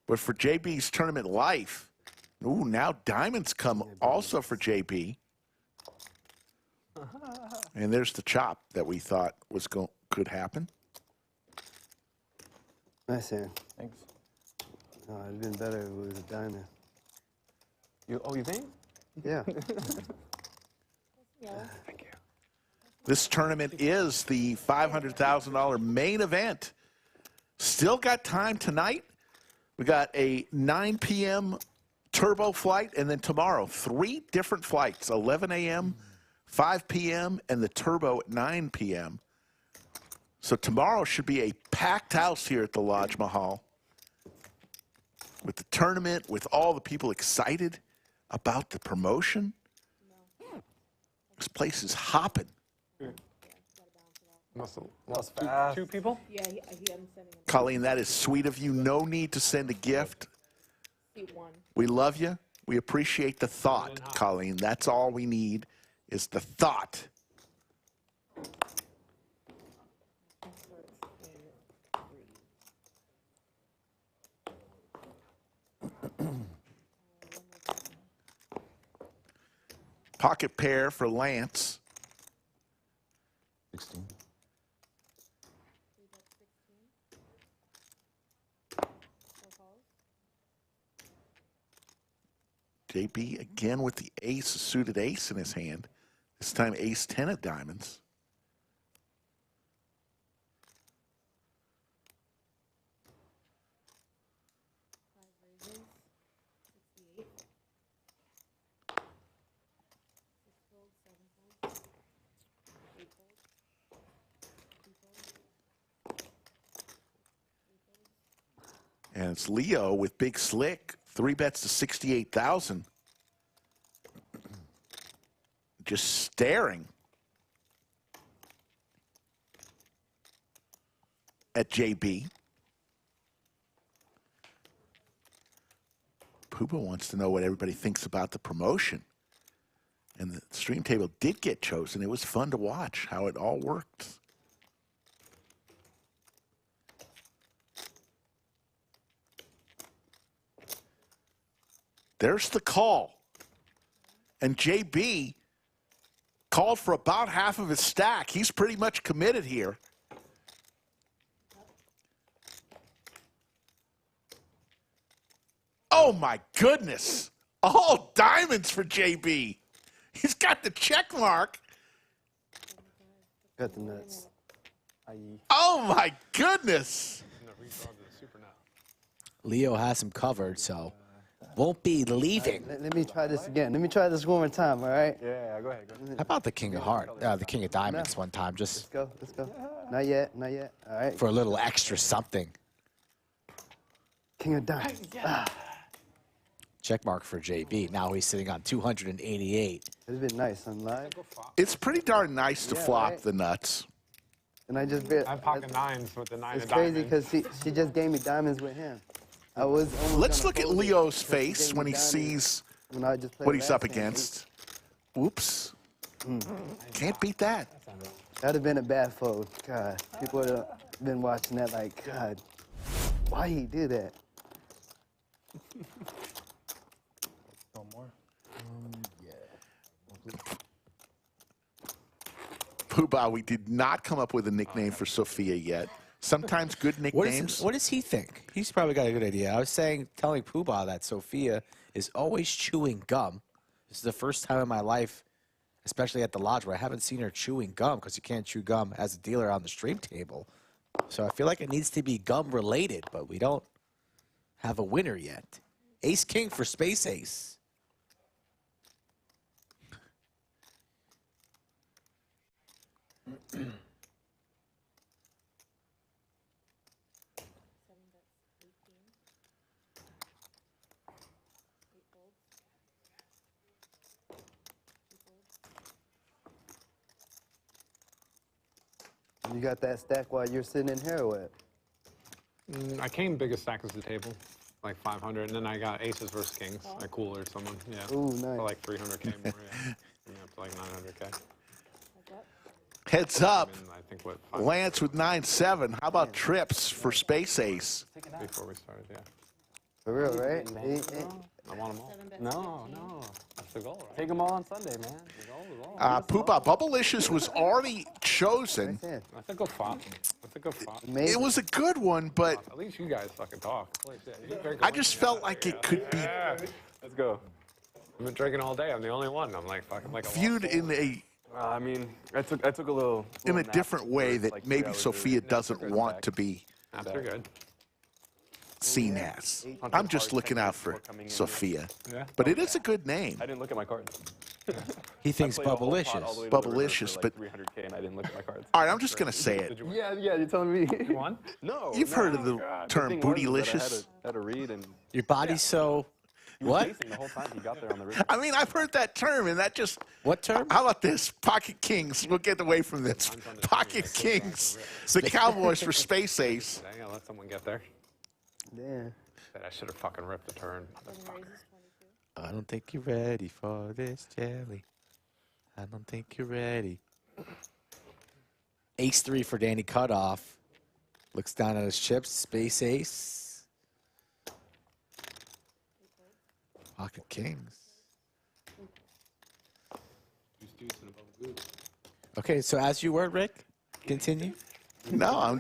Speaker 1: But for JB's tournament life, ooh, now diamonds come also for JB. And there's the chop that we thought was could happen.
Speaker 6: Nice hand.
Speaker 10: Thanks.
Speaker 6: No, it'd been better if it was a diamond.
Speaker 10: You think?
Speaker 6: Yeah.
Speaker 10: Thank you.
Speaker 1: This tournament is the $500,000 main event. Still got time tonight. We got a 9 p.m. turbo flight, and then tomorrow, 3 different flights, 11 a.m., 5 p.m., and the turbo at 9 p.m. So tomorrow should be a packed house here at the Lodge Mahal with the tournament, with all the people excited about the promotion. This place is hopping.
Speaker 10: Must fast. Two people?
Speaker 5: Yeah, he hadn't sent him.
Speaker 1: Colleen, that is sweet of you. No need to send a gift. We love you. We appreciate the thought, Colleen. That's all we need is the thought. Pocket pair for Lance.
Speaker 11: 16.
Speaker 1: JB again with the ace, a suited ace in his hand. This time ace 10 of diamonds. And it's Leo with Big Slick. 3 bets to 68,000. Just staring at JB. Pooba wants to know what everybody thinks about the promotion. And the stream table did get chosen. It was fun to watch how it all worked. There's the call. And JB called for about half of his stack. He's pretty much committed here. Oh, my goodness. All diamonds for JB. He's got the check mark.
Speaker 20: Got the nuts.
Speaker 1: Oh, my goodness.
Speaker 4: Leo has him covered, so won't be leaving.
Speaker 20: Let me try this again. Let me try this one more time, all right?
Speaker 7: Yeah, go ahead.
Speaker 4: How about the King of the King of Diamonds one time, just
Speaker 20: Let's go. Not yet. All right.
Speaker 4: for a little extra something.
Speaker 20: King of Diamonds.
Speaker 4: Check mark for JB. Now he's sitting on 288.
Speaker 20: It's been nice on live.
Speaker 1: It's pretty darn nice to flop
Speaker 20: right?
Speaker 1: the nuts.
Speaker 20: And I just
Speaker 10: I'm pocket nines with the 9
Speaker 20: It's
Speaker 10: of
Speaker 20: crazy
Speaker 10: diamonds.
Speaker 20: because she just gave me diamonds with him. I was.
Speaker 1: Let's look at Leo's face when he sees what he's up against. Oops. Can't beat that.
Speaker 20: That'd have been a bad fold. God, people would have been watching that like, God, why he do that?
Speaker 7: One more.
Speaker 1: Poobah, we did not come up with a nickname for Sophia yet. Sometimes good nicknames.
Speaker 4: What does he think? He's probably got a good idea. I was telling Poobah that Sophia is always chewing gum. This is the first time in my life, especially at the lodge, where I haven't seen her chewing gum, because you can't chew gum as a dealer on the stream table. So I feel like it needs to be gum related, but we don't have a winner yet. Ace King for Space Ace.
Speaker 20: You got that stack while you're sitting in here or what?
Speaker 10: I came biggest stack as the table, like 500, and then I got aces versus kings. I coolered someone, yeah.
Speaker 20: Ooh, nice.
Speaker 10: For like 300K more, yeah. I'm up to like 900K.
Speaker 1: Heads up.
Speaker 10: I think what,
Speaker 1: Lance with 9-7. How about trips for Space Ace?
Speaker 10: before we started, yeah.
Speaker 20: For real, right?
Speaker 10: I want them all. No. That's the goal, right? Take them all on Sunday, man. The goal is all.
Speaker 1: Poobah, Bubblicious was already chosen.
Speaker 10: I think go flop.
Speaker 1: It was a good one, but
Speaker 10: At least you guys fucking talk.
Speaker 1: I just felt like it could be
Speaker 10: Let's go. I've been drinking all day. I'm the only one. I'm like fucking like a
Speaker 1: viewed in a
Speaker 11: I mean, I took a little nap.
Speaker 1: different way that
Speaker 11: Like
Speaker 1: maybe
Speaker 11: 3 hours
Speaker 1: Sophia
Speaker 11: early.
Speaker 1: doesn't want to be
Speaker 10: Naps are good.
Speaker 1: seen as. I'm just looking out for Sophia.
Speaker 10: Yeah.
Speaker 1: But it is a good name.
Speaker 11: I didn't look at my cards.
Speaker 4: He thinks
Speaker 11: I played a whole pot all
Speaker 4: Bubblicious.
Speaker 11: the way to the river
Speaker 1: Bubblicious,
Speaker 11: for
Speaker 1: but
Speaker 11: like 300K, and I didn't look at my cards.
Speaker 1: all right, I'm just going to say it.
Speaker 11: Yeah, you're telling me.
Speaker 10: You won?
Speaker 11: No.
Speaker 1: You've heard of the term
Speaker 11: thing was is that
Speaker 1: bootylicious?
Speaker 11: I had to read, and
Speaker 4: Your body's so...
Speaker 11: he was
Speaker 4: What?
Speaker 11: chasing the whole time he got there on the river.
Speaker 1: I mean, I've heard that term, and that just...
Speaker 4: What term?
Speaker 1: How about this? Pocket Kings. We'll get away from this. Pocket Kings. The Cowboys for Space Ace.
Speaker 10: Dang, I let someone get there.
Speaker 20: Yeah.
Speaker 10: I should have fucking ripped the turn.
Speaker 4: I don't think you're ready for this jelly. I don't think you're ready. Ace 3 for Danny Cutoff. Looks down at his chips. Space Ace. Pocket Kings. Okay, so as you were, Rick, continue.
Speaker 1: No,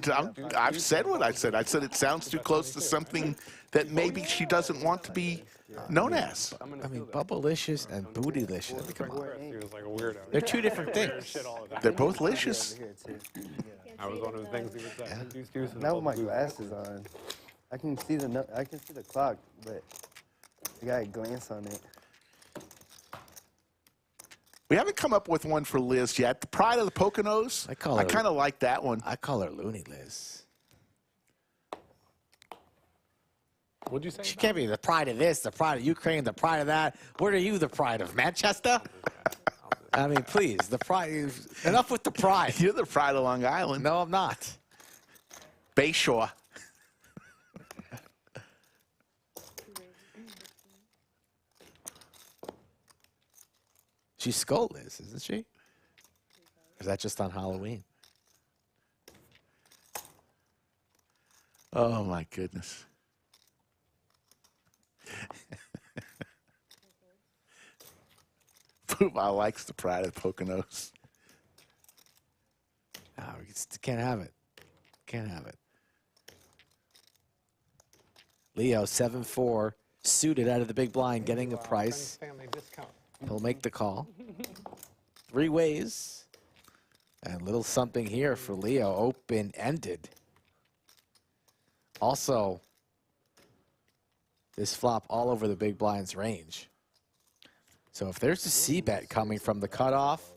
Speaker 1: I've said what I said. I said it sounds too close to something that maybe she doesn't want to be known as.
Speaker 4: I mean, Bubblicious and Bootylicious. I mean, come on.
Speaker 10: He was like a weirdo.
Speaker 4: They're two different things.
Speaker 1: They're both licious.
Speaker 10: That was one of the things he was saying.
Speaker 20: Not with my glasses on. I can see the clock, but I got a glance on it.
Speaker 1: We haven't come up with one for Liz yet. The Pride of the Poconos. I kind of like that one.
Speaker 4: I call her Looney Liz.
Speaker 10: What'd you say?
Speaker 4: She can't be the pride of this, the pride of Ukraine, the pride of that. What are you the pride of? Manchester? I mean, please, the pride. Enough with the pride.
Speaker 1: You're the pride of Long Island.
Speaker 4: No, I'm not.
Speaker 1: Bayshore.
Speaker 4: She's Skull Liz, isn't she? Or is that just on Halloween?
Speaker 1: Oh, my goodness. Puma likes the pride of Poconos.
Speaker 4: Oh, we just can't have it. Can't have it. Leo, 7-4, suited out of the big blind, getting a price. He'll make the call. 3 ways. And a little something here for Leo, open-ended. Also, this flop all over the big blind's range. So if there's a C-bet coming from the cutoff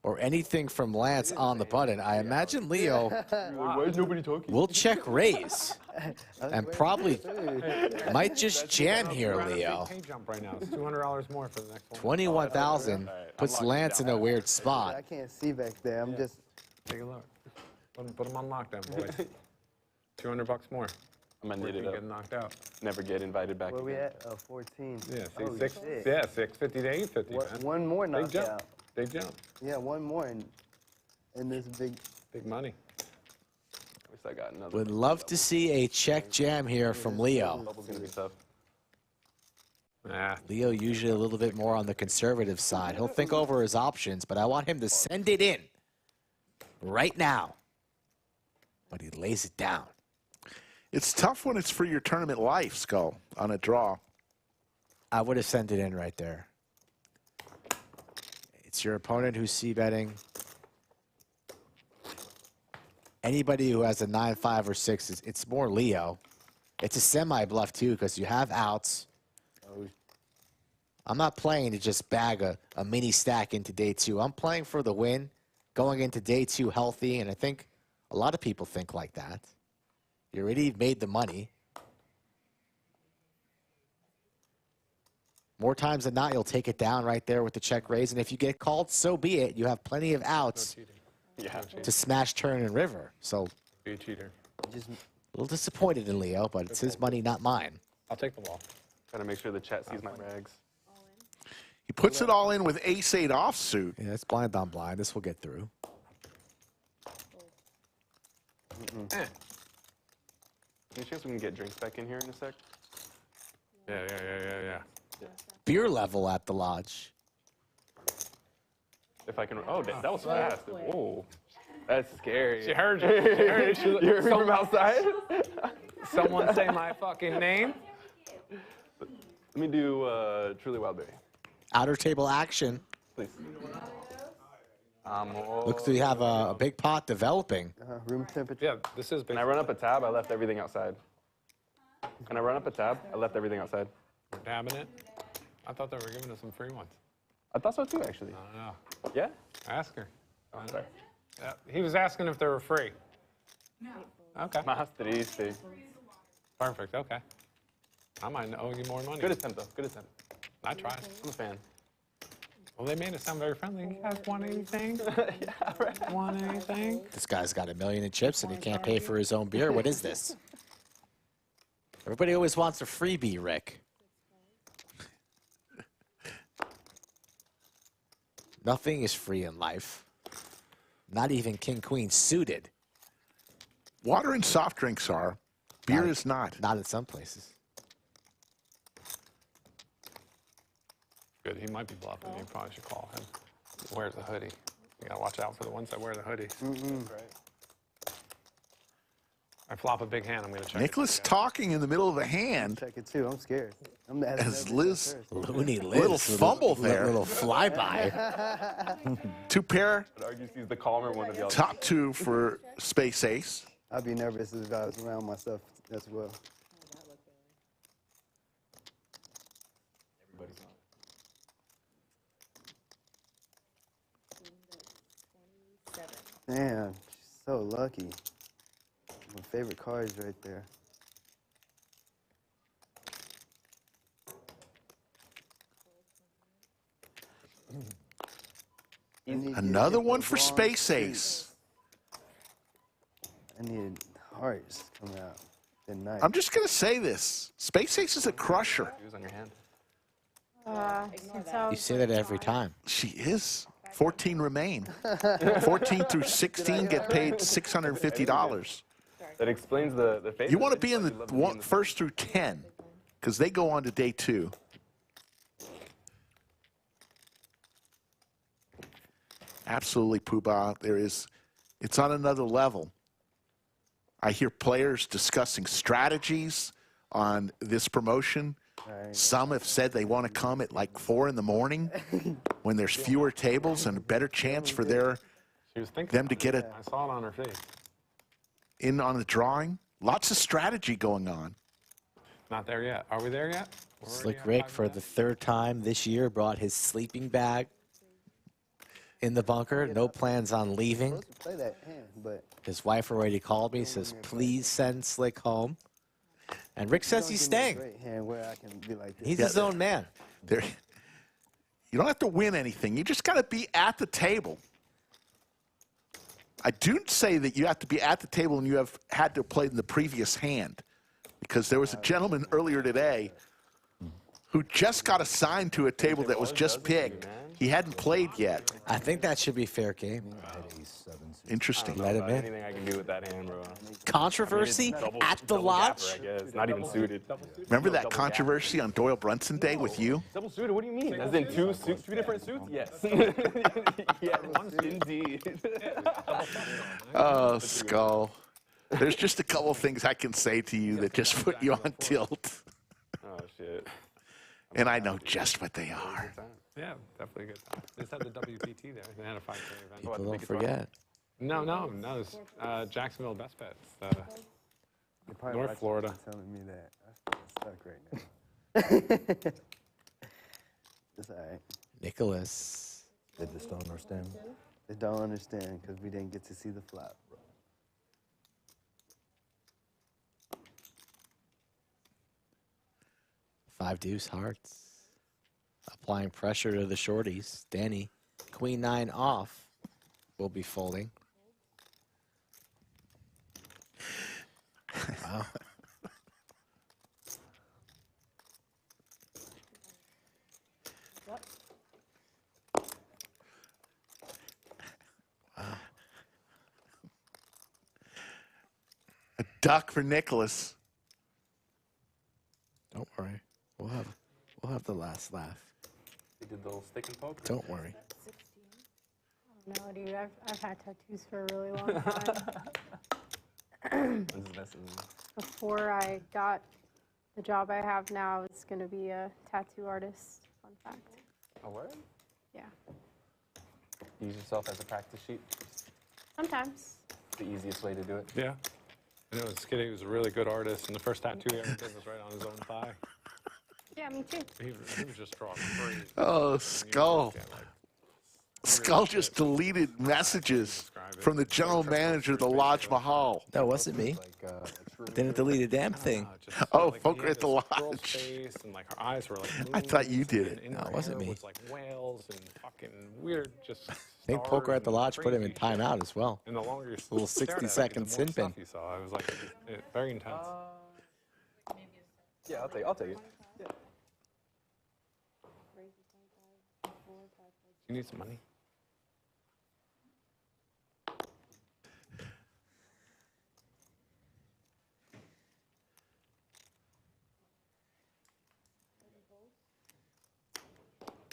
Speaker 4: or anything from Lance on the button, I imagine Leo will check raise and probably might just jam here, Leo.
Speaker 10: Jump right now. It's $200 more for the next one.
Speaker 4: 21,000 puts Lance in a weird spot.
Speaker 20: I can't see back there. I'm just.
Speaker 10: Take a look. Put him on lockdown, boys. $200 more.
Speaker 11: I'm gonna need it.
Speaker 10: Get knocked out.
Speaker 11: Never get invited back.
Speaker 20: Where we
Speaker 11: again.
Speaker 20: at? 14.
Speaker 10: Yeah, see,
Speaker 20: Oh,
Speaker 10: 650 to 850. Man.
Speaker 20: One more
Speaker 10: Big jump.
Speaker 20: knockout.
Speaker 10: Big jump.
Speaker 20: Yeah, one more in this big
Speaker 10: money.
Speaker 11: At least I got another.
Speaker 4: Would love to see a check jam here from Leo.
Speaker 11: Bubble's gonna be tough.
Speaker 4: Leo usually a little bit more on the conservative side. He'll think over his options, but I want him to send it in right now. But he lays it down.
Speaker 1: It's tough when it's for your tournament life, Skull, on a draw.
Speaker 4: I would have sent it in right there. It's your opponent who's c-betting. Anybody who has a 9, 5, or 6, it's more Leo. It's a semi-bluff, too, because you have outs. I'm not playing to just bag a mini stack into day 2. I'm playing for the win, going into day 2 healthy, and I think a lot of people think like that. You already made the money. More times than not, you'll take it down right there with the check raise, and if you get called, so be it. You have plenty of outs to smash, turn, and river. So,
Speaker 10: be a cheater.
Speaker 4: A little disappointed in Leo, but it's his money, not mine.
Speaker 10: I'll take the ball.
Speaker 11: Gotta make sure the chat sees my rags.
Speaker 1: He puts it all in with ace-8 offsuit.
Speaker 4: Yeah, it's blind on blind. This will get through.
Speaker 11: Any chance we can get drinks back in here in a sec?
Speaker 10: Yeah.
Speaker 4: Beer level at the lodge.
Speaker 11: If I can. Oh, that was fast. Whoa. That's scary.
Speaker 10: She heard you. She heard you.
Speaker 11: You heard me from outside?
Speaker 10: Someone say my fucking name.
Speaker 11: Let me do Truly Wildberry.
Speaker 4: Outer table action.
Speaker 11: Please.
Speaker 4: Looks like we have a big pot developing.
Speaker 20: Room temperature.
Speaker 10: Yeah, this is big.
Speaker 11: Can I run up a tab? I left everything outside. Can I run up a tab? I left everything outside.
Speaker 10: We're dabbing it. I thought they were giving us some free ones.
Speaker 11: I thought so too, actually.
Speaker 10: I don't know.
Speaker 11: Yeah?
Speaker 10: Ask her.
Speaker 11: Oh, sorry.
Speaker 10: He was asking if they were free. Okay.
Speaker 11: Más triste.
Speaker 10: Perfect. Okay. I might owe you more money.
Speaker 11: Good attempt, though. Good attempt.
Speaker 10: I tried.
Speaker 11: I'm a fan.
Speaker 10: Well, they made it sound very friendly. You guys want anything?
Speaker 11: Yeah, right.
Speaker 10: Want anything?
Speaker 4: This guy's got $1 million in chips and he can't pay for his own beer. What is this? Everybody always wants a freebie, Rick. Nothing is free in life. Not even King Queen suited.
Speaker 1: Water and soft drinks are. Beer is not.
Speaker 4: Not in some places.
Speaker 10: Good. He might be bluffing. You probably should call him. He wears a hoodie. You gotta watch out for the ones that wear the hoodies.
Speaker 11: Right.
Speaker 10: I flop a big hand. I'm gonna check.
Speaker 1: Nicholas talking in the middle of a hand.
Speaker 20: Check it too. I'm scared.
Speaker 1: As Liz,
Speaker 4: Looney Liz,
Speaker 1: little fumble there.
Speaker 4: Little flyby.
Speaker 1: 2 pair.
Speaker 11: I'd argue he's the calmer one of y'all.
Speaker 1: Top 2 for Space Ace.
Speaker 20: I'd be nervous if I was around myself as well. Damn, she's so lucky. My favorite card is right there.
Speaker 1: Another one for Space Ace.
Speaker 20: I needed hearts to come out. Good night.
Speaker 1: I'm just going to say this. Space Ace is a crusher.
Speaker 11: He was on your hand.
Speaker 4: You say that every time.
Speaker 1: She is. 14 remain. 14 through 16 get paid $650.
Speaker 11: That explains the favorite.
Speaker 1: You want to be in the first through 10 because they go on to day 2. Absolutely, Poobah. It's on another level. I hear players discussing strategies on this promotion. Some have said they want to come at like 4 in the morning when there's fewer tables and a better chance for them to get it.
Speaker 10: I saw it on her face.
Speaker 1: In on the drawing. Lots of strategy going on.
Speaker 10: Not there yet. Are we there yet?
Speaker 4: Slick Rick, for the 3rd time this year, brought his sleeping bag in the bunker. No plans on leaving.
Speaker 20: Play that hand, but
Speaker 4: His wife already called me, says, please send Slick home. And Rick says he's staying. He's his own man.
Speaker 1: You don't have to win anything. You just got to be at the table. I do say that you have to be at the table and you have had to play in the previous hand. Because there was a gentleman earlier today who just got assigned to a table that was just picked. He hadn't played yet.
Speaker 4: I think that should be fair game.
Speaker 1: Interesting.
Speaker 4: Let him in.
Speaker 11: Anything I can do with that hand, bro.
Speaker 4: Controversy at the lodge?
Speaker 11: I guess. Not even suited.
Speaker 1: Remember that controversy on Doyle Brunson Day with you?
Speaker 11: Double suited? What do you mean? As in two different suits? Yes. Yeah, indeed.
Speaker 1: Oh, Skull. There's just a couple things I can say to you that just put you on tilt.
Speaker 11: Oh, shit.
Speaker 1: And I know just what they are.
Speaker 10: Yeah, definitely a good time. They just had the WPT there. They had a 5K event.
Speaker 4: People don't forget.
Speaker 10: No. It's Jacksonville Best Bets. North Florida.
Speaker 20: Telling me that. I'm stuck right now. It's all right.
Speaker 4: Nicholas.
Speaker 20: They just don't understand. They don't understand because we didn't get to see the flop, bro.
Speaker 4: Five deuce hearts. Applying pressure to the shorties. Danny, queen 9 off, will be folding. Wow.
Speaker 1: Wow. A duck for Nicholas.
Speaker 4: Don't worry. We'll have the last laugh.
Speaker 11: You did the little stick and poke?
Speaker 4: Don't worry.
Speaker 5: No, dude, I've had tattoos for a really long time. Before I got the job I have now, it's going to be a tattoo artist. Fun fact.
Speaker 11: A word?
Speaker 5: Yeah.
Speaker 11: Use yourself as a practice sheet?
Speaker 5: Sometimes.
Speaker 11: It's the easiest way to do it.
Speaker 10: Yeah. I know Skitty was a really good artist, and the first tattoo he ever did was right on his own thigh.
Speaker 5: Yeah, me too.
Speaker 10: He was just drawing free.
Speaker 1: Oh, Skull. Skull just deleted messages from the general manager of the Lodge Mahal.
Speaker 4: That wasn't me. Didn't delete a damn thing.
Speaker 1: Oh, Poker at the Lodge.
Speaker 10: And like her eyes were like
Speaker 1: I thought you did it.
Speaker 4: No, it wasn't me.
Speaker 10: With like whales and fucking weird just.
Speaker 4: I think Poker at the Lodge put him in timeout as well.
Speaker 10: And the longer you
Speaker 4: little 60-second sin pin.
Speaker 10: You saw, it was like very intense.
Speaker 11: Yeah, I'll take it. Yeah.
Speaker 10: You need some money.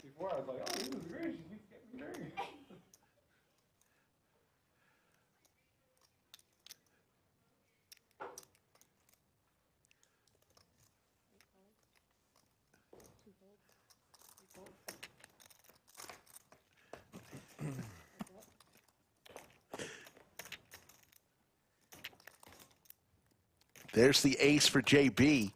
Speaker 10: Before I was like, oh, this is great. She keeps getting me dirty.
Speaker 1: There's the ace for JB.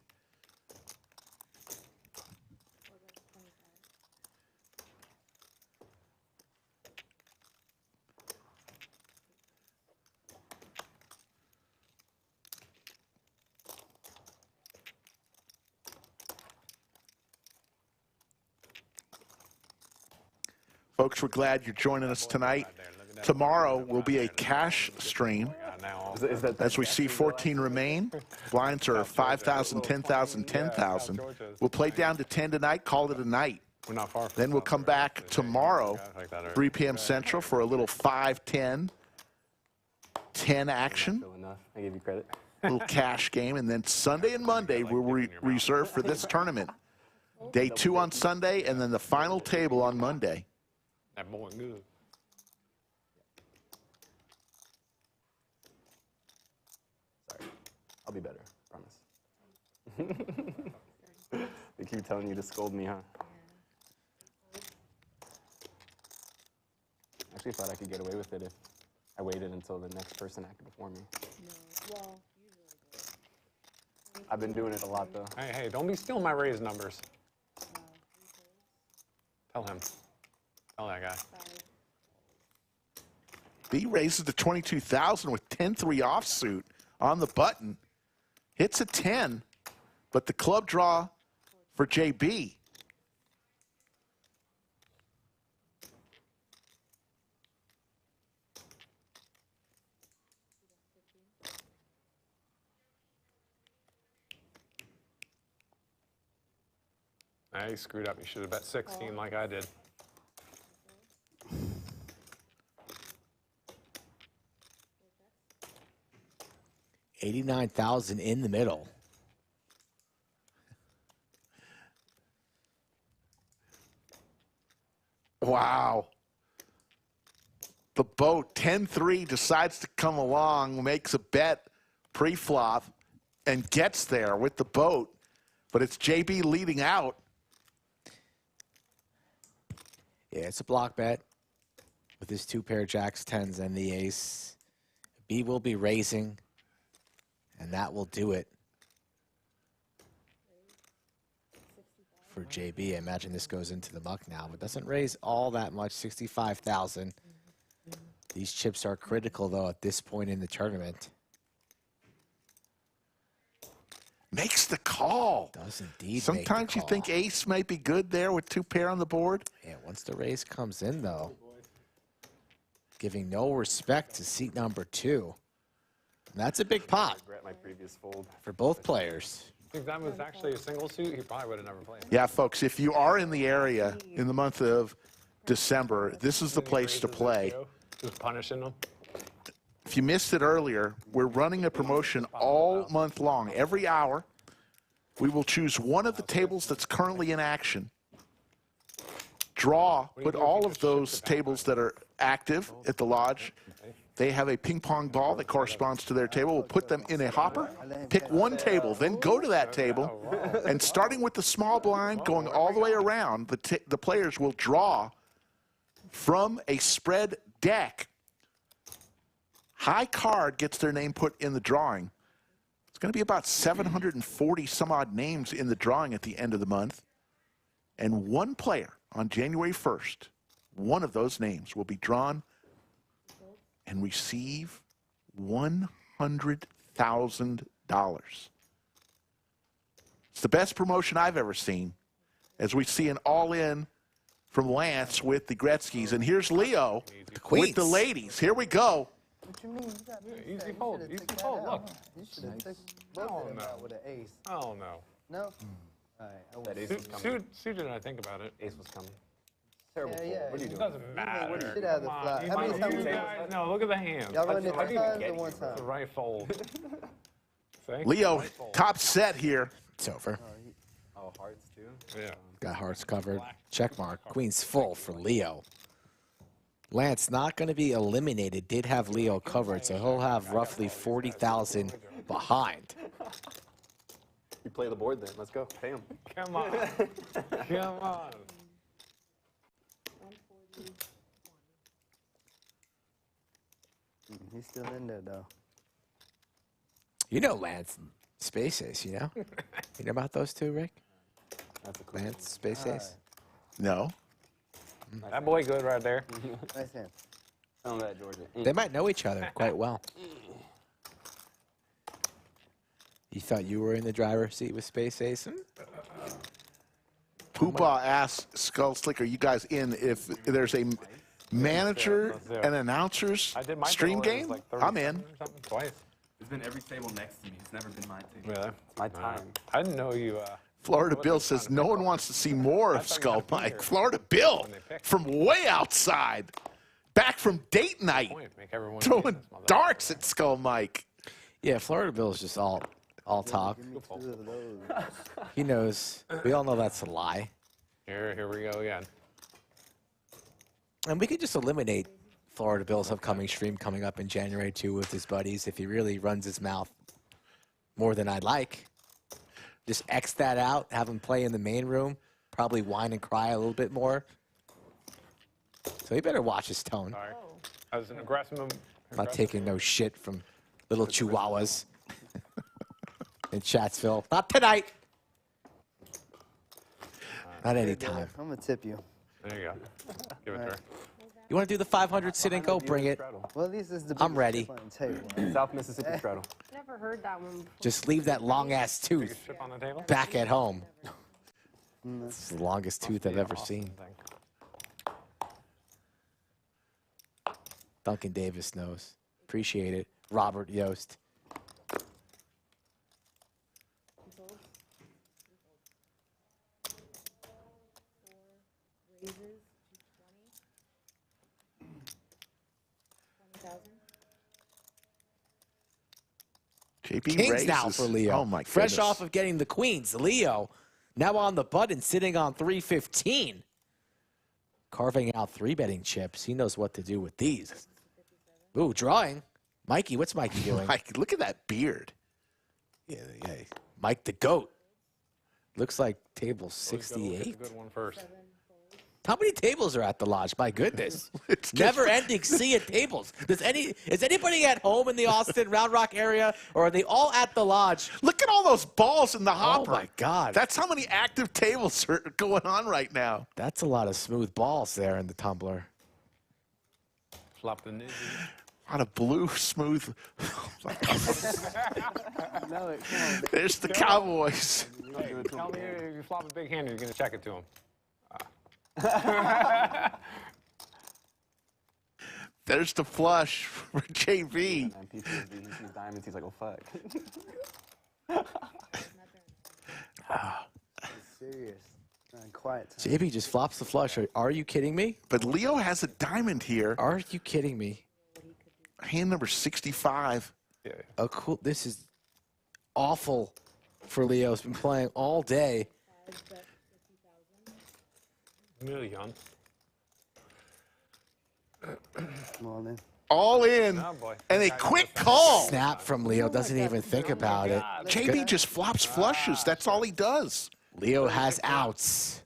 Speaker 1: Folks, we're glad you're joining us tonight. Tomorrow will be a cash stream. As we see 14 remain, blinds are 5,000, 10,000, 10,000. We'll play down to 10 tonight, call it a night.
Speaker 10: We're not far from
Speaker 1: Then we'll come back tomorrow, 3 p.m. Central, for a little 5-10 action.
Speaker 11: I give you credit.
Speaker 1: Little cash game. And then Sunday and Monday we're reserved for this tournament. Day 2 on Sunday, and then the final table on Monday.
Speaker 10: That boy good.
Speaker 11: Sorry. I'll be better. Promise. They keep telling you to scold me, huh? I actually thought I could get away with it if I waited until the next person acted before me.
Speaker 5: Well,
Speaker 11: I've been doing it a lot, though.
Speaker 10: Hey, don't be stealing my raise numbers. Tell him. Tell that guy.
Speaker 1: B raises to 22,000 with 10-3 offsuit on the button. Hits a 10, but the club draw for JB.
Speaker 10: Nah, he screwed up. He should have bet 16 like I did.
Speaker 4: $89,000 in the middle.
Speaker 1: Wow. The boat, 10-3, decides to come along, makes a bet pre-flop, and gets there with the boat. But it's JB leading out.
Speaker 4: Yeah, it's a block bet with his 2 pair jacks, 10s, and the ace. B will be raising, and that will do it for JB. I imagine this goes into the muck now, but doesn't raise all that much, 65,000. These chips are critical, though, at this point in the tournament.
Speaker 1: Makes the call.
Speaker 4: Does indeed.
Speaker 1: Sometimes you think ace might be good there with 2 pair on the board.
Speaker 4: Yeah, once the raise comes in, though, giving no respect to seat number 2. And that's a big pot
Speaker 11: I regret my previous fold.
Speaker 4: for both players.
Speaker 10: If that was actually a single suit, he probably would have never played.
Speaker 1: Yeah, folks, if you are in the area in the month of December, this is the place to play.
Speaker 10: Just punishing them.
Speaker 1: If you missed it earlier, we're running a promotion all month long. Every hour, we will choose one of the tables that's currently in action. Draw, put all of those tables that are active at the lodge. They have a ping pong ball that corresponds to their table. We'll put them in a hopper, pick one table, then go to that table, and starting with the small blind, going all the way around, the players will draw from a spread deck. High card gets their name put in the drawing. It's going to be about 740 some odd names in the drawing at the end of the month. And one player on January 1st, one of those names will be drawn and receive $100,000. It's the best promotion I've ever seen, as we see an all-in from Lance with the Gretzkys. And here's Leo with the ladies. Here we go.
Speaker 20: What you mean? You got
Speaker 10: Easy fold. Easy fold. Look.
Speaker 20: You should have took both of them out with an ace.
Speaker 10: Oh, no.
Speaker 20: No? All right.
Speaker 11: That ace was coming.
Speaker 10: Suited, I think about it.
Speaker 11: Ace was coming. Terrible
Speaker 20: Yeah,
Speaker 11: fold.
Speaker 20: yeah.
Speaker 11: What are you
Speaker 10: It
Speaker 11: doing?
Speaker 10: doesn't matter.
Speaker 20: Shit out of the
Speaker 10: Come
Speaker 20: flop.
Speaker 10: on.
Speaker 20: How many times
Speaker 10: You
Speaker 20: we
Speaker 10: guys, no, look at the hands.
Speaker 20: Y'all run it
Speaker 11: How
Speaker 20: 2
Speaker 11: do you
Speaker 20: times
Speaker 11: get
Speaker 20: or one
Speaker 11: here?
Speaker 20: time?
Speaker 10: The right fold. See?
Speaker 1: Leo, top set here.
Speaker 4: It's over.
Speaker 11: Oh, hearts, too?
Speaker 10: Yeah.
Speaker 4: Got hearts covered. Check mark. Queen's full for Leo. Lance not going to be eliminated. Did have Leo covered, so he'll have roughly 40,000 behind.
Speaker 11: You play the board then. Let's go. Pay him.
Speaker 10: Come on. Come on.
Speaker 20: He's still in there, though.
Speaker 4: You know Lance and Space Ace, you know? You know about those two, Rick?
Speaker 11: That's a cool
Speaker 4: Lance, Space Ace?
Speaker 1: No.
Speaker 10: That boy good right there.
Speaker 20: Nice hand.
Speaker 11: Tell him that, Georgia.
Speaker 4: They might know each other quite well. You thought you were in the driver's seat with Space Ace?
Speaker 1: Poopa asked Skull Slicker, you guys in if there's a manager and announcers stream game? I'm in.
Speaker 10: Twice.
Speaker 11: It's been every table next to me. It's never been my table.
Speaker 10: Really?
Speaker 11: It's my time.
Speaker 10: I didn't know you.
Speaker 1: Florida Bill says no one wants to see more of Skull Mike. Florida Bill from way outside, back from date night, throwing darts at Skull Mike.
Speaker 4: Yeah, Florida Bill is just all talk. He knows. We all know that's a lie.
Speaker 10: Here we go again.
Speaker 4: And we could just eliminate Florida Bill's upcoming stream coming up in January too with his buddies if he really runs his mouth more than I'd like. Just X that out, have him play in the main room, probably whine and cry a little bit more. So he better watch his tone.
Speaker 10: Sorry. That was an aggressive move.
Speaker 4: Not taking no shit from little chihuahuas in Chatsville. Not tonight. Not anytime.
Speaker 20: I'm going to tip you.
Speaker 10: There you go. Give it to her.
Speaker 4: You want to do the 500 sit and go? Bring it.
Speaker 20: Well, at least it's the
Speaker 4: I'm ready.
Speaker 20: tip on the table.
Speaker 11: South Mississippi straddle.
Speaker 5: Never heard that one before.
Speaker 4: Just leave that long-ass tooth
Speaker 10: Chip on the table?
Speaker 4: back at home. It's the longest tooth I've ever seen. Duncan Davis knows. Appreciate it. Robert Yost.
Speaker 1: JP
Speaker 4: Kings
Speaker 1: raises.
Speaker 4: now for Leo.
Speaker 1: Oh, my
Speaker 4: Fresh
Speaker 1: goodness.
Speaker 4: off of getting the queens. Leo now on the button, sitting on 315. Carving out 3-betting chips. He knows what to do with these. Ooh, drawing. Mikey, what's Mikey doing?
Speaker 1: Mike, look at that beard.
Speaker 4: Yeah. Mike the GOAT. Looks like table
Speaker 10: Look
Speaker 4: 68.
Speaker 10: at the good one first.
Speaker 4: How many tables are at the lodge? My goodness. Never-ending sea of tables. Is anybody at home in the Austin, Round Rock area, or are they all at the lodge?
Speaker 1: Look at all those balls in the hopper.
Speaker 4: Oh, my God.
Speaker 1: That's how many active tables are going on right now.
Speaker 4: That's a lot of smooth balls there in the tumbler.
Speaker 10: Flop the nizzy.
Speaker 1: A lot of blue, smooth. There's the Cowboys.
Speaker 10: Hey, tell me if you flop a big hand, you're going to check it to him.
Speaker 1: There's the flush for JV.
Speaker 11: And he sees diamonds, he's like, oh, fuck.
Speaker 20: Serious. Quiet time.
Speaker 4: JB just flops the flush. Are you kidding me?
Speaker 1: But Leo has a diamond here.
Speaker 4: Are you kidding me?
Speaker 1: Hand number 65.
Speaker 10: Yeah.
Speaker 4: Oh, cool. This is awful for Leo. He's been playing all day.
Speaker 10: Million.
Speaker 20: Come on, then.
Speaker 1: All in.
Speaker 10: Oh, boy.
Speaker 1: And a quick call.
Speaker 4: Snap from Leo. Doesn't even think about it.
Speaker 1: JB just flops flushes. That's all he does.
Speaker 4: Leo has outs.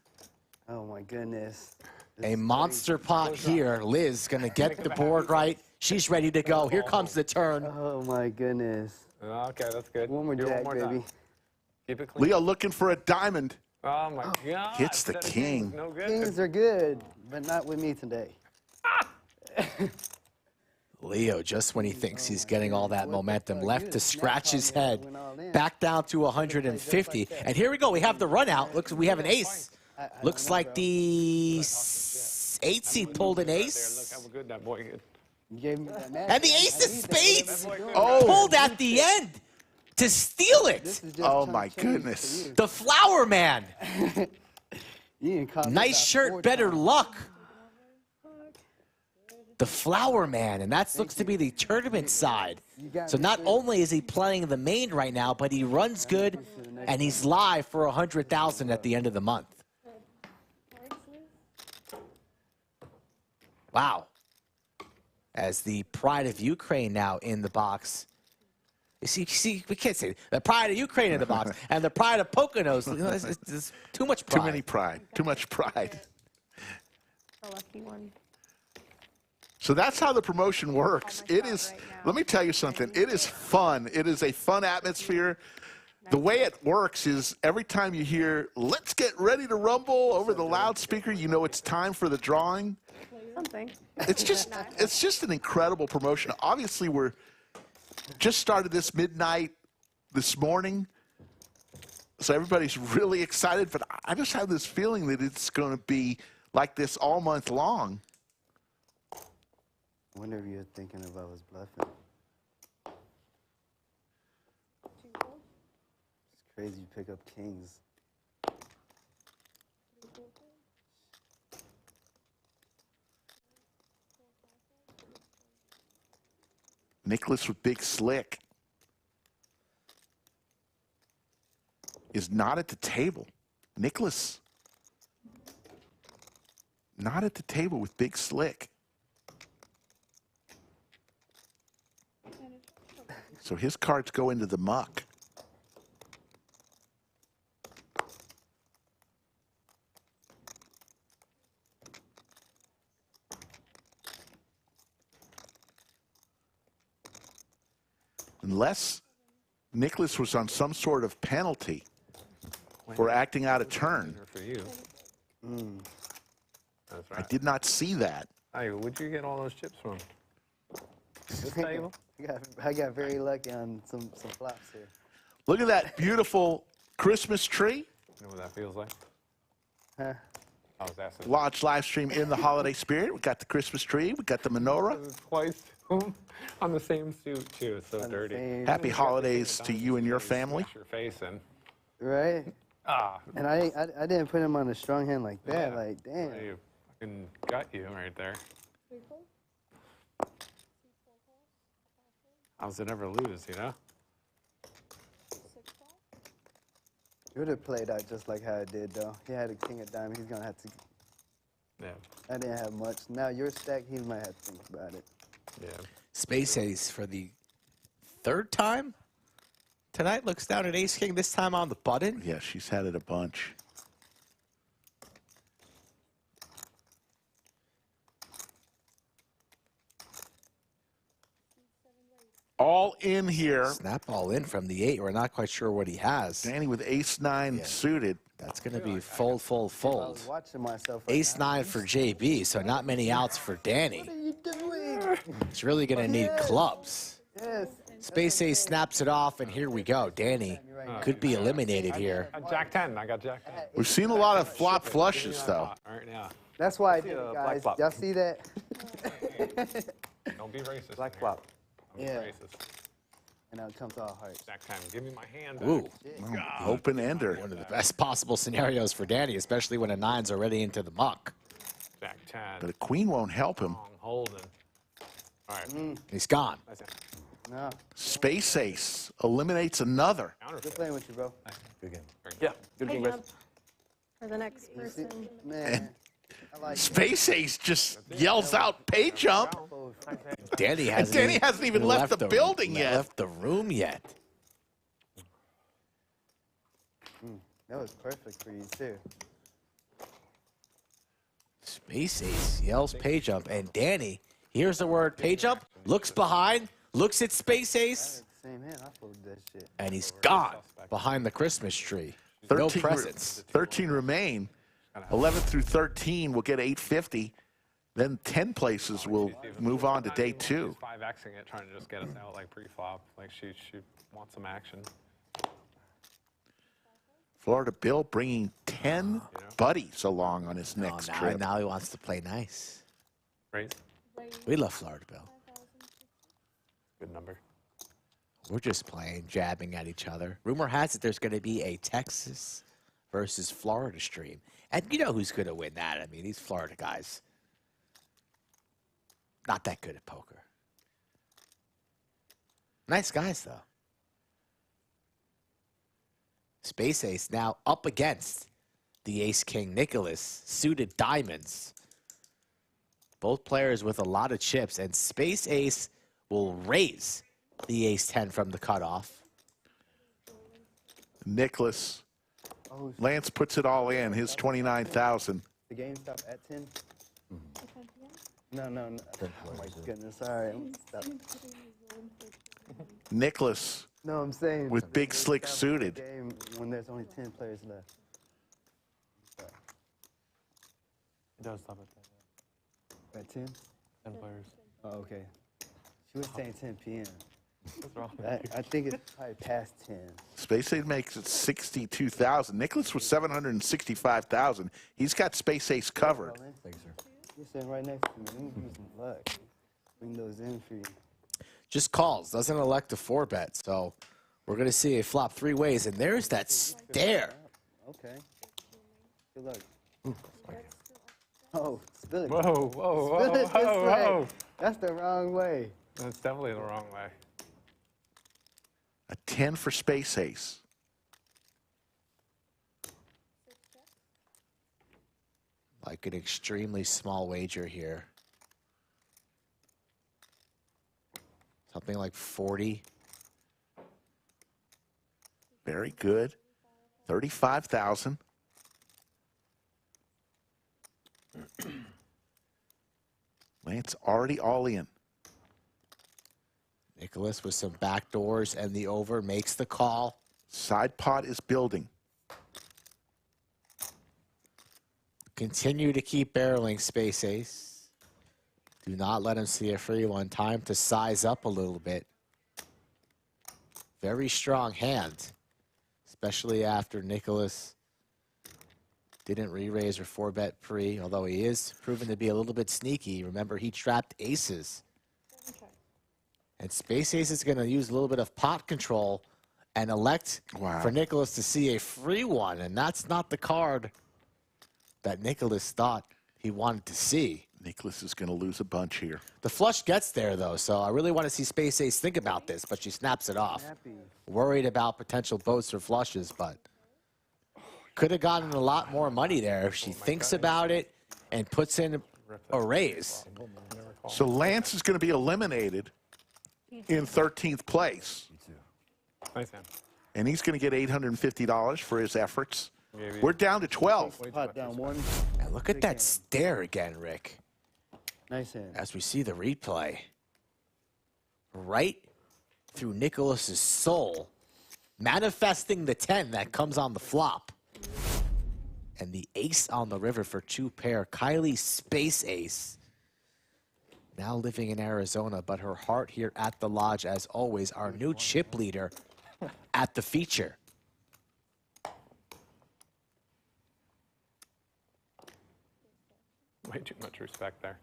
Speaker 20: Oh, my goodness.
Speaker 4: A monster pot here. Liz going to get the board right. She's ready to go. Here comes the turn.
Speaker 20: Oh, my goodness.
Speaker 10: Okay, that's good.
Speaker 20: One more
Speaker 10: Do it
Speaker 20: jack,
Speaker 10: more
Speaker 20: baby.
Speaker 10: time. Keep it clean.
Speaker 1: Leo looking for a diamond.
Speaker 10: Oh, my God.
Speaker 1: Hits the
Speaker 10: Set of
Speaker 1: king.
Speaker 10: kings, No good.
Speaker 20: Kings are good, but not with me today.
Speaker 4: Leo, just when he thinks he's getting all that momentum, left to scratch his head. Back down to 150. And here we go. We have the run out. Looks, we have an ace. Looks like the 8 seed pulled an ace.
Speaker 10: Look how good that boy is.
Speaker 4: And the ace of spades pulled at the end to steal it.
Speaker 1: Oh, my goodness.
Speaker 4: The flower man. Nice shirt, better luck. The flower man, and that looks to be the tournament side. So not only is he playing the main right now, but he runs good, and he's live for 100,000 at the end of the month. Wow. As the Pride of Ukraine now in the box. You see, we can't say the Pride of Ukraine in the box and the Pride of Poconos. It's too much pride.
Speaker 1: Too many pride. Too much pride.
Speaker 5: A lucky one.
Speaker 1: So that's how the promotion works. It is, let me tell you something. It is fun. It is a fun atmosphere. The way it works is every time you hear, let's get ready to rumble over the loudspeaker, you know it's time for the drawing.
Speaker 5: Something.
Speaker 1: It's just an incredible promotion. Obviously, we're just started this midnight this morning, so everybody's really excited, but I just have this feeling that it's going to be like this all month long.
Speaker 20: I wonder if you're thinking if I was bluffing. It's crazy you pick up kings.
Speaker 1: Nicholas with Big Slick is not at the table. Nicholas not at the table with Big Slick. So his cards go into the muck. Unless Nicholas was on some sort of penalty for acting out of turn.
Speaker 10: For you. That's right.
Speaker 1: I did not see that.
Speaker 10: Hey, where'd you get all those chips from? This table?
Speaker 20: I got very lucky on some flops here.
Speaker 1: Look at that beautiful Christmas tree.
Speaker 10: You know what that feels like?
Speaker 20: Huh?
Speaker 10: I was asking.
Speaker 1: Lodge live stream in the holiday spirit. We got the Christmas tree. We got the menorah.
Speaker 10: Twice on the same suit, too. It's so dirty.
Speaker 1: Happy holidays to you and your family.
Speaker 10: Your face in.
Speaker 20: Right?
Speaker 10: Ah.
Speaker 20: And I didn't put him on a strong hand like that.
Speaker 10: Yeah.
Speaker 20: Like, damn.
Speaker 10: You fucking got you right there. How's it ever lose, you know?
Speaker 20: It would have played out just like how it did, though. He had a king of diamonds. He's going to have to...
Speaker 10: Yeah.
Speaker 20: I didn't have much. Now your stack, he might have to think about it.
Speaker 10: Yeah.
Speaker 4: Space Ace for the third time tonight. Looks down at Ace King, this time on the button.
Speaker 1: Yeah, she's had it a bunch. All in here.
Speaker 4: Snap all in from the 8. We're not quite sure what he has.
Speaker 1: Danny with ace-9 suited.
Speaker 4: That's going to be fold, fold, fold.
Speaker 20: I was watching myself. Right
Speaker 4: Ace-9 for JB, so not many outs for Danny.
Speaker 20: What are you doing?
Speaker 4: He's really going to need clubs.
Speaker 20: Yes.
Speaker 4: Space Ace snaps it off, and here we go. Danny could be eliminated here.
Speaker 10: Jack 10. I got Jack 10.
Speaker 1: We've seen a lot of flop flushes, though.
Speaker 10: All right, yeah.
Speaker 20: That's why I did it,
Speaker 10: black
Speaker 20: guys.
Speaker 10: flop.
Speaker 20: Y'all see that?
Speaker 10: Don't be racist.
Speaker 20: Black flop.
Speaker 10: Don't
Speaker 20: Yeah.
Speaker 10: be racist.
Speaker 20: And now it comes all hearts.
Speaker 10: Jack 10. Give me my hand back.
Speaker 4: Ooh.
Speaker 1: Open ender.
Speaker 4: One of the best possible scenarios for Danny, especially when a 9's already into the muck.
Speaker 10: Jack 10.
Speaker 1: But a queen won't help him.
Speaker 10: Long holding. All right.
Speaker 4: He's gone.
Speaker 20: No.
Speaker 1: Space Ace eliminates another.
Speaker 20: Good playing with you, bro.
Speaker 11: Good game.
Speaker 10: Yeah.
Speaker 11: Good
Speaker 5: Hey,
Speaker 11: game, guys.
Speaker 5: For the next person.
Speaker 20: Man. I like
Speaker 1: Space Ace just yells out pay jump.
Speaker 4: Danny hasn't,
Speaker 1: Danny hasn't even left the building yet.
Speaker 4: Left the room yet.
Speaker 20: That was perfect for you, too.
Speaker 4: Space Ace yells pay jump, and Danny hears the word pay jump, looks behind, looks at Space Ace,
Speaker 20: Same hand. I folded that shit.
Speaker 4: and he's gone behind the Christmas tree. No
Speaker 1: 13
Speaker 4: presents.
Speaker 1: 13 remain. 11 through 13 will get 850. Then 10 places will move on to day 2.
Speaker 10: 5Xing it, trying to just get us out like pre-flop. Like she wants some action.
Speaker 1: Florida Bill bringing 10 buddies along on his next trip.
Speaker 4: Now he wants to play nice.
Speaker 10: Right?
Speaker 4: We love Florida Bill.
Speaker 10: Good number.
Speaker 4: We're just playing, jabbing at each other. Rumor has it there's going to be a Texas versus Florida stream. And you know who's going to win that. I mean, these Florida guys, not that good at poker. Nice guys, though. Space Ace now up against the Ace-King Nicholas, suited diamonds. Both players with a lot of chips, and Space Ace will raise the Ace-10 from the cutoff.
Speaker 1: Nicholas. Lance puts it all in, his 29,000.
Speaker 20: The game stopped at 10? No. Oh, my goodness. Sorry. Stop.
Speaker 1: Nicholas
Speaker 20: No, I'm saying.
Speaker 1: with Big Slick
Speaker 20: stop the
Speaker 1: suited.
Speaker 20: game when there's only 10 players left.
Speaker 11: It does stop at 10.
Speaker 20: At 10?
Speaker 11: 10 players.
Speaker 20: Oh, okay. She was saying 10 p.m.
Speaker 11: What's wrong?
Speaker 20: I think it's probably past 10.
Speaker 1: Space Ace makes it 62,000. Nicholas was 765,000. He's got Space Ace covered.
Speaker 11: Thanks, sir.
Speaker 20: You're sitting right next to me. Let me give you some luck. Bring those in for you.
Speaker 4: Just calls, doesn't elect to 4-bet. So we're going to see a flop 3 ways, and there's that stare.
Speaker 20: Okay. Good luck. Oh, spill it.
Speaker 10: Whoa, whoa,
Speaker 20: Spill it this way.
Speaker 10: whoa.
Speaker 20: That's the wrong way.
Speaker 10: That's definitely the wrong way.
Speaker 1: A 10 for space ace.
Speaker 4: Like an extremely small wager here. Something like 40.
Speaker 1: Very good. 35,000. Lance already all in.
Speaker 4: Nicholas with some backdoors and the over makes the call.
Speaker 1: Side pot is building.
Speaker 4: Continue to keep barreling, space ace. Do not let him see a free one. Time to size up a little bit. Very strong hand, especially after Nicholas didn't re-raise or 4-bet pre, although he is proven to be a little bit sneaky. Remember, he trapped aces. And space ace is going to use a little bit of pot control and elect for Nicholas to see a free one, and that's not the card that Nicholas thought he wanted to see.
Speaker 1: Nicholas is going to lose a bunch here.
Speaker 4: The flush gets there, though, so I really want to see space ace think about this, but she snaps it off. Worried about potential boats or flushes, but could have gotten a lot more money there if she thinks about it and puts in a raise.
Speaker 1: So Lance is going to be eliminated in 13th place.
Speaker 10: Nice hand.
Speaker 1: And he's going to get $850 for his efforts. We're down to 12.
Speaker 20: Pot down one.
Speaker 4: And look at that stare again, Rick.
Speaker 20: Nice hand.
Speaker 4: As we see the replay. Right through Nicholas's soul, manifesting the 10 that comes on the flop. And the ace on the river for 2-pair. Kylie space ace. Now living in Arizona, but her heart here at the lodge, as always, our new chip leader at the feature.
Speaker 10: Way too much respect there.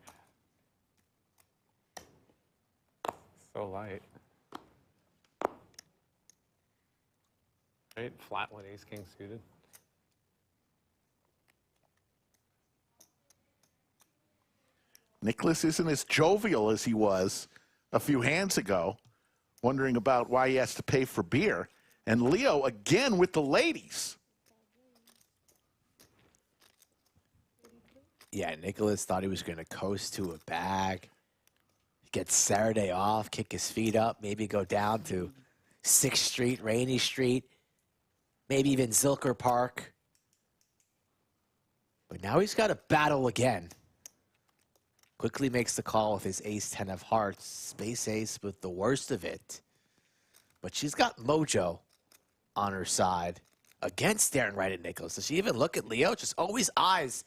Speaker 10: So light. Right, flat with ace king suited.
Speaker 1: Nicholas isn't as jovial as he was a few hands ago, wondering about why he has to pay for beer. And Leo again with the ladies.
Speaker 4: Yeah, Nicholas thought he was going to coast to a bag, get Saturday off, kick his feet up, maybe go down to 6th Street, Rainy Street, maybe even Zilker Park. But now he's got to battle again. Quickly makes the call with his ace-10 of hearts. Space ace with the worst of it. But she's got mojo on her side. Again, staring right at Nicholas. Does she even look at Leo? Just always eyes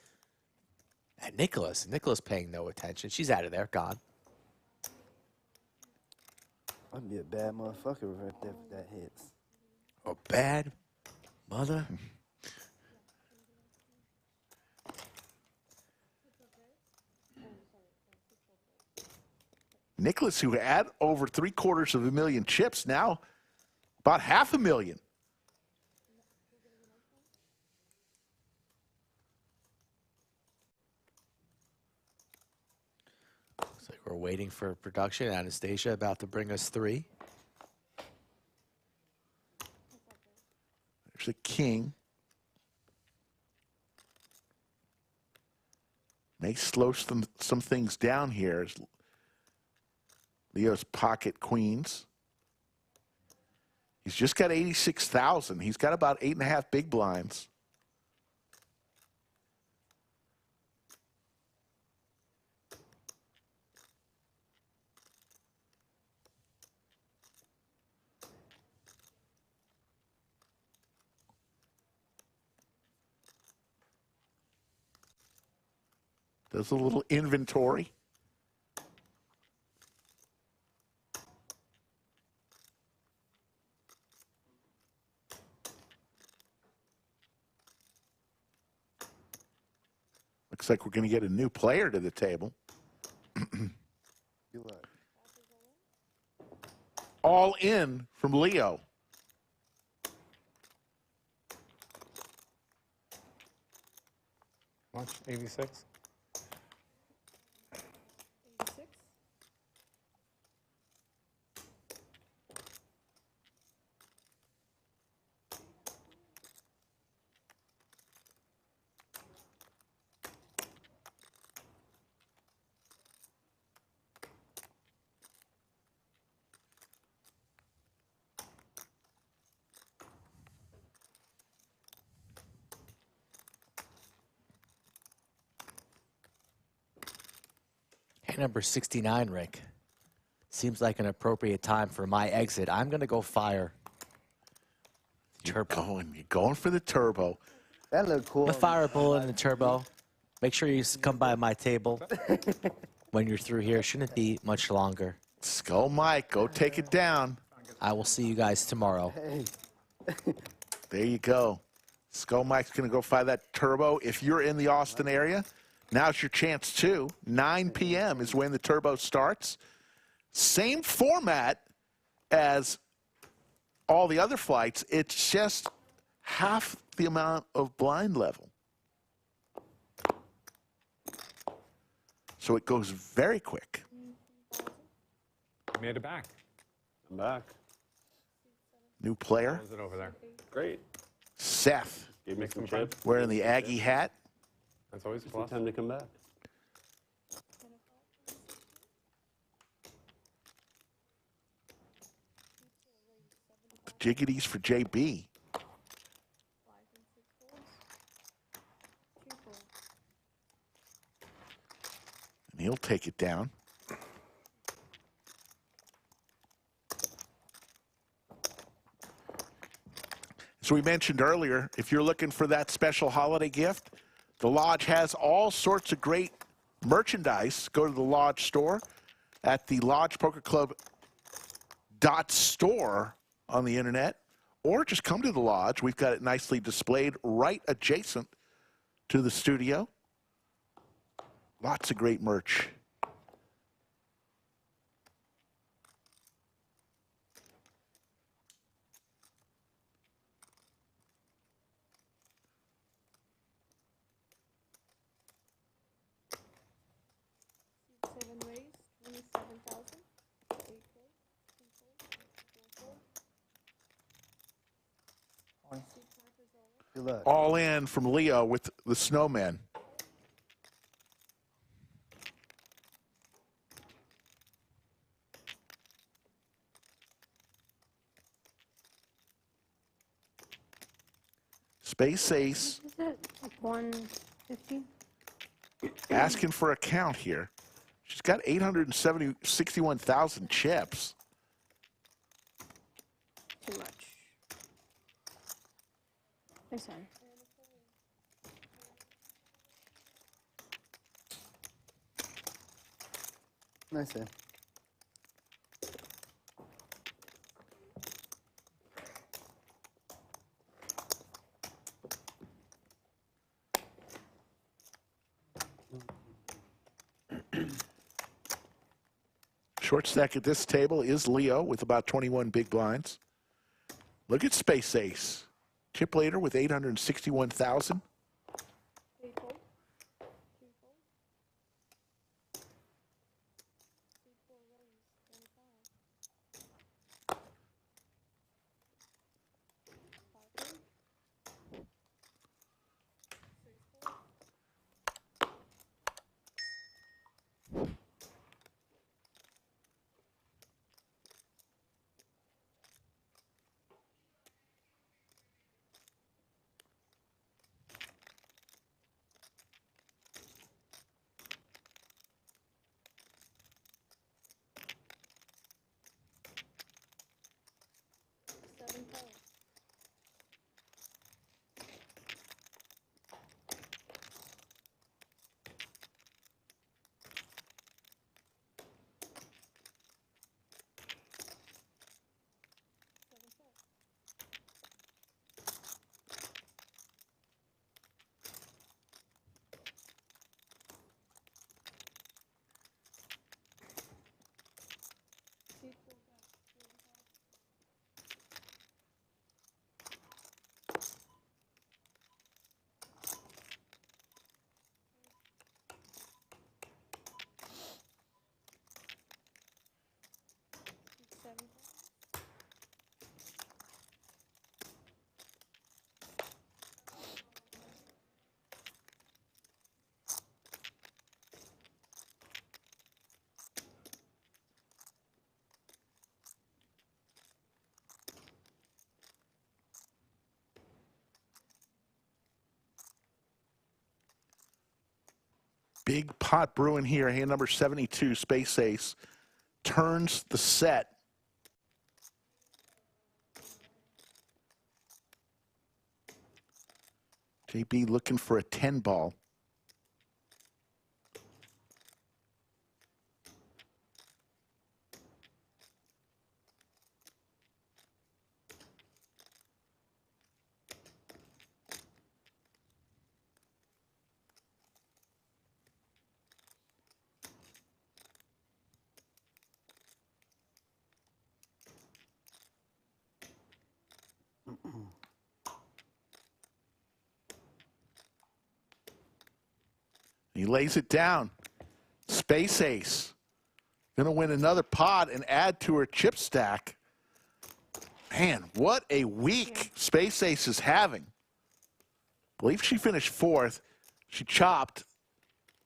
Speaker 4: at Nicholas. Nicholas paying no attention. She's out of there, gone.
Speaker 20: I'd be a bad motherfucker right there if that hits.
Speaker 4: A bad mother?
Speaker 1: Nicholas, who had over 750,000 chips, now about 500,000.
Speaker 4: Looks like we're waiting for production. Anastasia about to bring us 3.
Speaker 1: There's a king. May slow some things down here. Leo's pocket queens. He's just got 86,000. He's got about 8.5 big blinds. Does a little inventory. Looks like we're going to get a new player to the table. All in from Leo.
Speaker 10: Watch 86.
Speaker 4: number 69, Rick. Seems like an appropriate time for my exit. I'm going to go fire.
Speaker 1: You're going for the turbo.
Speaker 20: That looked cool.
Speaker 4: The fire bullet and the turbo. Make sure you come by my table when you're through here. Shouldn't be much longer.
Speaker 1: Skull Mike, go take it down.
Speaker 4: I will see you guys tomorrow.
Speaker 1: There you go. Skull Mike's going to go fire that turbo. If you're in the Austin area, now's your chance too. 9 p.m. is when the turbo starts. Same format as all the other flights. It's just half the amount of blind level. So it goes very quick.
Speaker 10: Made it back.
Speaker 3: I'm back.
Speaker 1: New player.
Speaker 10: How is it over there?
Speaker 3: Great.
Speaker 1: Seth.
Speaker 3: Gave me some chips.
Speaker 1: Wearing the Aggie hat.
Speaker 10: That's always a
Speaker 3: It's
Speaker 10: plus.
Speaker 3: time to come back.
Speaker 1: Jiggities for JB. And he'll take it down. As we mentioned earlier, if you're looking for that special holiday gift, the Lodge has all sorts of great merchandise. Go to the Lodge store at the lodgepokerclub.store on the internet, or just come to the Lodge. We've got it nicely displayed right adjacent to the studio. Lots of great merch.
Speaker 20: Good luck.
Speaker 1: All in from Leo with the snowman. Space Ace.
Speaker 5: Is it like 150?
Speaker 1: Asking for a count here. She's got 61,000 chips.
Speaker 5: Too much. Nice one.
Speaker 20: Nice one.
Speaker 1: Short stack at this table is Leo with about 21 big blinds. Look at Space Ace. Chip later with 861,000. Big pot brewing here. Hand number 72, Space Ace, turns the set. JB looking for a 10 ball. He lays it down. Space Ace. Going to win another pot and add to her chip stack. Man, what a week Space Ace is having. I believe she finished fourth. She chopped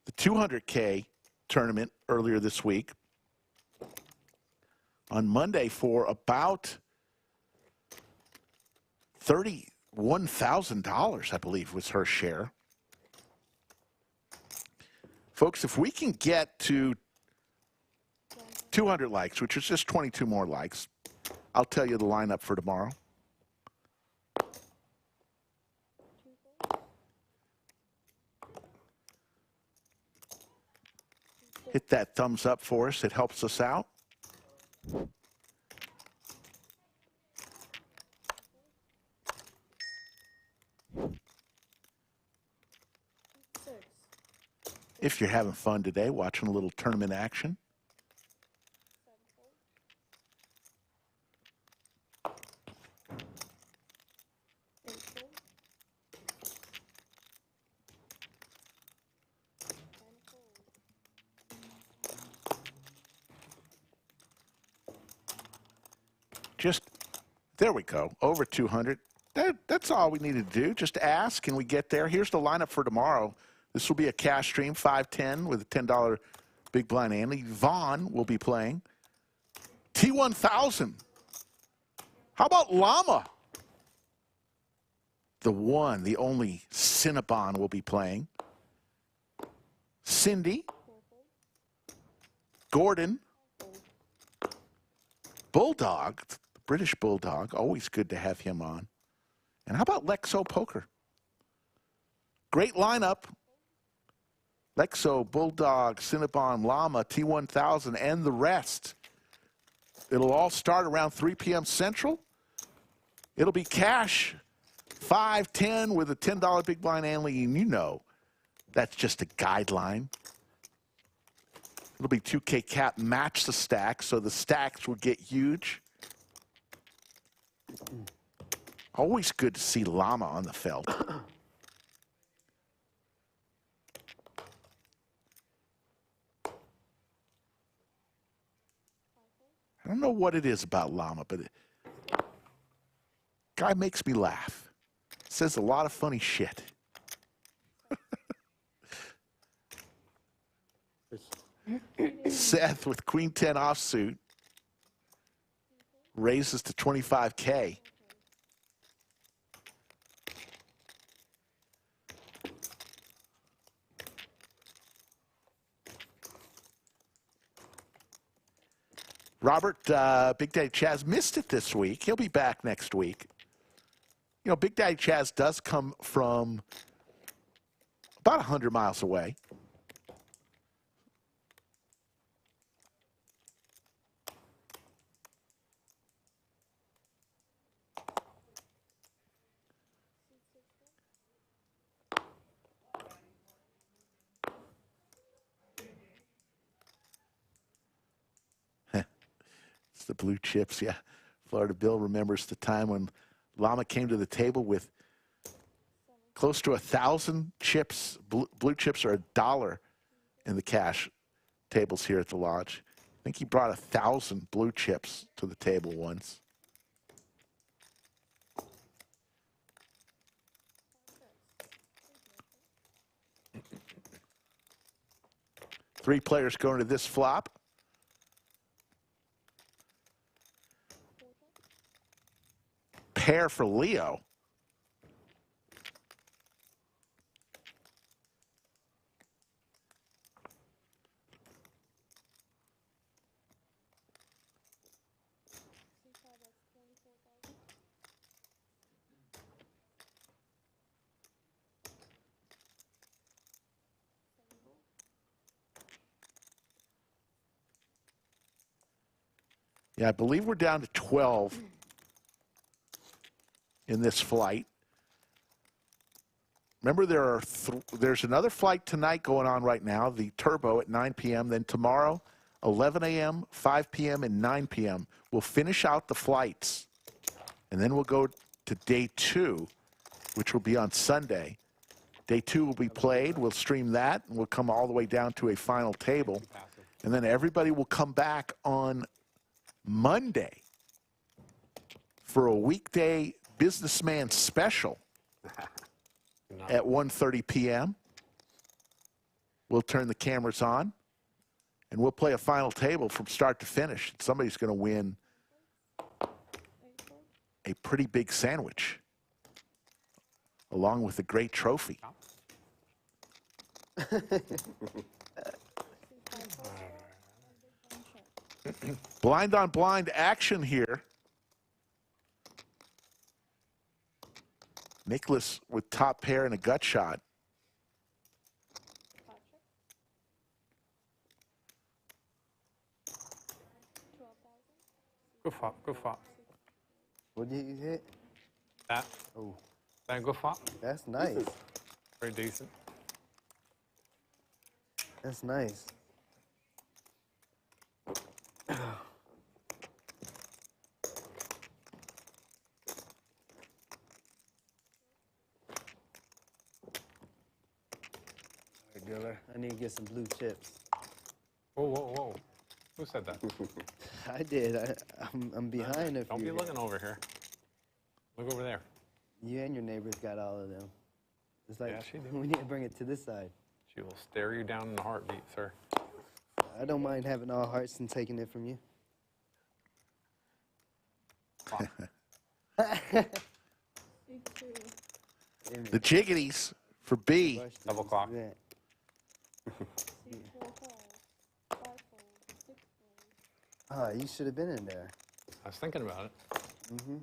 Speaker 1: the 200K tournament earlier this week. On Monday for about $31,000, I believe, was her share. Folks, if we can get to 200 likes, which is just 22 more likes, I'll tell you the lineup for tomorrow. Hit that thumbs up for us. It helps us out. If you're having fun today, watching a little tournament action. Just, there we go, over 200. That's all we needed to do, just ask, can we get there? Here's the lineup for tomorrow. This will be a cash stream, 5-10 with a $10 big blind ante. Vaughn will be playing. T1000. How about Llama? The one, the only Cinnabon will be playing. Cindy. Gordon. Bulldog, the British Bulldog. Always good to have him on. And how about Lexo Poker? Great lineup. Lexo, Bulldog, Cinnabon, Llama, T1000, and the rest. It'll all start around 3 p.m. Central. It'll be cash, 5-10 with a $10 big blind ante, and you know that's just a guideline. It'll be 2K cap, match the stack, so the stacks will get huge. Always good to see Llama on the felt. I don't know what it is about Llama, but guy makes me laugh. Says a lot of funny shit. Seth with Queen 10 offsuit raises to 25K. Robert, Big Daddy Chaz missed it this week. He'll be back next week. You know, Big Daddy Chaz does come from about 100 miles away. The blue chips, yeah. Florida Bill remembers the time when Llama came to the table with close to 1,000 chips. Blue chips are $1 in the cash tables here at the lodge. I think he brought 1,000 blue chips to the table once. Three players going to this flop. Pair for Leo. Yeah, I believe we're down to 12 in this flight. Remember, there's another flight tonight going on right now, the Turbo at 9 p.m. Then tomorrow, 11 a.m., 5 p.m., and 9 p.m. We'll finish out the flights, and then we'll go to day 2, which will be on Sunday. Day 2 will be played. We'll stream that, and we'll come all the way down to a final table. And then everybody will come back on Monday for a weekday businessman special at 1:30 p.m. We'll turn the cameras on, and we'll play a final table from start to finish. Somebody's going to win a pretty big sandwich along with a great trophy. Blind on blind action here. Nicholas with top pair and a gut shot.
Speaker 10: Go flop, go flop.
Speaker 20: What did you hit?
Speaker 10: That.
Speaker 20: Oh.
Speaker 10: That go flop.
Speaker 20: That's nice.
Speaker 10: Very decent.
Speaker 20: That's nice. Dealer, I need to get some blue chips.
Speaker 10: Whoa, whoa, whoa. Who said that?
Speaker 20: I did. I'm behind if
Speaker 10: Don't be looking over here. Look over there.
Speaker 20: You and your neighbors got all of them. It's like,
Speaker 10: Yeah, she did.
Speaker 20: we need to bring it to this side.
Speaker 10: She will stare you down in a heartbeat, sir.
Speaker 20: I don't mind having all hearts and taking it from you.
Speaker 1: The jiggities for B.
Speaker 10: Double clock.
Speaker 20: Oh, you should have been in there.
Speaker 10: I was thinking about it.
Speaker 20: Mm-hmm.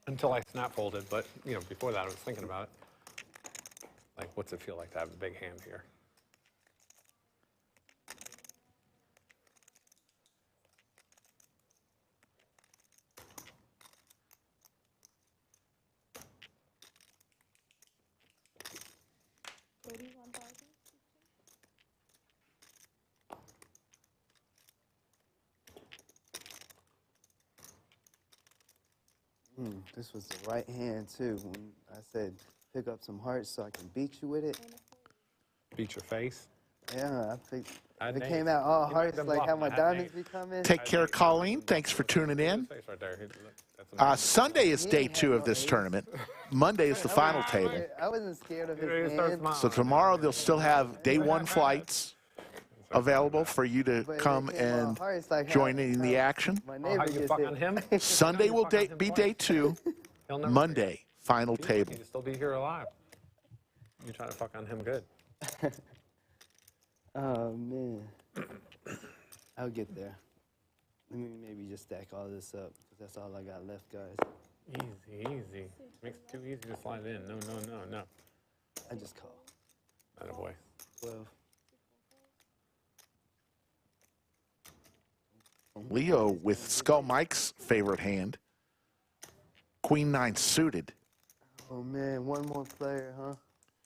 Speaker 10: Until I snap folded, but you know, before that I was thinking about it. Like, what's it feel like to have a big hand here?
Speaker 20: This was the right hand too. When I said pick up some hearts so I can beat you with it.
Speaker 10: Beat your face?
Speaker 20: Yeah, I think
Speaker 10: I'd
Speaker 20: if it
Speaker 10: name
Speaker 20: came
Speaker 10: it.
Speaker 20: out all
Speaker 10: You
Speaker 20: hearts
Speaker 10: might
Speaker 20: like
Speaker 10: have
Speaker 20: how my
Speaker 10: bluffed. I'd
Speaker 20: diamonds
Speaker 10: name
Speaker 20: be coming.
Speaker 1: Take care, Colleen. Thanks for tuning in.
Speaker 10: Face right there. That's
Speaker 1: Sunday is day 2 of this tournament. Monday is the final table.
Speaker 20: I wasn't scared of his hand.
Speaker 1: So tomorrow they'll still have day 1 flights available for you to come and join in the action.
Speaker 20: My neighbor
Speaker 10: you
Speaker 20: just
Speaker 10: fuck
Speaker 20: hit.
Speaker 10: on him?
Speaker 1: Sunday will be day 2.
Speaker 10: He'll never
Speaker 1: Monday, final table.
Speaker 10: He'd still be here alive. You're trying to fuck on him good.
Speaker 20: Oh man, I'll get there. Let me maybe just stack all this up because that's all I got left, guys.
Speaker 10: Easy, easy. Makes it too easy to slide in. No, no, no, no.
Speaker 20: I just call.
Speaker 10: Attaboy.
Speaker 20: 12.
Speaker 1: Leo with Skull Mike's favorite hand. Queen 9 suited.
Speaker 20: Oh man, one more player, huh?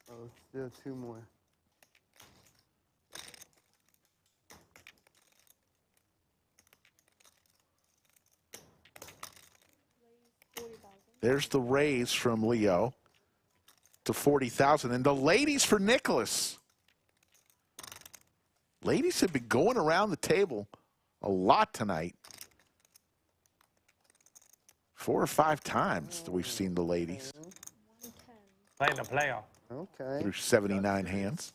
Speaker 20: Oh, still 2 more.
Speaker 1: There's the raise from Leo to 40,000. And the ladies for Nicholas. Ladies have been going around the table a lot tonight. 4 or 5 times that we've seen the ladies.
Speaker 10: Play the player.
Speaker 20: Okay.
Speaker 1: Through 79 hands.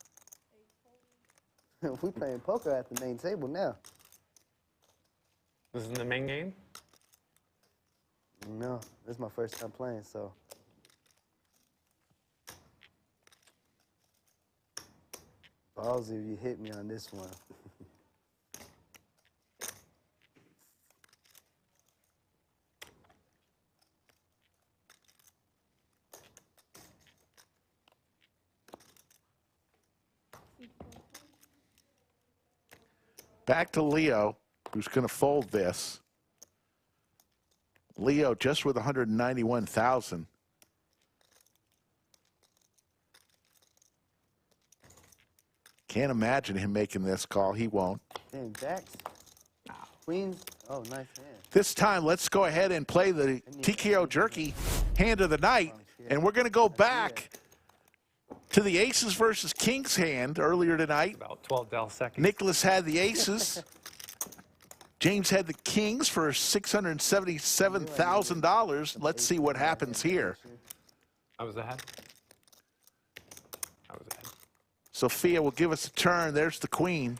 Speaker 20: We playing poker at the main table now.
Speaker 10: This is the main game?
Speaker 20: No, this is my first time playing, so. Ballsy if you hit me on this one.
Speaker 1: Back to Leo, who's going to fold this. Leo just with 191,000. Can't imagine him making this call. He won't.
Speaker 20: Damn, jacks. Queens. Oh, nice hand.
Speaker 1: This time, let's go ahead and play the TKO Jerky hand of the night. And we're going to go back to the aces versus kings hand earlier tonight.
Speaker 10: About 12 Dell seconds.
Speaker 1: Nicholas had the aces. James had the kings for $677,000. Let's see what happens here.
Speaker 10: I was ahead. I was ahead.
Speaker 1: Sophia will give us a turn. There's the queen.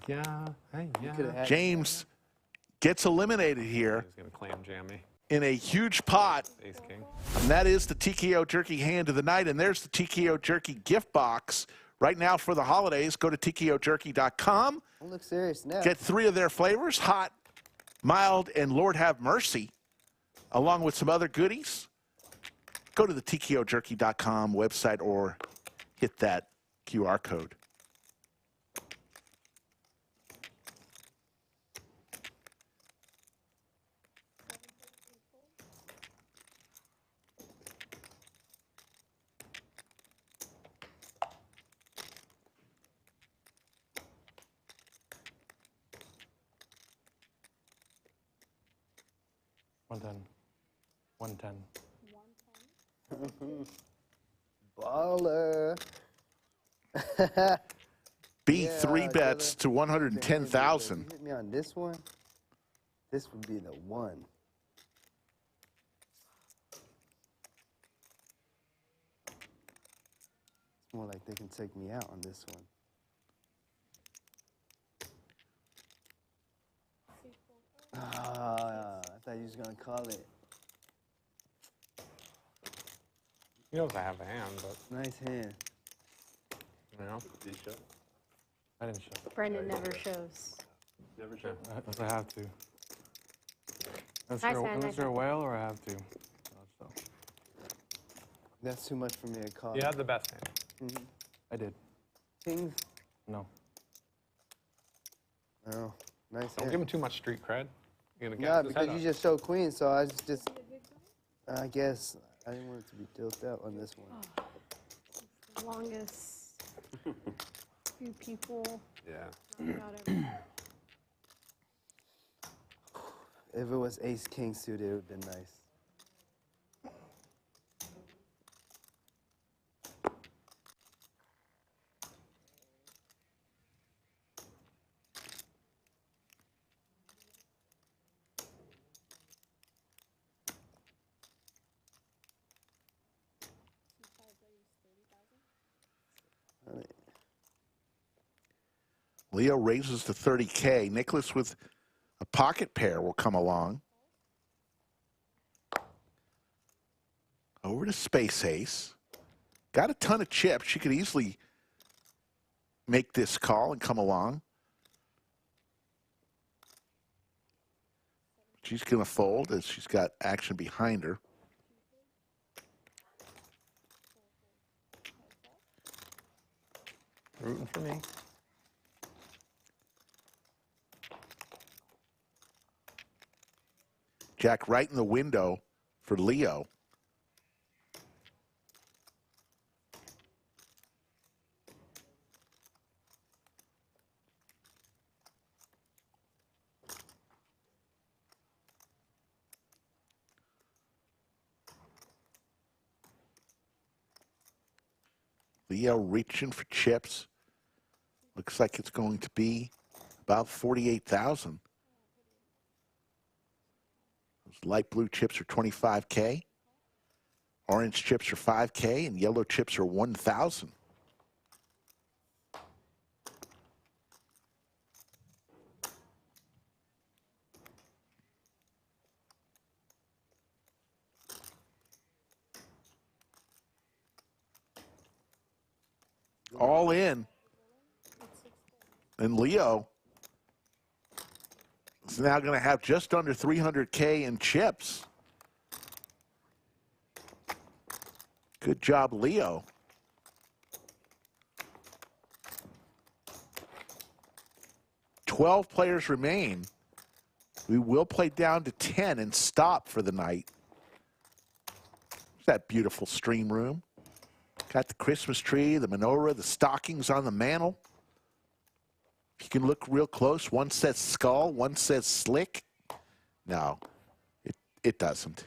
Speaker 10: Yeah.
Speaker 1: James gets eliminated here.
Speaker 10: He's going to clam jam me.
Speaker 1: In a huge pot.
Speaker 10: Ace king.
Speaker 1: And that is the TKO Jerky hand of the night. And there's the TKO Jerky gift box. Right now for the holidays, go to tkojerky.com.
Speaker 20: Don't look serious now.
Speaker 1: Get 3 of their flavors, hot, mild, and Lord have mercy, along with some other goodies. Go to the tkojerky.com website or hit that QR code.
Speaker 10: $110.
Speaker 20: Baller.
Speaker 1: B three bets to 110,000.
Speaker 20: Hit me on this one. This would be the one. It's more like they can take me out on this one. Ah, I thought you was gonna call it.
Speaker 10: He knows I have a hand, but
Speaker 20: Nice hand.
Speaker 10: you know.
Speaker 3: Did you show?
Speaker 10: I didn't show.
Speaker 5: Brendan never shows.
Speaker 3: Never show.
Speaker 10: Unless I have to.
Speaker 5: Nice hand,
Speaker 10: Unless
Speaker 5: nice
Speaker 10: you're a
Speaker 5: hand.
Speaker 10: whale or I have to. So.
Speaker 20: That's too much for me to call.
Speaker 10: You had the best hand.
Speaker 20: Mhm.
Speaker 10: I did.
Speaker 20: Kings.
Speaker 10: No.
Speaker 20: Oh, nice
Speaker 10: Don't
Speaker 20: hand.
Speaker 10: give him too much street cred. You're gonna
Speaker 20: Yeah,
Speaker 10: get his
Speaker 20: because
Speaker 10: head
Speaker 20: you
Speaker 10: up.
Speaker 20: just showed queen, so I guess I didn't want it to be tilted out on this one.
Speaker 5: The longest few people.
Speaker 3: Yeah.
Speaker 5: Not ever.
Speaker 20: If it was ace king suited, it would have been nice.
Speaker 1: Leo raises to 30K. Nicholas with a pocket pair will come along. Over to Space Ace. Got a ton of chips. She could easily make this call and come along. She's going to fold as she's got action behind her.
Speaker 10: Rooting for me.
Speaker 1: Jack right in the window for Leo. Leo reaching for chips. Looks like it's going to be about 48,000. Those light blue chips are 25K. Orange chips are 5K, and yellow chips are 1,000. All in. And Leo is now going to have just under 300K in chips. Good job, Leo. 12 players remain. We will play down to 10 and stop for the night. That beautiful stream room. Got the Christmas tree, the menorah, the stockings on the mantle. If you can look real close, one says skull, one says slick. No, it doesn't.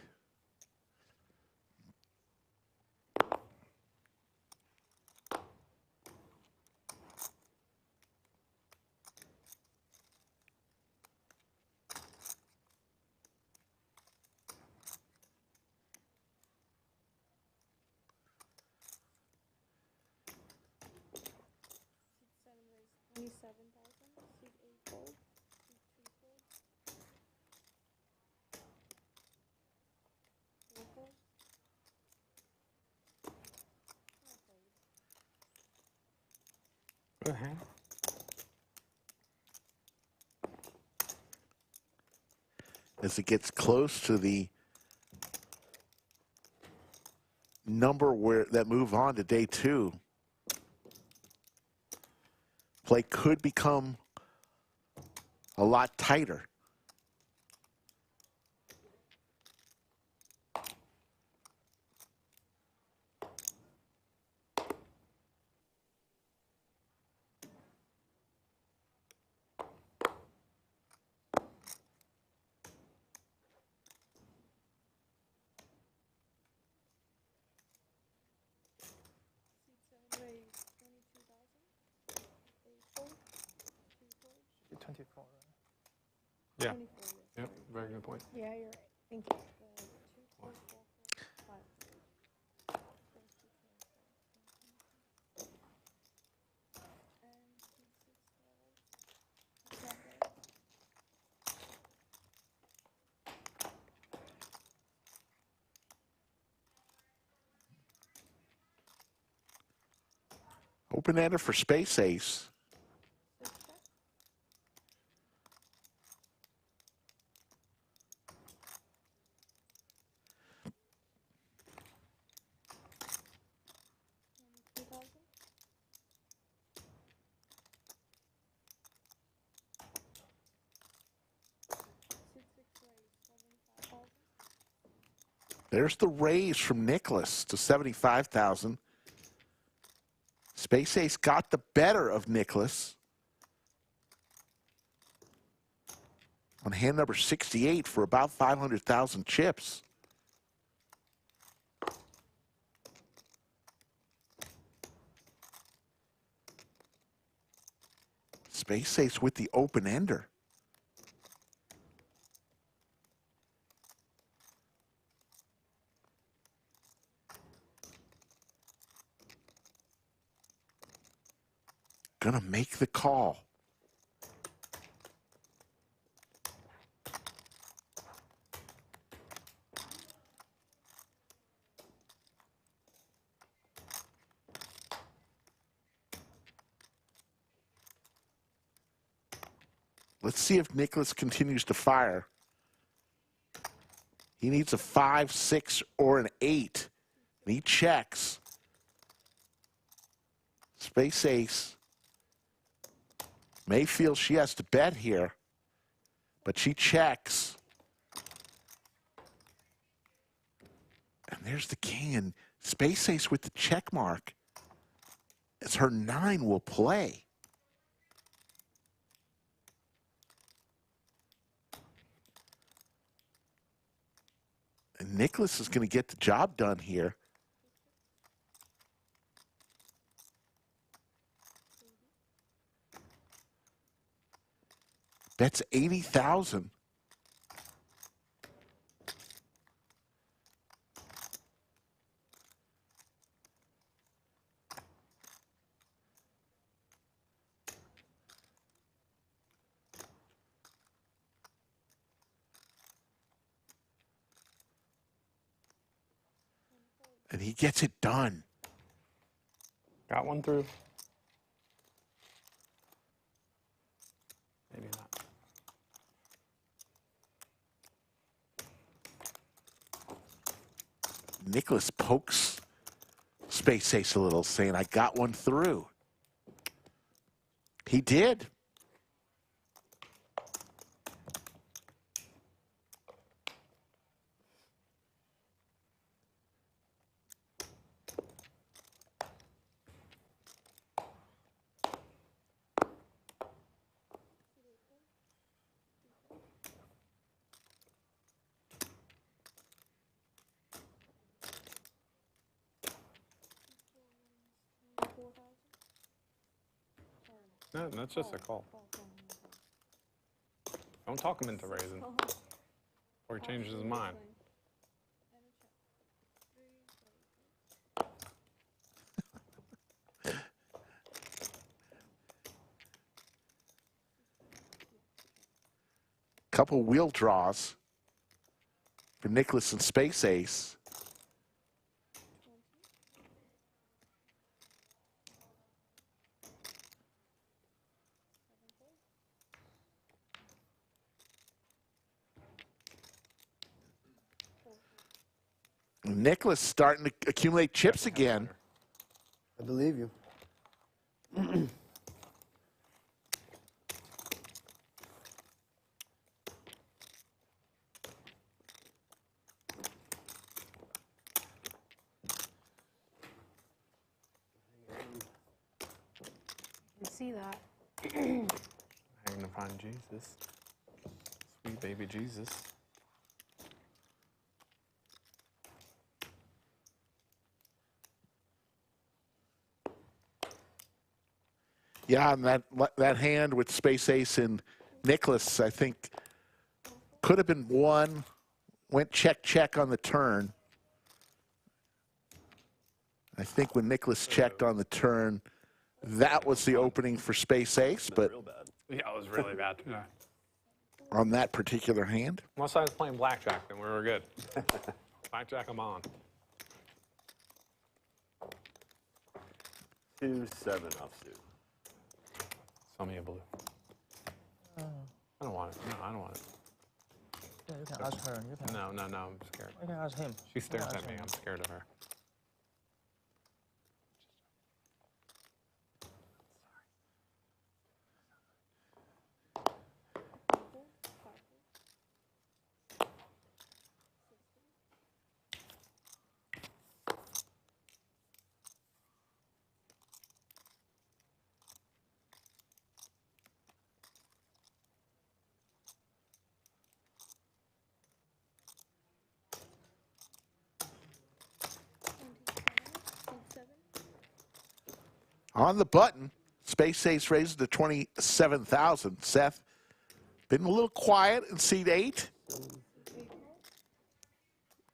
Speaker 1: As it gets close to the number that move on to day 2, play could become a lot tighter.
Speaker 10: Yeah. Yep, very good point.
Speaker 5: Yeah, you're right. Thank you. 2, 4, 4, 5.
Speaker 1: Open-ender for Space Ace. There's the raise from Nicholas to 75,000. Space Ace got the better of Nicholas on hand number 68 for about 500,000 chips. Space Ace with the open ender. Gonna make the call. Let's see if Nicholas continues to fire. He needs a 5, 6, or an 8. And he checks. Space Ace may feel she has to bet here, but she checks. And there's the king, and Space Ace with the check mark as her 9 will play. And Nicholas is going to get the job done here. That's 80,000. And he gets it done.
Speaker 10: Got one through. Maybe not.
Speaker 1: Nicholas pokes Space Ace a little, saying, I got one through. He did.
Speaker 10: No, that's just a call. Don't talk him into raising. Or he changes his mind.
Speaker 1: Couple wheel draws for Nicholas and Space Ace. Nicholas starting to accumulate chips again.
Speaker 20: I believe you.
Speaker 5: You see that.
Speaker 10: Hanging upon Jesus. Sweet baby Jesus.
Speaker 1: Yeah, and that hand with Space Ace and Nicholas, I think, could have been won. Went check on the turn. I think when Nicholas checked on the turn, that was the opening for Space Ace, but
Speaker 10: Yeah, it was really bad. Yeah.
Speaker 1: on that particular hand.
Speaker 10: Unless I was playing blackjack, then we were good. Blackjack, I'm on.
Speaker 11: 2-7 offsuit.
Speaker 10: Sell me a blue. I don't want it. No, I don't want it.
Speaker 21: Yeah, you can ask her.
Speaker 10: No, I'm scared.
Speaker 21: You can ask him.
Speaker 10: She stares at me. I'm scared of her.
Speaker 1: On the button, Space Ace raises to 27,000. Seth, been a little quiet in seat 8.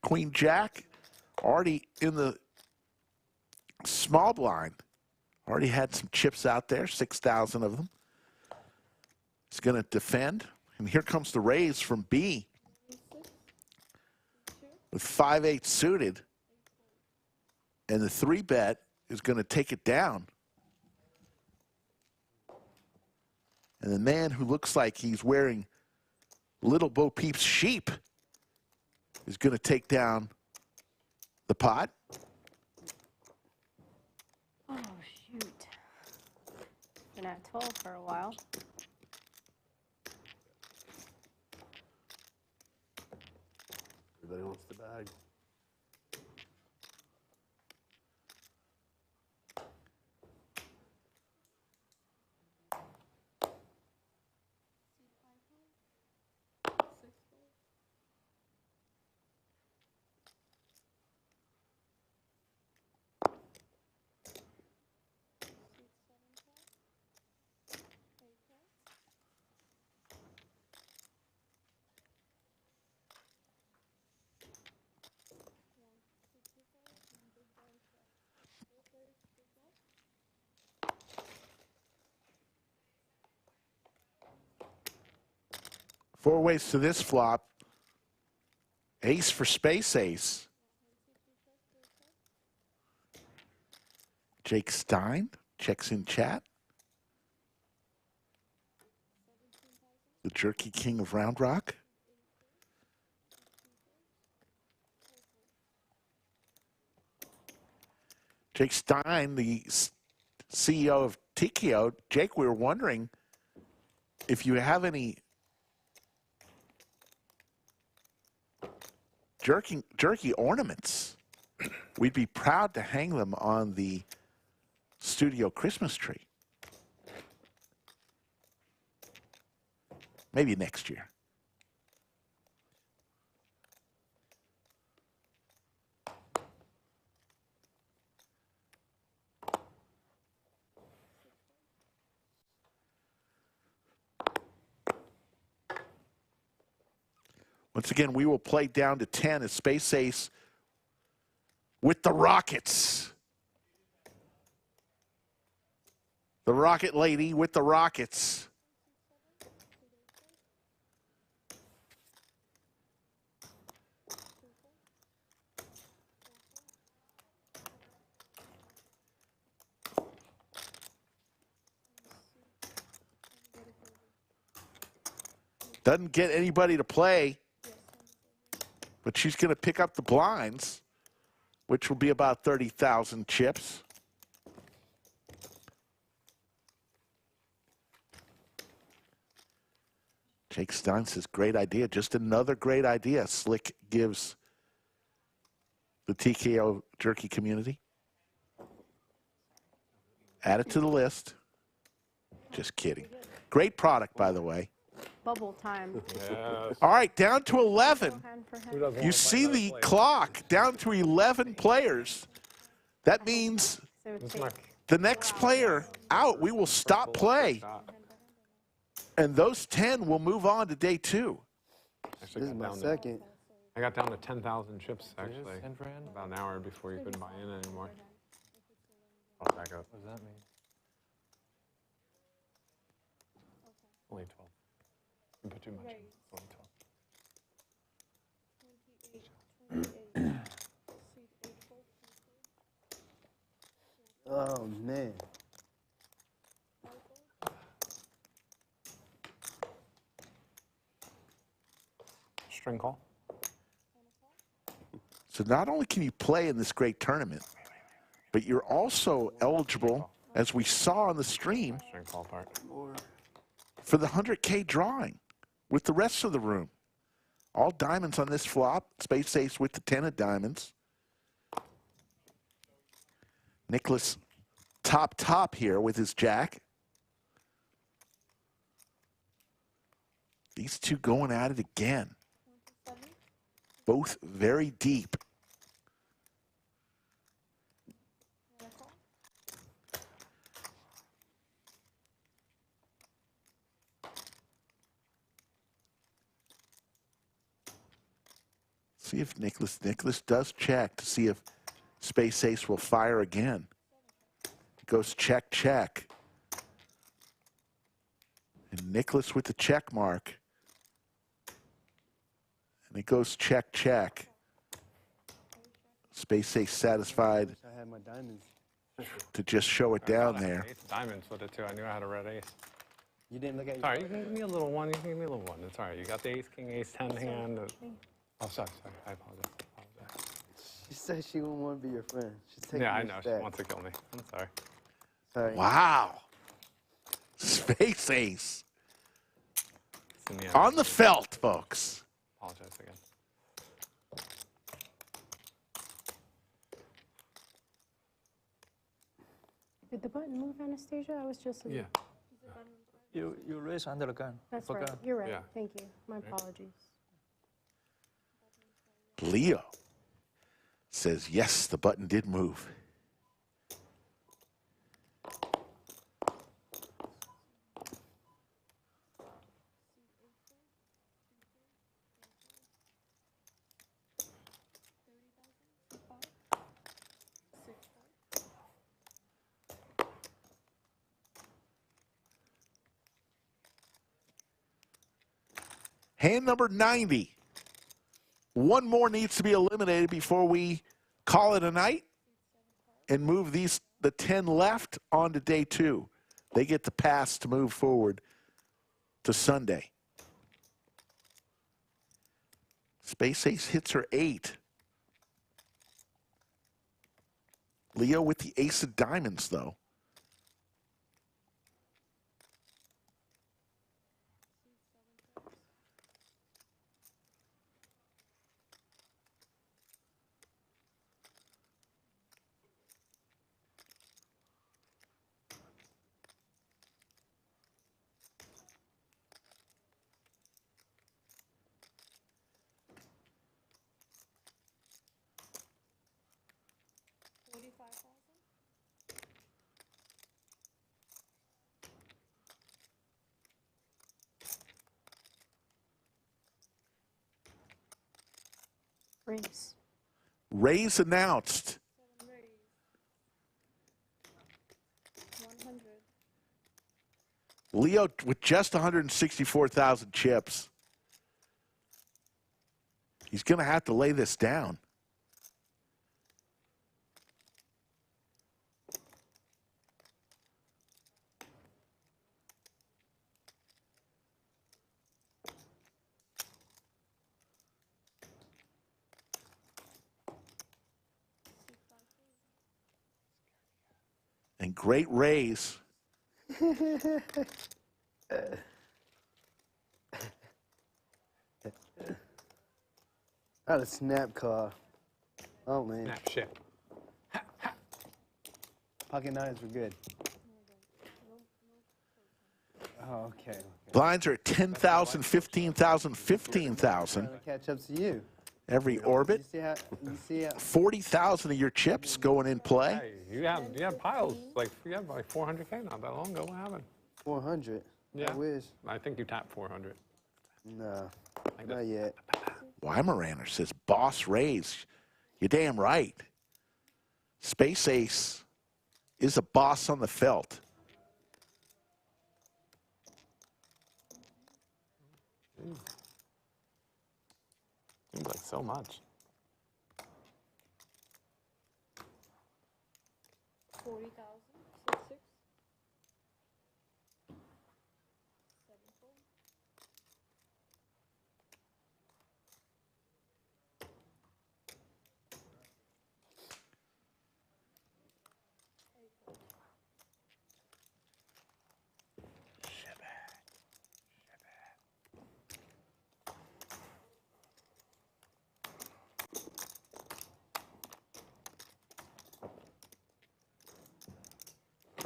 Speaker 1: Queen Jack, already in the small blind. Already had some chips out there, 6,000 of them. He's going to defend. And here comes the raise from B. With 5-8 suited. And the 3-bet is going to take it down. And the man who looks like he's wearing Little Bo Peep's sheep is going to take down the pot.
Speaker 5: Oh, shoot. Been at 12 for a while.
Speaker 11: Everybody wants the bag.
Speaker 1: Four ways to this flop. Ace for Space Ace. Jake Stein checks in chat. The Jerky King of Round Rock. Jake Stein, the CEO of Tikio. Jake, we were wondering if you have any jerky ornaments. We'd be proud to hang them on the studio Christmas tree. Maybe next year. Once again, we will play down to 10 as Space Ace with the Rockets. The Rocket Lady with the Rockets. Doesn't get anybody to play, but she's going to pick up the blinds, which will be about 30,000 chips. Jake Stein says, great idea. Just another great idea. Slick gives the TKO Jerky community. Add it to the list. Just kidding. Great product, by the way.
Speaker 5: Bubble time.
Speaker 10: Yes.
Speaker 1: All right, down to 11.
Speaker 10: doesn't
Speaker 1: You see the clock down to 11 players. That means the next player out, we will stop play. And those 10 will move on to day 2.
Speaker 20: This is my second.
Speaker 10: I got down to 10,000 chips, actually. About an hour before you couldn't buy in anymore. I'll back up.
Speaker 21: What does that mean?
Speaker 10: Only 12. You put too much in. Only 12.
Speaker 20: Oh, man.
Speaker 10: String call.
Speaker 1: So not only can you play in this great tournament, but you're also eligible, as we saw on the stream,
Speaker 10: String call part.
Speaker 1: for the 100K drawing with the rest of the room. All diamonds on this flop. Space Ace with the 10 of diamonds. Nicholas top here with his jack. These two going at it again. Both very deep. See if Nicholas does check to see if Space Ace will fire again. It goes check, check. And Nicholas with the check mark. And it goes check, check. Space Ace satisfied
Speaker 20: I had my diamonds.
Speaker 1: to just show it down there.
Speaker 10: Ace diamonds with it, too. I knew I had a red ace.
Speaker 20: You didn't look at
Speaker 10: Sorry, you can give me a little one. You can give me a little one. It's all right. You got the ace, king, ace, 10 hand. Oh, sorry. I apologize.
Speaker 20: She said she wouldn't want to be your friend. She's taking
Speaker 10: Yeah, I
Speaker 20: your
Speaker 10: know. She
Speaker 20: stack.
Speaker 10: wants to kill me. I'm sorry.
Speaker 20: Sorry.
Speaker 1: Wow. Space Ace.
Speaker 10: It's in the end.
Speaker 1: On the felt, folks.
Speaker 10: Apologize again.
Speaker 5: Did the button move, Anastasia? I was just.
Speaker 10: Yeah.
Speaker 21: You raise under the gun.
Speaker 5: That's
Speaker 21: For
Speaker 5: right.
Speaker 21: gun.
Speaker 5: You're right.
Speaker 10: Yeah.
Speaker 5: Thank you. My apologies.
Speaker 1: Leo says, yes, the button did move. Hand number 90. One more needs to be eliminated before we call it a night and move the 10 left on to day 2. They get the pass to move forward to Sunday. Space Ace hits her 8. Leo with the ace of diamonds, though.
Speaker 5: Raise.
Speaker 1: Raise announced.
Speaker 5: 100.
Speaker 1: Leo with just 164,000 chips. He's going to have to lay this down. And great raise.
Speaker 20: Not a snap call. Oh, man.
Speaker 10: Snap shit.
Speaker 20: Pocket nines were good. Oh, okay.
Speaker 1: Blinds are at 10,000, 15,000, 15,000.
Speaker 20: Catch up to you.
Speaker 1: Every orbit.
Speaker 20: You see how
Speaker 1: 40,000 of your chips going in play.
Speaker 10: Hey, you had piles, you had like 400K not that long ago. What happened?
Speaker 20: 400?
Speaker 10: Yeah.
Speaker 20: I wish.
Speaker 10: I think you tapped 400.
Speaker 20: No, not yet.
Speaker 1: Weimaraner says, boss raise. You're damn right. Space Ace is a boss on the felt.
Speaker 10: Seems like so much.
Speaker 5: 40,000. 6.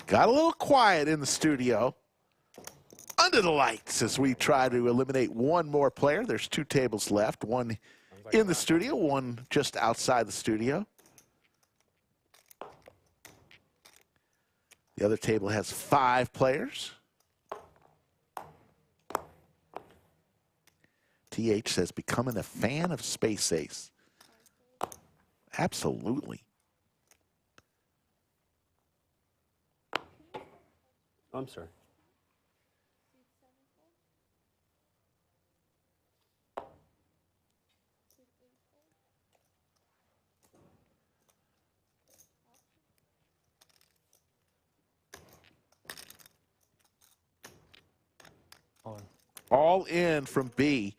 Speaker 1: Got a little quiet in the studio. Under the lights as we try to eliminate one more player. There's 2 tables left. One in the studio, one just outside the studio. The other table has 5 players. TH says, becoming a fan of Space Ace. Absolutely.
Speaker 11: I'm sorry.
Speaker 1: All in from B.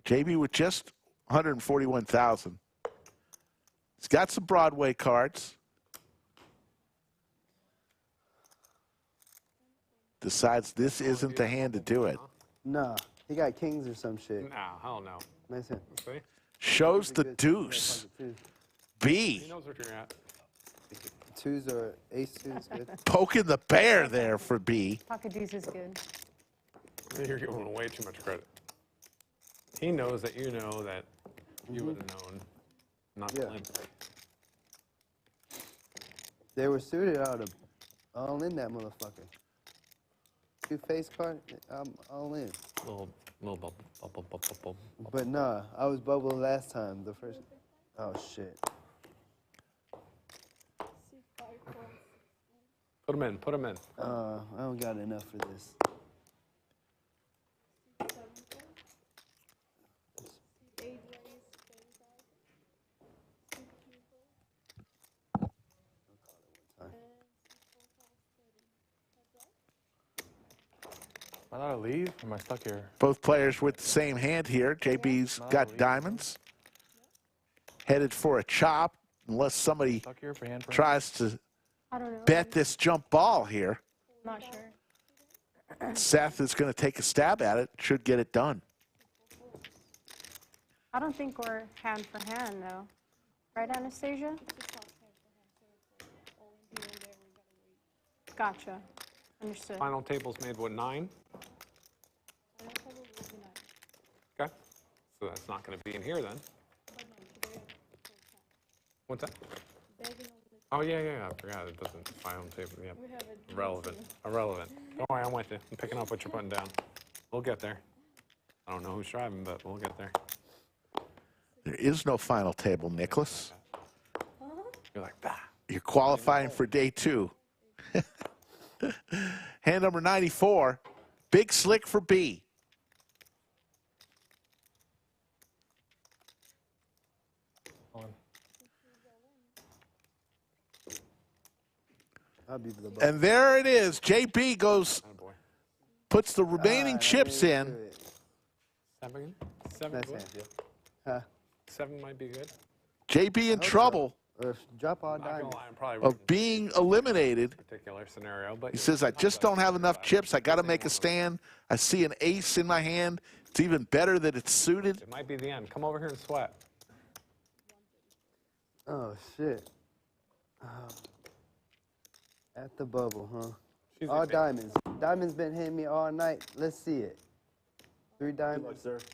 Speaker 1: JB with just 141,000. He's got some Broadway cards. Decides this isn't the hand to do it.
Speaker 20: Nah, he got kings or some shit.
Speaker 10: No, hell no.
Speaker 20: Nice hand.
Speaker 10: See?
Speaker 1: Shows the deuce. B.
Speaker 10: He knows what you're at.
Speaker 20: 2s or ace 2s good.
Speaker 1: Poking the bear there for B.
Speaker 5: Pocket deuce is good.
Speaker 10: You're giving him way too much credit. He knows that you know that you would have known not to limp.
Speaker 20: They were suited out of all in that motherfucker. 2 face card, I'm all in.
Speaker 10: Little bubble.
Speaker 20: But nah, I was bubbled last time. The first. Oh shit.
Speaker 10: Put him in. Put him in.
Speaker 20: I don't got enough for this.
Speaker 2: Am I allowed to leave? Or am I stuck here?
Speaker 1: Both players with the same hand here. JB's got diamonds. Headed for a chop unless somebody tries to bet this jump ball here.
Speaker 5: Not sure.
Speaker 1: Seth is going to take a stab at it. Should get it done.
Speaker 5: I don't think we're hand for hand, though. Right, Anastasia? Gotcha. Understood.
Speaker 10: Final table's made, what, 9? Okay. So that's not going to be in here then. What's that? Oh, yeah. I forgot. It doesn't final table. Yep. Irrelevant. Don't worry, I'm with you. I'm picking up what you're putting down. We'll get there. I don't know who's driving, but we'll get there.
Speaker 1: There is no final table, Nicholas.
Speaker 10: You're like, bah.
Speaker 1: You're qualifying for day 2. Hand number 94, big slick for B. And there it is. JB goes, puts the remaining chips in.
Speaker 10: 7? 7 good?
Speaker 20: Huh?
Speaker 10: 7 might be good.
Speaker 1: JB in trouble
Speaker 20: Drop all diamonds.
Speaker 1: of being eliminated.
Speaker 10: Particular scenario, but
Speaker 1: He says, I just don't have enough chips. I got to make a stand. I see an ace in my hand. It's even better that it's suited.
Speaker 10: it might be the end. Come over here and sweat.
Speaker 20: Oh, shit. At the bubble, huh? All diamonds. Diamonds been hitting me all night. Let's see it. 3 diamonds. Good luck, sir.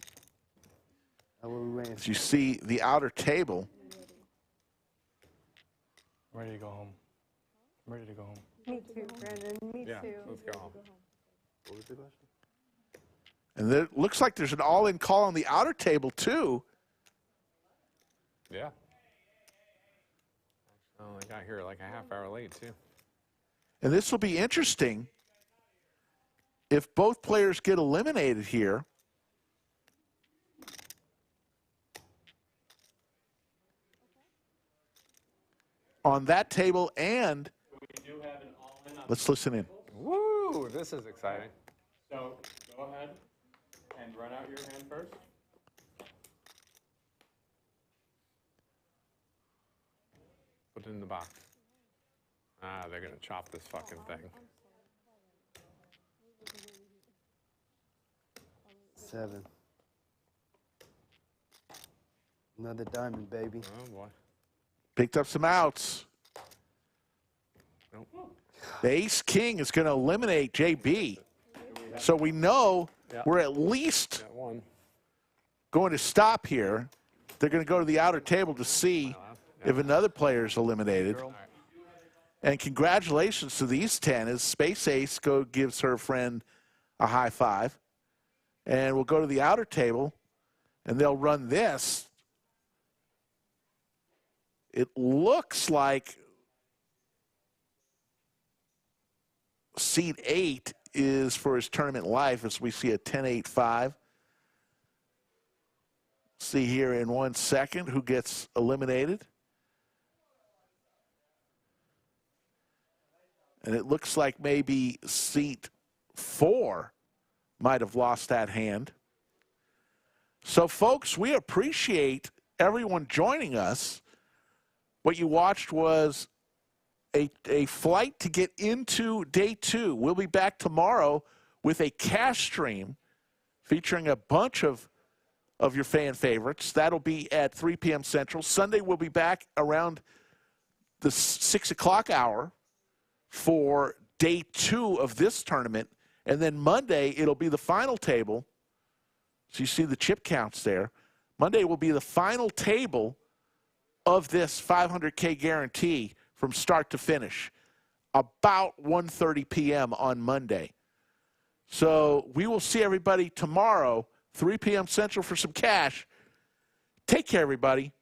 Speaker 20: What we waiting
Speaker 1: As you see the outer table.
Speaker 7: I'm ready to go home. I'm ready to go home.
Speaker 5: Me too, Brandon. Me
Speaker 10: Yeah,
Speaker 5: too.
Speaker 10: let's go home.
Speaker 20: What was the question?
Speaker 1: And there looks like there's an all-in call on the outer table, too.
Speaker 10: Yeah. I only got here like a half hour late, too.
Speaker 1: And this will be interesting if both players get eliminated here. On that table, and let's listen in.
Speaker 10: Woo! This is exciting.
Speaker 14: So go ahead and run out your hand first.
Speaker 10: Put it in the box. Ah, they're going to chop this fucking thing.
Speaker 20: 7. Another diamond, baby.
Speaker 10: Oh, boy.
Speaker 1: Picked up some outs.
Speaker 10: Nope.
Speaker 1: The ace-king is going to eliminate JB. So we know we're at least going to stop here. They're going to go to the outer table to see if another player is eliminated. And congratulations to these 10 as Space Ace gives her friend a high five. And we'll go to the outer table, and they'll run this. It looks like seed 8 is for his tournament life as we see a 10-8-5. See here in 1 second who gets eliminated. And it looks like maybe seat 4 might have lost that hand. So, folks, we appreciate everyone joining us. What you watched was a flight to get into day 2. We'll be back tomorrow with a cash stream featuring a bunch of your fan favorites. That'll be at 3 p.m. Central. Sunday, we'll be back around the 6 o'clock hour for day 2 of this tournament. And then Monday, it'll be the final table. So you see the chip counts there. Monday will be the final table of this 500K guarantee from start to finish, about 1:30 p.m. on Monday. So we will see everybody tomorrow, 3 p.m. Central for some cash. Take care, everybody.